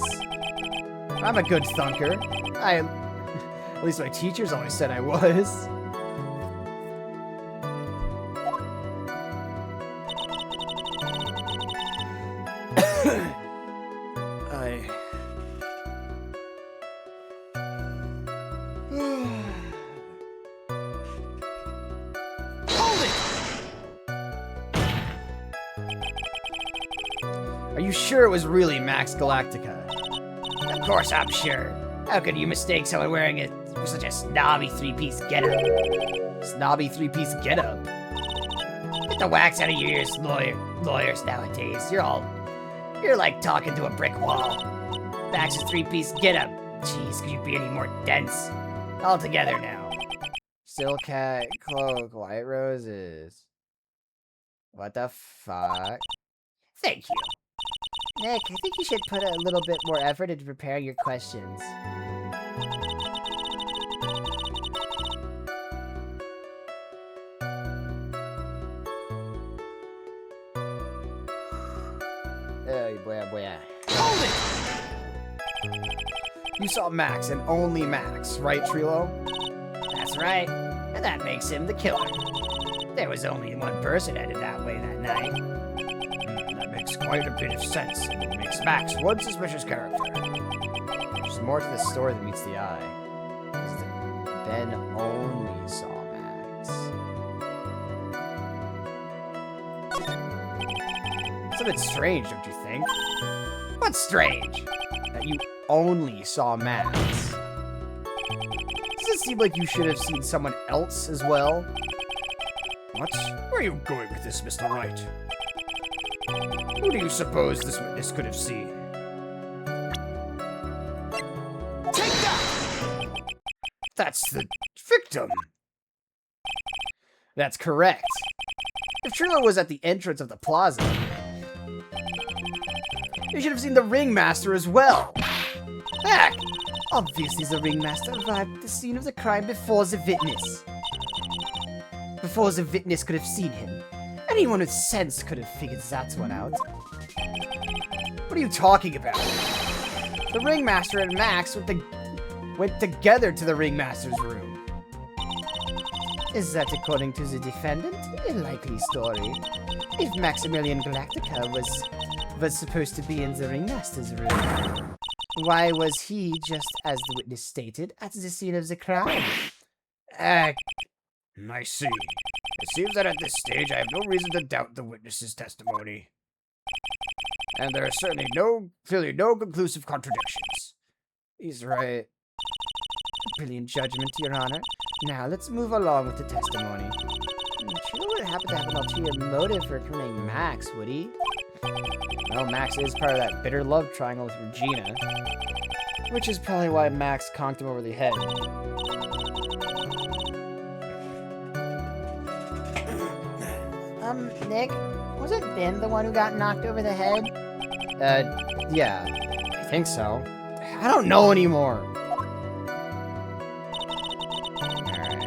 I'm a good thunker. At least my teachers always said I was. Are you sure it was really Max Galactica? Of course I'm sure. How could you mistake someone wearing such a snobby three-piece getup? Snobby three-piece getup. Get the wax out of your ears, lawyers nowadays. You're like talking to a brick wall. Max's three-piece getup. Jeez, could you be any more dense? All together now. Still cat, cloak, white roses. What the fuck? Thank you. Nick, I think you should put a little bit more effort into preparing your questions. Boy. Hold it! You saw Max and only Max, right, Trilo? That's right. And that makes him the killer. There was only one person headed that way that night. That makes quite a bit of sense, and it makes Max one suspicious character. There's more to the story than meets the eye. Because Ben only saw Max. It's a bit strange, don't you think? What's strange? That you only saw Max. Does it seem like you should have seen someone else as well? What? Where are you going with this, Mr. Wright? Who do you suppose this witness could have seen? Take that! That's the victim! That's correct. If Trilo was at the entrance of the plaza, you should have seen the ringmaster as well. Heck! Obviously the ringmaster arrived at the scene of the crime before the witness. Before the witness could have seen him. Anyone with sense could have figured that one out. What are you talking about? The ringmaster and Max went together to the ringmaster's room. Is that according to the defendant? A likely story. If Maximilian Galactica was supposed to be in the ringmaster's room, why was he, just as the witness stated, at the scene of the crime? I see. It seems that at this stage I have no reason to doubt the witness's testimony. And there are certainly clearly no conclusive contradictions. He's right. Brilliant judgment, Your Honor. Now, let's move along with the testimony. Trilo would happen to have an ulterior motive for incriminating Max, would he? Well, Max is part of that bitter love triangle with Regina. Which is probably why Max conked him over the head. Nick, wasn't Ben the one who got knocked over the head? Yeah. I think so. I don't know anymore. Alright.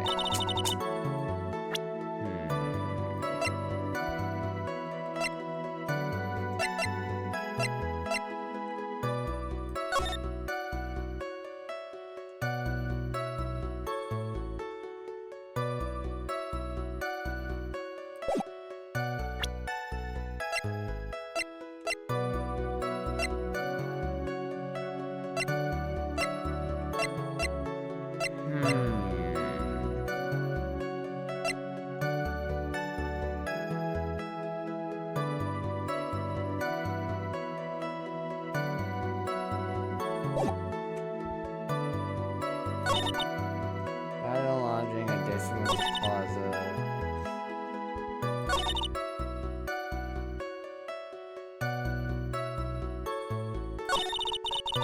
I'm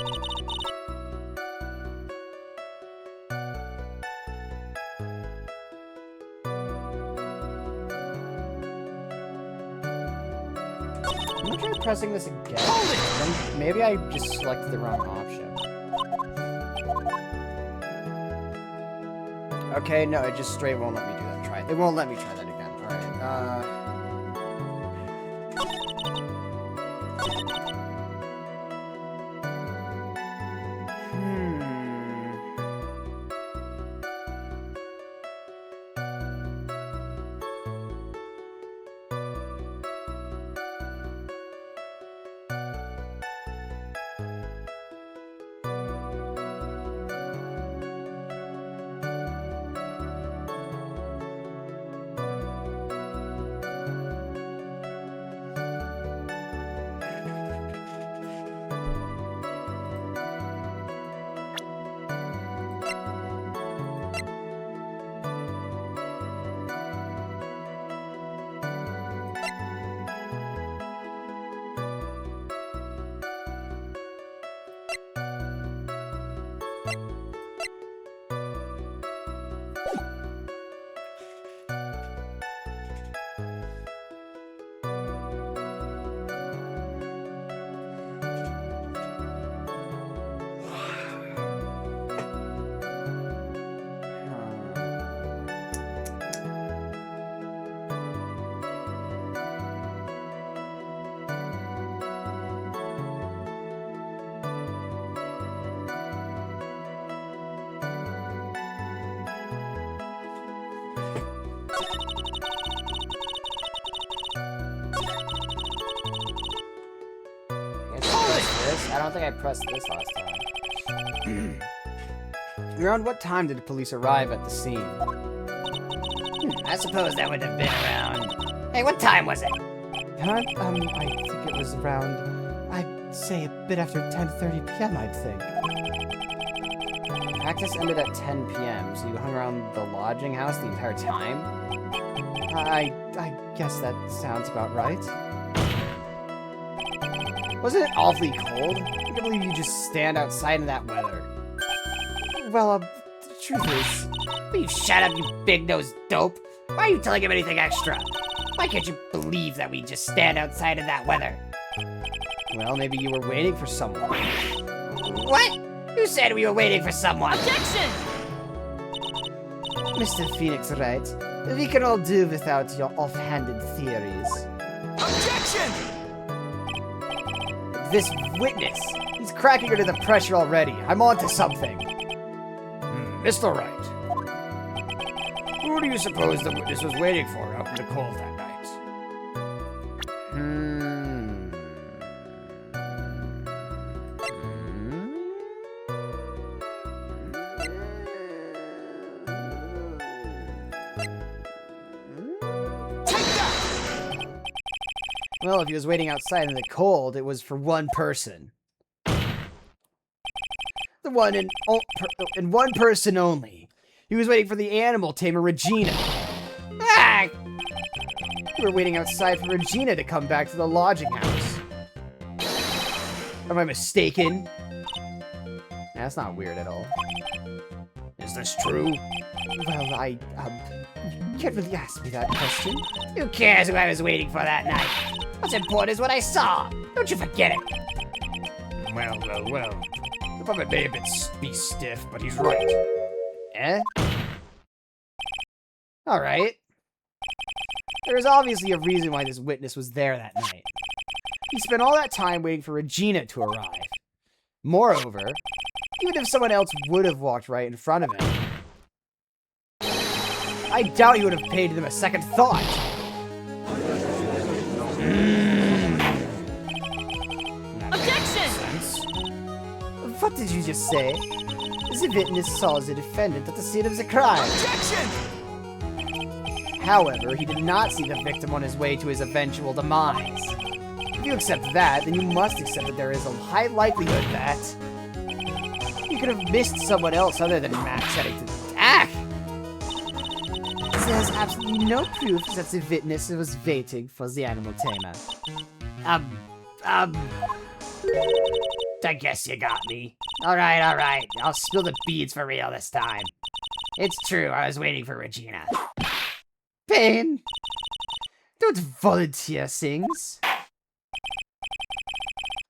gonna try pressing this again. Maybe I just selected the wrong option. Okay, no, it just straight won't let me do that. Try it. It won't let me try that again. Alright, I don't think I pressed this last time. Around what time did the police arrive at the scene? I suppose that would have been around... Hey, what time was it? I think it was around, I'd say a bit after 10:30 p.m., I'd think. Practice ended at 10 p.m., so you hung around the lodging house the entire time? I guess that sounds about right. Wasn't it awfully cold? I can't believe you just stand outside in that weather. Well, the truth is... Will you shut up, you big-nosed dope? Why are you telling him anything extra? Why can't you believe that we just stand outside in that weather? Well, maybe you were waiting for someone. What? Who said we were waiting for someone? Objection! Mr. Phoenix Wright, we can all do without your offhanded theories. Objection! This witness, he's cracking under the pressure already. I'm onto something. Mr. Wright. Who do you suppose the witness was waiting for out in the cold that night? Well, if he was waiting outside in the cold, it was for one person. The one and one person only. He was waiting for the animal tamer Regina. Ah! You were waiting outside for Regina to come back to the lodging house. Am I mistaken? That's not weird at all. Is this true? Well, you can't really ask me that question. Who cares who I was waiting for that night? What's important is what I saw. Don't you forget it. Well. The puppet may be stiff, but he's right. Eh? Alright. There is obviously a reason why this witness was there that night. He spent all that time waiting for Regina to arrive. Moreover, even if someone else would have walked right in front of him, I doubt he would have paid them a second thought. Objection! What did you just say? The witness saw the defendant at the scene of the crime. Objection! However, he did not see the victim on his way to his eventual demise. If you accept that, then you must accept that there is a high likelihood that you could have missed someone else other than Max setting to attack. There's absolutely no proof that the witness was waiting for the animal tamer. I guess you got me. Alright, alright. I'll spill the beads for real this time. It's true, I was waiting for Regina. Pain! Don't volunteer things.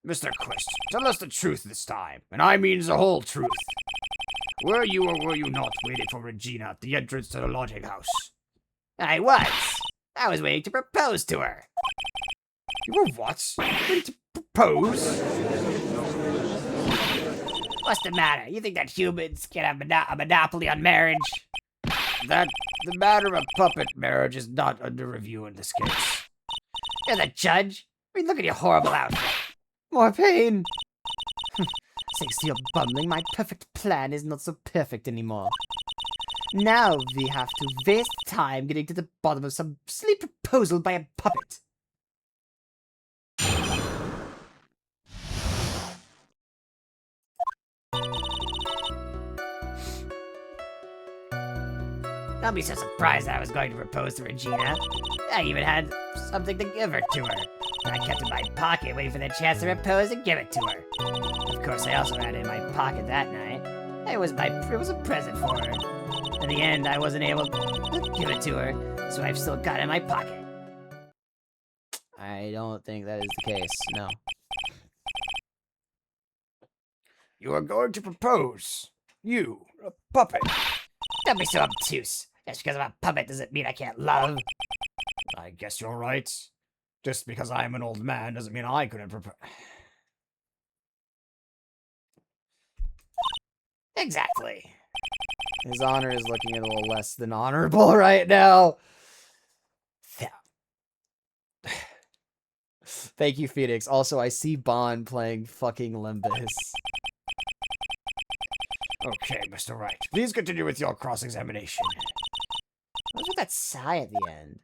Mr. Quist, tell us the truth this time, and I mean the whole truth. Were you or were you not waiting for Regina at the entrance to the lodging house? I was. I was waiting to propose to her. You were what? Waiting to propose? What's the matter? You think that humans can have a monopoly on marriage? That the matter of puppet marriage is not under review in this case. You're the judge? I mean, look at your horrible outfit. More pain! Thanks to your bumbling, my perfect plan is not so perfect anymore. Now we have to waste time getting to the bottom of some silly proposal by a puppet. Don't be so surprised that I was going to propose to Regina. I even had something to give her to her. I kept it in my pocket, waiting for the chance to propose and give it to her. Of course, I also had it in my pocket that night. It was a present for her. In the end, I wasn't able to give it to her, so I've still got it in my pocket. I don't think that is the case. No. You are going to propose. You, a puppet. Don't be so obtuse. Just because I'm a puppet doesn't mean I can't love. I guess you're right. Just because I'm an old man doesn't mean I couldn't propose. Exactly. His honor is looking a little less than honorable right now. Thank you, Phoenix. Also, I see Bond playing fucking Limbus. Okay, Mr. Wright. Please continue with your cross-examination. What's with that sigh at the end?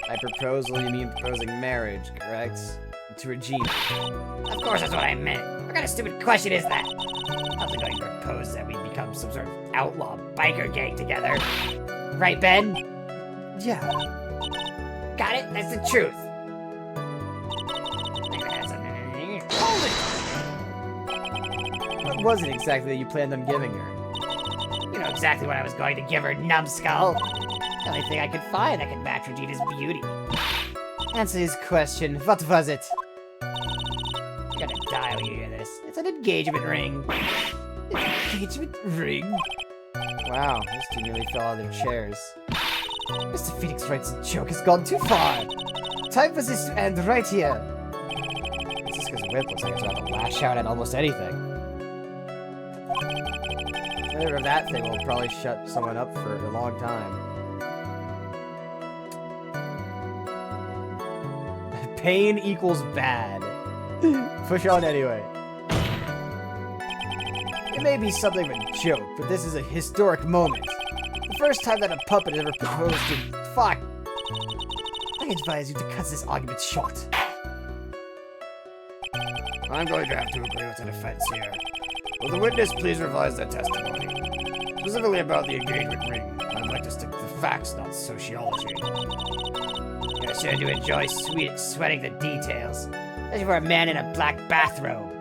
By proposal, you mean proposing marriage, correct? To Regina. Of course that's what I meant. What kind of stupid question is that? How's it going to propose that we become some sort of outlaw biker gang together? Right, Ben? Yeah. Got it? That's the truth. Hold it! What was it exactly that you planned on giving her? You know exactly what I was going to give her, numbskull. The only thing I could find that could match Regina's beauty. Answer his question. What was it? You're gonna die when you hear this. It's an engagement ring. Engagement ring? Wow, those two nearly fell out of their chairs. Mr. Phoenix Wright's joke has gone too far. Time for this to end right here. Francisca's whip looks like it's about to lash out at almost anything. Failure of that thing will probably shut someone up for a long time. Pain equals bad. Push on anyway. It may be something of a joke, but this is a historic moment. The first time that a puppet ever proposed to... Fuck! I advise you to cut this argument short. I'm going to have to agree with the defense here. Will the witness please revise their testimony? Specifically about the engagement ring. I'd like to stick to the facts, not sociology. You're sure to enjoy sweating the details. Especially for a man in a black bathrobe.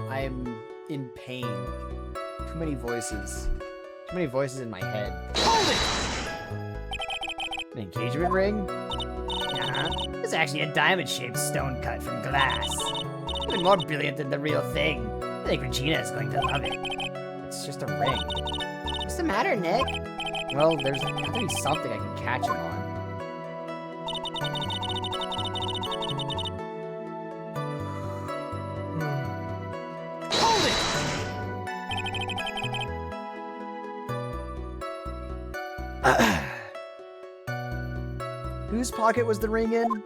I'm in pain. Too many voices. Too many voices in my head. An engagement ring? Uh-huh. It's actually a diamond-shaped stone cut from glass. Even more brilliant than the real thing. I think Regina is going to love it. It's just a ring. What's the matter, Nick? Well, there's got to be something I can catch him on. Whose pocket was the ring in?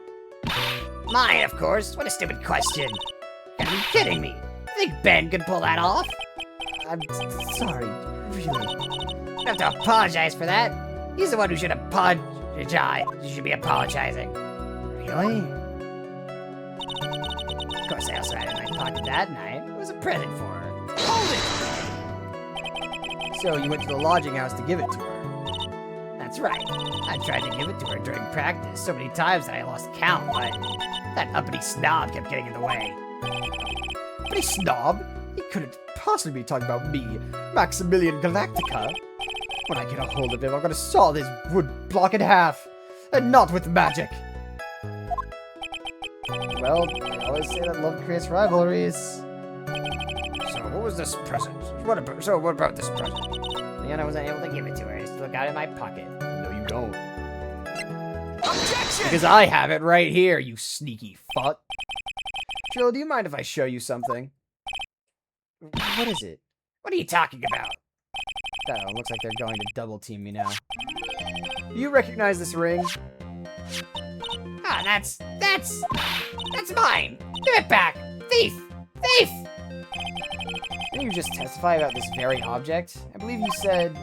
Mine, of course. What a stupid question. You gotta be kidding me. You think Ben could pull that off? I'm sorry, really. You don't have to apologize for that. He's the one who should apologize. You should be apologizing. Really? Of course, I also had it in my pocket that night. It was a present for her. Hold it! So you went to the lodging house to give it to her? That's right. I tried to give it to her during practice so many times that I lost count, but that uppity snob kept getting in the way. Uppity snob? He couldn't possibly be talking about me, Maximilian Galactica. When I get a hold of him, I'm gonna saw this wood block in half. And not with magic. Well, they always say that love creates rivalries. So what was this present? What about this present? Leon, I wasn't able to give it to her. I still got it in my pocket. No, you don't. Objection! Because I have it right here, you sneaky fuck. Jill, do you mind if I show you something? What is it? What are you talking about? Oh, looks like they're going to double team me now. Do you recognize this ring? Ah, that's mine! Give it back! Thief! Thief! Didn't you just testify about this very object? I believe you said,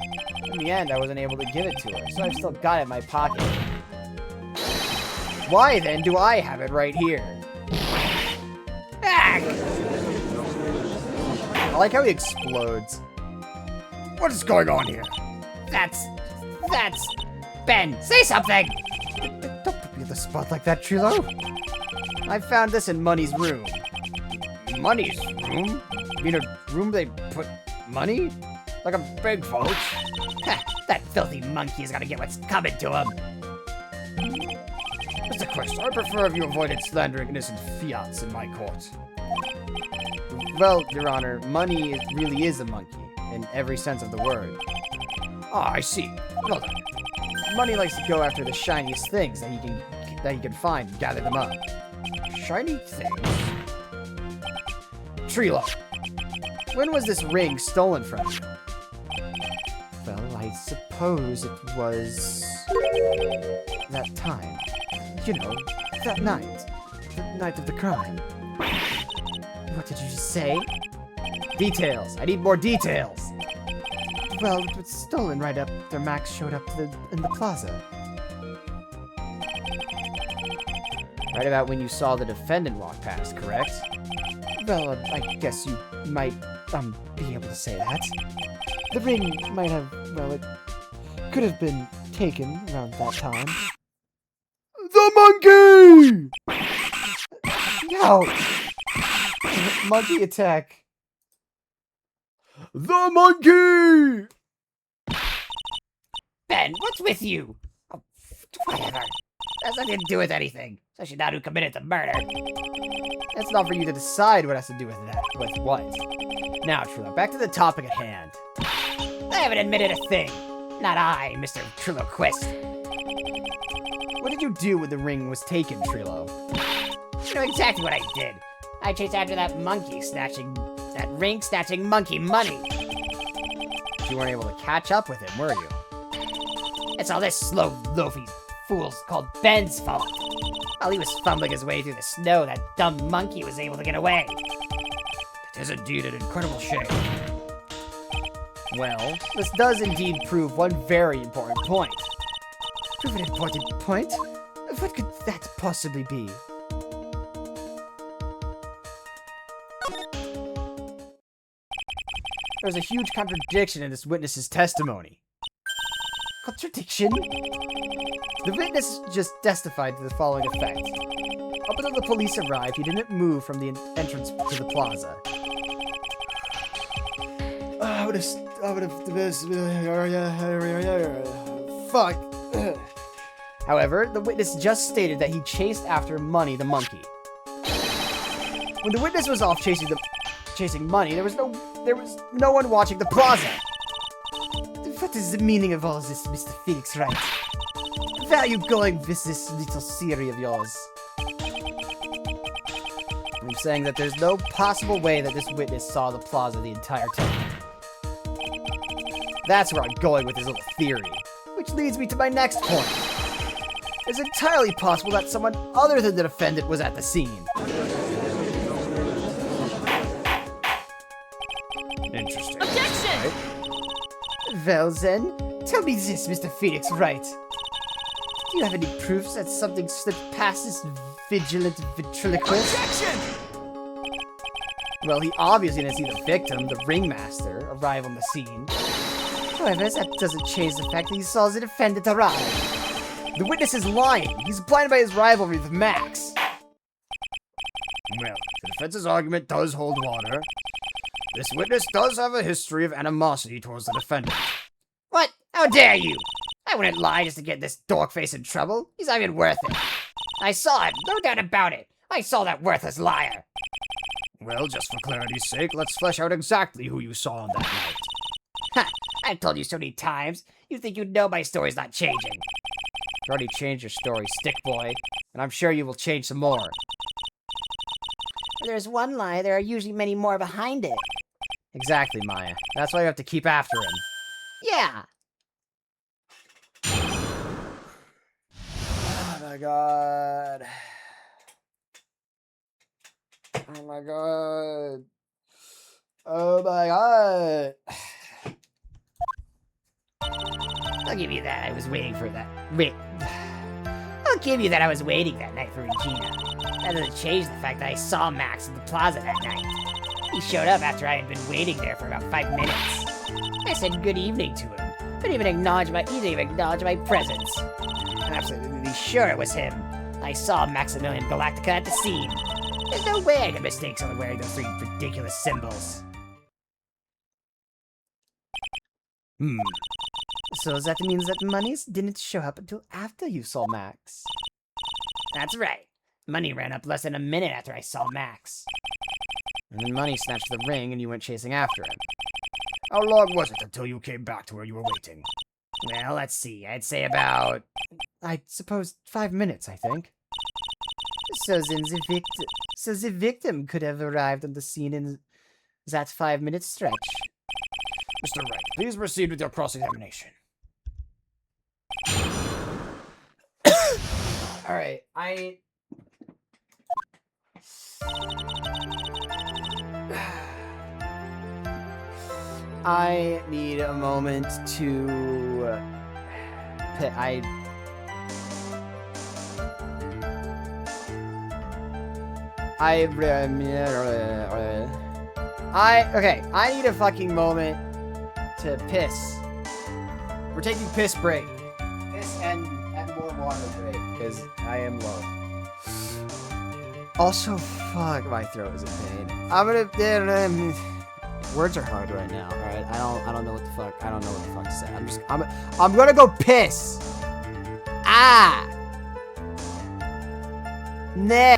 in the end, I wasn't able to give it to her, so I've still got it in my pocket. Why, then, do I have it right here? Ah! I like how he explodes. What is going on here? That's... Ben, say something! Don't put me on the spot like that, Trilo. I found this in Money's room. Money's room? You mean a room they put money? Like a big vault? Ha, that filthy monkey is gonna get what's coming to him. Mr. Quest, I prefer if you avoided slandering innocent fiats in my court. Well, Your Honor, Money really is a monkey, in every sense of the word. Ah, I see. Well then, Money likes to go after the shiniest things that he can find and gather them up. Shiny things? Trilo, when was this ring stolen from you? Well, I suppose it was... that time. You know, that night. The night of the crime. What did you just say? Details. I need more details. Well, it was stolen right after Max showed up in the plaza. Right about when you saw the defendant walk past, correct? Well, I guess you might, be able to say that. The ring might have, well, it could have been taken around that time. The monkey! Ouch! Monkey attack. The monkey! Ben, what's with you? Oh, whatever. That's nothing to do with anything. Especially not who committed the murder. That's not for you to decide what has to do with that. With what? Now, Trilo, back to the topic at hand. I haven't admitted a thing. Not I, Mr. Triloquist. What did you do when the ring was taken, Trilo? You know exactly what I did. I chased after that ring snatching monkey money. You weren't able to catch up with him, were you? It's all this slow, loafy fool's called Ben's fault. While he was fumbling his way through the snow, that dumb monkey was able to get away. It is indeed an incredible shame. Well, this does indeed prove one very important point. Prove an important point? What could that possibly be? There's a huge contradiction in this witness's testimony. Contradiction? The witness just testified to the following effect. Up until the police arrived, he didn't move from the entrance to the plaza. Fuck. However, the witness just stated that he chased after Money the monkey. When the witness was off chasing Money, there was no one watching the plaza. What is the meaning of all this, Mr. Felix Wright? Where are you going with this little theory of yours? I'm saying that there's no possible way that this witness saw the plaza the entire time. That's where I'm going with this little theory. Which leads me to my next point. It's entirely possible that someone other than the defendant was at the scene. Interesting. Objection! Well then, tell me this, Mr. Phoenix Wright. Do you have any proofs that something slipped past this vigilant ventriloquist? Objection! Well, he obviously didn't see the victim, the ringmaster, arrive on the scene. However, that doesn't change the fact that he saw the defendant arrive. The witness is lying. He's blinded by his rivalry with Max. Well, the defense's argument does hold water. This witness does have a history of animosity towards the defendant. What? How dare you? I wouldn't lie just to get this dorkface in trouble. He's not even worth it. I saw him, no doubt about it. I saw that worthless liar. Well, just for clarity's sake, let's flesh out exactly who you saw on that night. Ha! I've told you so many times. You think you'd know my story's not changing. You already changed your story, stick boy, and I'm sure you will change some more. If there's one lie, there are usually many more behind it. Exactly, Maya. That's why you have to keep after him. Yeah. Oh my god. Oh my god. Oh my god. I'll give you that. I was waiting for that. Wait. I'll give you that I was waiting that night for Regina. That doesn't change the fact that I saw Max in the plaza that night. He showed up after I had been waiting there for about 5 minutes. I said good evening to him. He didn't even acknowledge my presence. I'm absolutely sure it was him. I saw Maximilian Galactica at the scene. There's no way I could mistake someone wearing those 3 ridiculous symbols. So that means that Monies didn't show up until after you saw Max. That's right. Money ran up less than a minute after I saw Max. And then Money snatched the ring and you went chasing after him. How long was it until you came back to where you were waiting? Well, let's see. I'd say about... I suppose 5 minutes, I think. So then the victim could have arrived on the scene in that 5-minute stretch. Mr. Wright, please proceed with your cross-examination. Alright, I need a moment to... Okay, I need a fucking moment to piss. We're taking piss break. Piss and more water break, because I am low. Also, fuck, my throat is in pain. I'm gonna... Words are hard right now, alright? I don't know what the fuck, I don't know what the fuck to say. I'm gonna go piss! Ah! Nah.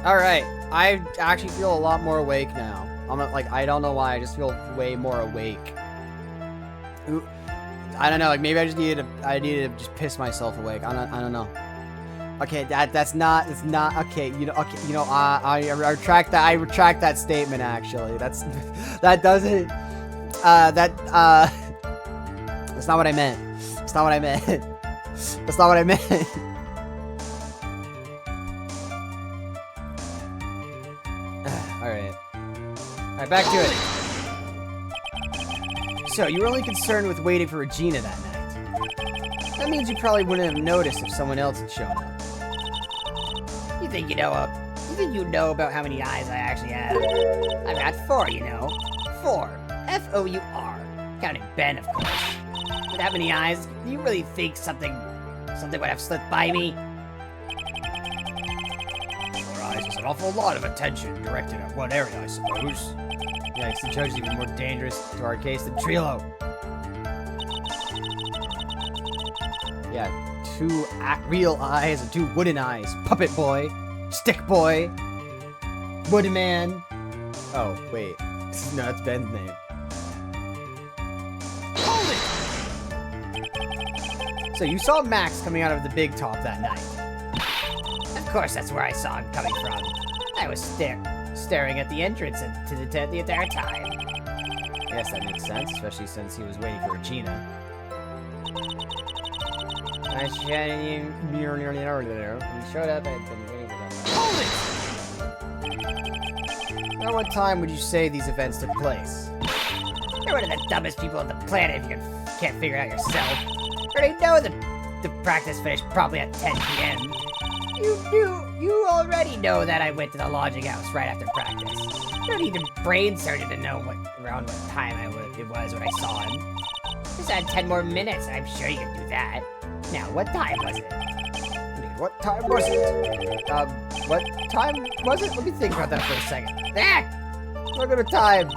Alright, I actually feel a lot more awake now. I'm not, like, I don't know why, I just feel way more awake. I don't know, like, maybe I needed to just piss myself awake. I don't know. Okay, it's not, okay, I retract that statement, actually. That's not what I meant. That's not what I meant. That's not what I meant. Alright, back to it. So, you were only concerned with waiting for Regina that night. That means you probably wouldn't have noticed if someone else had shown up. You think you know about how many eyes I actually have? I've got 4, you know. 4. F-O-U-R. Counting Ben, of course. With that many eyes, do you really think something would have slipped by me? 4 eyes is an awful lot of attention directed at one area, I suppose. Yikes, the judge is even more dangerous to our case than Trilo. Yeah, 2 real eyes and 2 wooden eyes. Puppet boy, stick boy, wooden man. Oh, wait. No, that's Ben's name. So you saw Max coming out of the big top that night. Of course, that's where I saw him coming from. I was staring at the entrance to the tent the entire time. I guess that makes sense, especially since he was waiting for Regina. He showed up and been waiting for that. Now, what time would you say these events took place? You're one of the dumbest people on the planet if you can't figure it out yourself. I already know the practice finished probably at 10 p.m. You already know that I went to the lodging house right after practice. You don't need a brain surgeon to know around what time it was when I saw him. Just add 10 more minutes, I'm sure you can do that. Now, what time was it? Dude, what time was it? What time was it? Let me think about that for a second. Ah! Look at the time.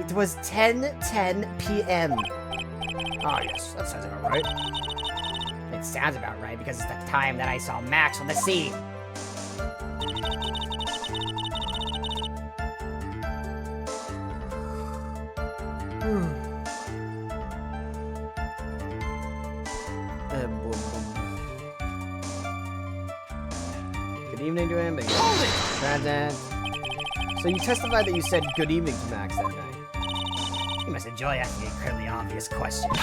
It was 10:10 p.m. Oh, yes, that sounds about right. It sounds about right because it's the time that I saw Max on the scene. Good evening to him, but so you testified that you said good evening to Max that night. You must enjoy asking incredibly obvious questions.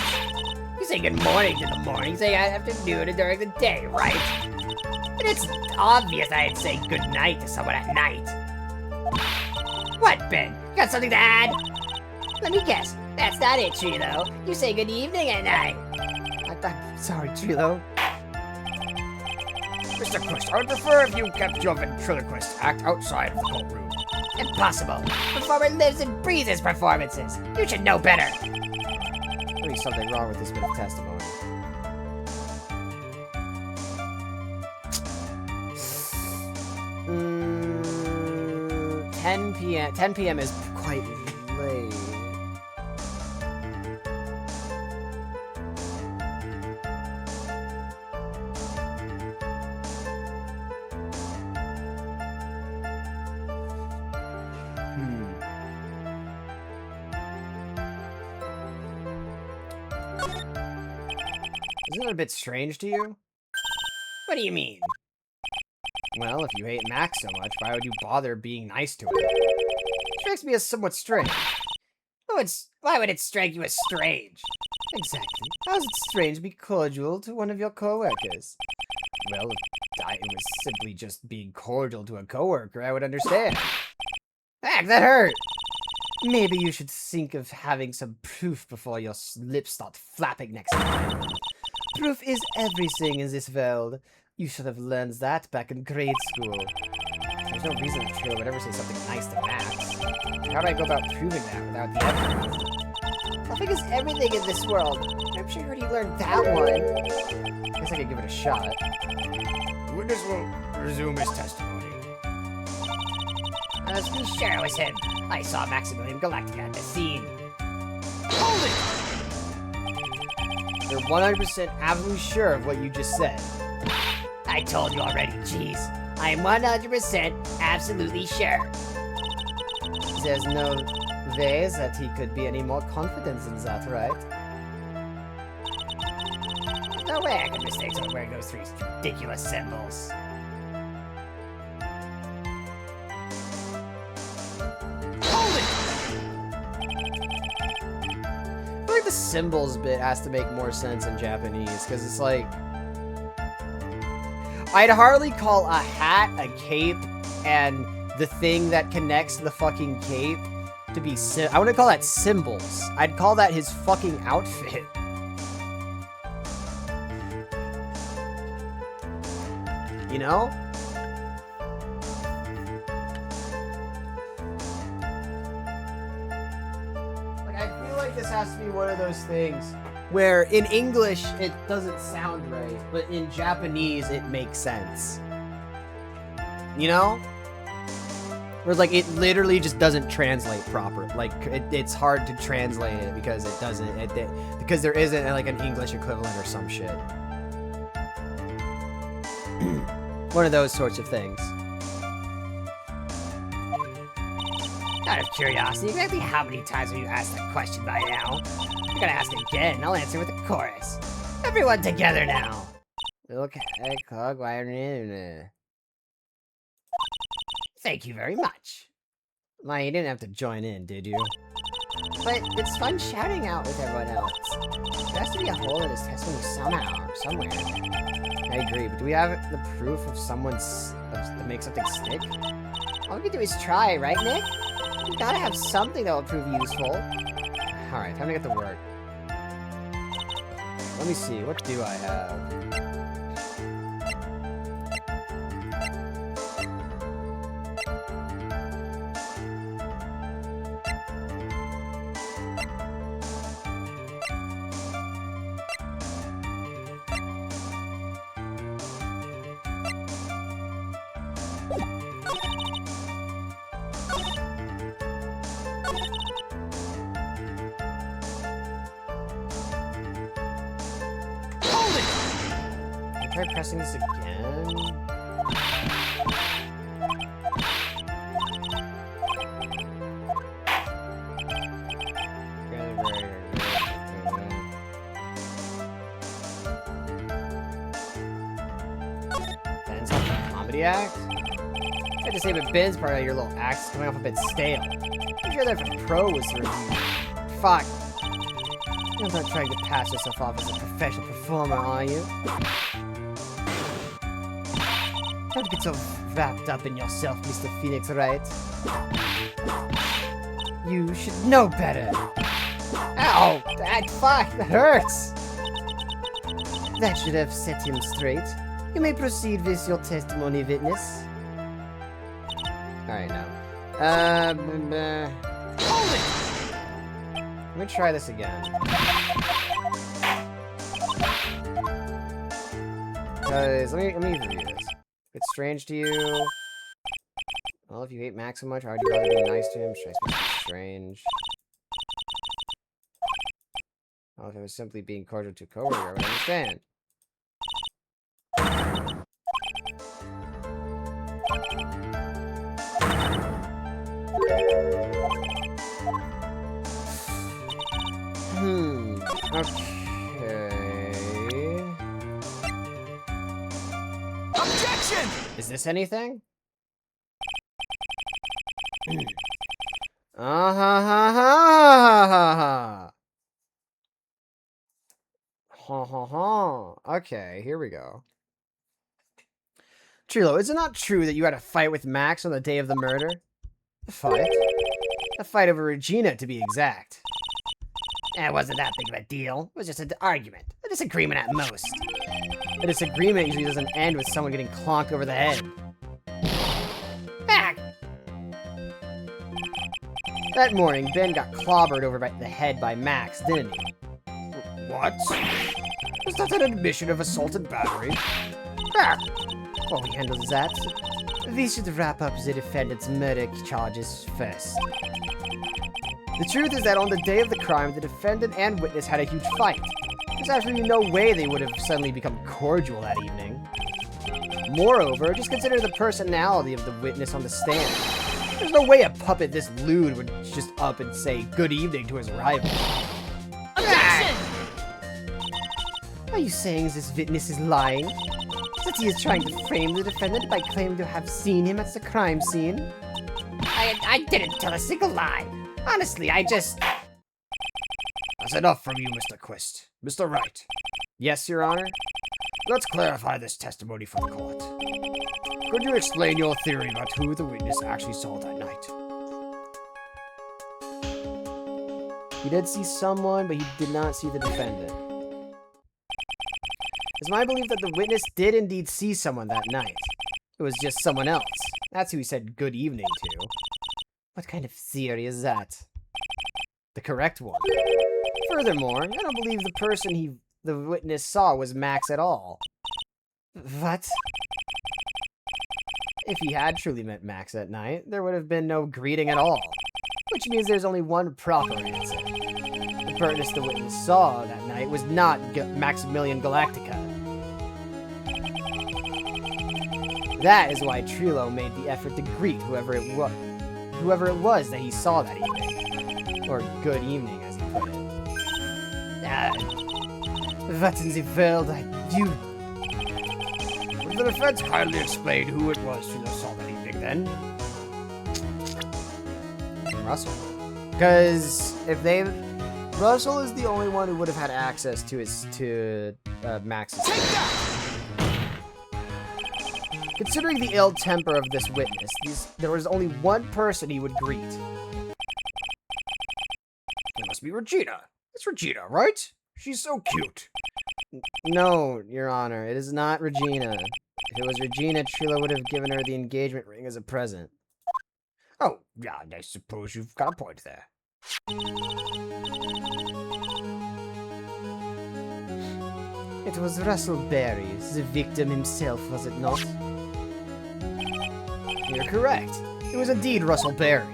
You say good morning to the morning, you say afternoon and during the day, right? And it's obvious that I'd say good night to someone at night. What, Ben? You got something to add? Let me guess. That's not it, Trilo. You say good evening at night. I'm sorry, Trilo. Mr. Quist, I would prefer if you kept your ventriloquist act outside of the courtroom. Impossible. The performer lives and breathes his performances. You should know better. There's something wrong with this bit of testimony. 10 p.m. 10 p.m. is quite late. Isn't it a bit strange to you? What do you mean? Well, if you hate Max so much, why would you bother being nice to him? Strikes me as somewhat strange. Why would it strike you as strange? Exactly. How is it strange to be cordial to one of your coworkers? Well, if it was simply just being cordial to a coworker, I would understand. Heck, that hurt! Maybe you should think of having some proof before your lips start flapping next time. Proof is everything in this world. You should have learned that back in grade school. There's no reason that Trilo would ever say something nice to Max. How do I go about proving that without the evidence? Nothing is everything in this world. I'm sure you already learned that one. I guess I could give it a shot. The witness will resume his testimony. Let's be sure it was him. I saw Maximilian Galactica at the scene. Hold it! You're 100% absolutely sure of what you just said. I told you already, jeez. I'm 100% absolutely sure. There's no way that he could be any more confident than that, right? No way I could mistake someone wearing those three ridiculous symbols. Hold it! I feel like the symbols bit has to make more sense in Japanese, because it's like... I'd hardly call a hat a cape, and the thing that connects the fucking cape to be I wouldn't call that symbols. I'd call that his fucking outfit. You know? Like, I feel like this has to be one of those things where in English it doesn't sound right, but in Japanese it makes sense. You know? Where like it literally just doesn't translate proper. Like it's hard to translate it because it doesn't. Because there isn't like an English equivalent or some shit. One of those sorts of things. Out of curiosity, exactly how many times have you asked that question by now? You're gonna ask again, I'll answer with a chorus. Everyone together now! Okay, Cog, why are you... Thank you very much. My, you didn't have to join in, did you? But it's fun shouting out with everyone else. There has to be a hole in his testimony somehow, somewhere. I agree, but do we have the proof of someone's... that makes something stick? All we can do is try, right, Nick? We gotta have something that will prove useful. Alright, time to get to work. Let me see, what do I have? Try pressing this again. Ben's not a comedy act? I had to say, but Ben's part of your little act is coming off a bit stale. I'm sure that if a pro was to review. Fuck. You're not trying to pass yourself off as a professional performer, are you? Don't get so wrapped up in yourself, Mr. Phoenix, Wright? You should know better. Ow! Fuck! That hurts! That should have set him straight. You may proceed with your testimony, witness. Alright, now. Hold it! Let me try this again. Because, let me review this. It's strange to you. Well, if you hate Max so much, why would you rather be nice to him? Should I suppose it's strange? Well, if it was simply being cordial to a coworker, I would understand. Okay. Objection! Is this anything? Ha ha ha ha ha ha ha. Okay, here we go. Trilo, is it not true that you had a fight with Max on the day of the murder? A fight? A fight over Regina, to be exact. It wasn't that big of a deal. It was just an argument. A disagreement at most. A disagreement usually doesn't end with someone getting clonked over the head. Back! That morning, Ben got clobbered over the head by Max, didn't he? What? Was that an admission of assault and battery? Ah! While we handle that, we should wrap up the defendant's murder charges first. The truth is that on the day of the crime, the defendant and witness had a huge fight. There's absolutely no way they would have suddenly become cordial that evening. Moreover, just consider the personality of the witness on the stand. There's no way a puppet this lewd would just up and say good evening to his rival. Objection! Are you saying this witness is lying? That he is trying to frame the defendant by claiming to have seen him at the crime scene? I didn't tell a single lie. Honestly, I just... That's enough from you, Mr. Quist. Mr. Wright, Yes, Your Honor? let's clarify this testimony for the court. Could you explain your theory about who the witness actually saw that night? He did see someone, but he did not see the defendant. It's my belief that the witness did indeed see someone that night. It was just someone else. That's who he said good evening to. What kind of theory is that? The correct one. Furthermore, I don't believe the person the witness saw was Max at all. What? If he had truly met Max that night, there would have been no greeting at all. Which means there's only one proper answer. The person the witness saw that night was not Maximilian Galactica. That is why Trilo made the effort to greet whoever it was that he saw that evening. Or good evening, as he put it. What in the world I do? Would the defense kindly explain who it was who saw that evening then? Russell. Because if Russell is the only one who would have had access to Max's. Considering the ill temper of this witness, there was only one person he would greet. It must be Regina. It's Regina, right? She's so cute. No, Your Honor, it is not Regina. If it was Regina, Trilo would have given her the engagement ring as a present. Oh, yeah, I suppose you've got a point there. It was Russell Berry, the victim himself, was it not? You're correct. It was indeed Russell Berry.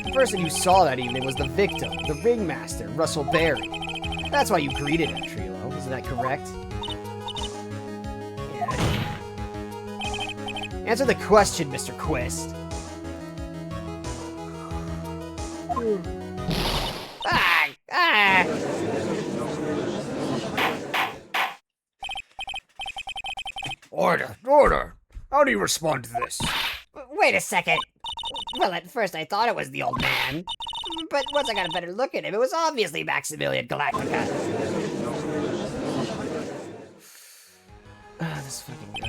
The person you saw that evening was the victim, the ringmaster, Russell Berry. That's why you greeted him, Trilo. Isn't that correct? Yeah. Answer the question, Mr. Quist. Order, order! How do you respond to this? Wait a second. Well, at first I thought it was the old man. But once I got a better look at him, it was obviously Maximilian Galactica. This fucking guy.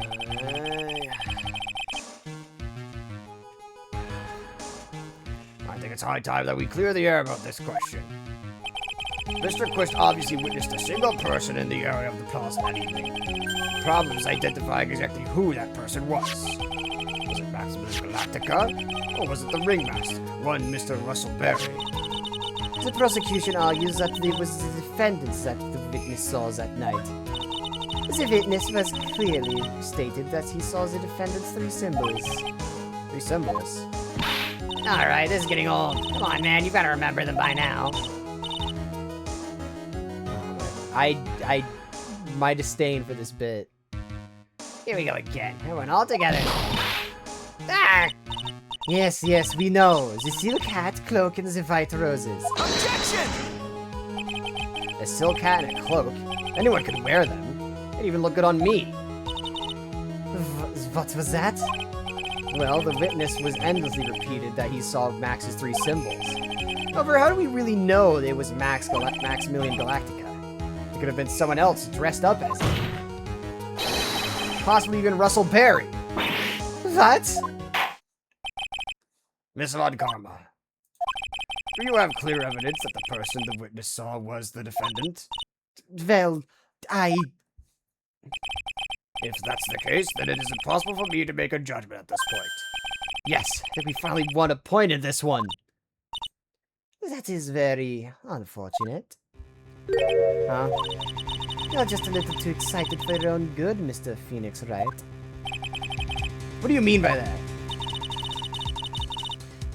I think it's high time that we clear the air about this question. Mr. Quist obviously witnessed a single person in the area of the plaza that evening. The problem is identifying exactly who that person was. Was it Maximilian Galactica? Or was it the ringmaster, one Mr. Russell Berry? The prosecution argues that it was the defendants that the witness saw that night. The witness was clearly stated that he saw the defendant's three symbols. Three symbols? Alright, this is getting old. Come on, man, you've got to remember them by now. My disdain for this bit. Here we go again. Everyone all together. Ah! Yes, we know. The silk hat, cloak, and the white roses. Objection! A silk hat and a cloak? Anyone could wear them. They'd even look good on me. What was that? Well, the witness was endlessly repeated that he saw Max's three symbols. However, how do we really know it was Maximilian Galactica? It could have been someone else dressed up as him. Possibly even Russell Berry. What? Miss Von Karma, do you have clear evidence that the person the witness saw was the defendant? Well, If that's the case, then it is impossible for me to make a judgment at this point. Yes, I think we finally won a point in this one. That is very unfortunate. Huh? You're just a little too excited for your own good, Mr. Phoenix Wright. What do you mean by that?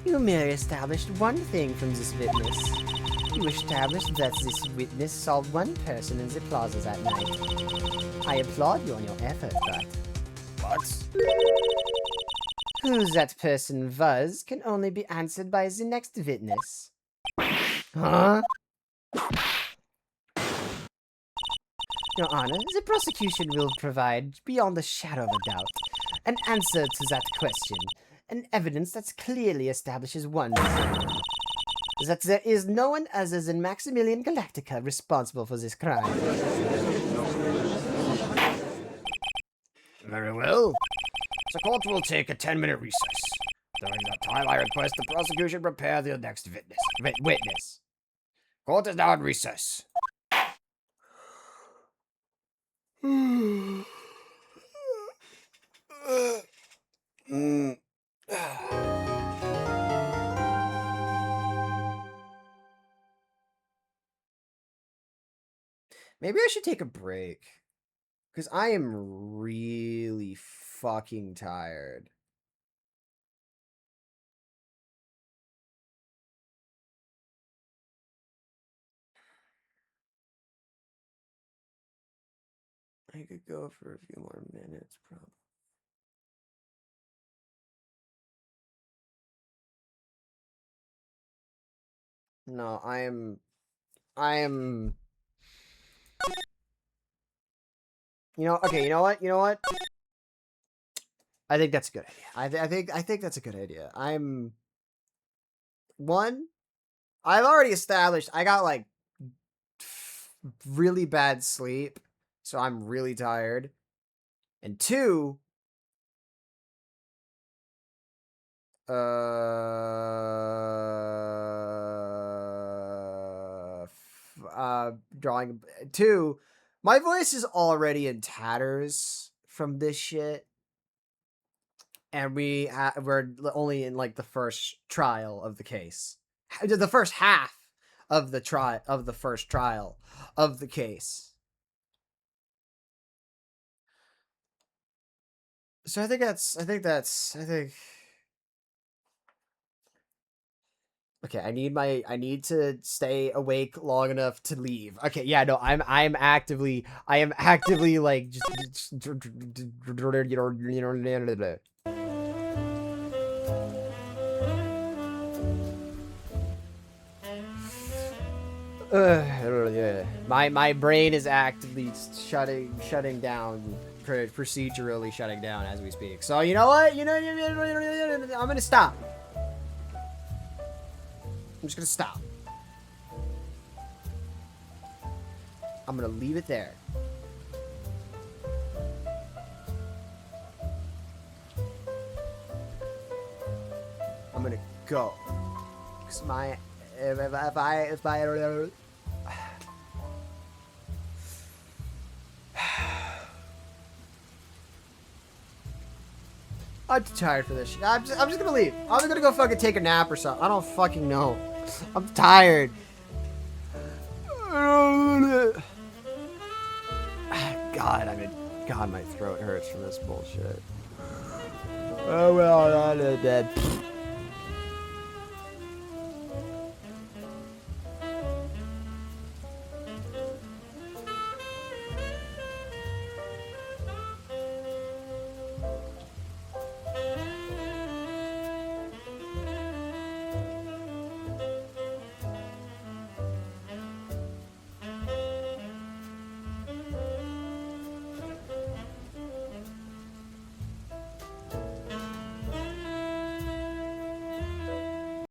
You merely established one thing from this witness. You established that this witness saw one person in the plaza that night. I applaud you on your effort, but What? who that person was can only be answered by the next witness. Huh? Your Honor, the prosecution will provide, beyond a shadow of a doubt, an answer to that question, an evidence that clearly establishes one thing, that there is no one other than Maximilian Galactica responsible for this crime. Very well. The court will take a 10-minute recess. During that time, I request the prosecution prepare the next witness. Court is now in recess. Maybe I should take a break. Because I am really fucking tired. I could go for a few more minutes, probably. No, I am. Okay, you know what? I think that's a good idea. I think that's a good idea. I've already established I got like really bad sleep, so I'm really tired. And two, drawing two, my voice is already in tatters from this shit. And we're only in like the first trial of the case, the first half of the first trial of the case. So I think. Okay, I need to stay awake long enough to leave. Okay, yeah, no, I am actively like just my brain is actively shutting down, procedurally shutting down as we speak. So you know what? I'm gonna stop. I'm just gonna stop. I'm gonna leave it there. I'm gonna go. Cause if I I'm too tired for this shit. I'm just gonna leave. I'm gonna go fucking take a nap or something. I don't fucking know. I'm tired. God, my throat hurts from this bullshit. Oh well, I'm dead.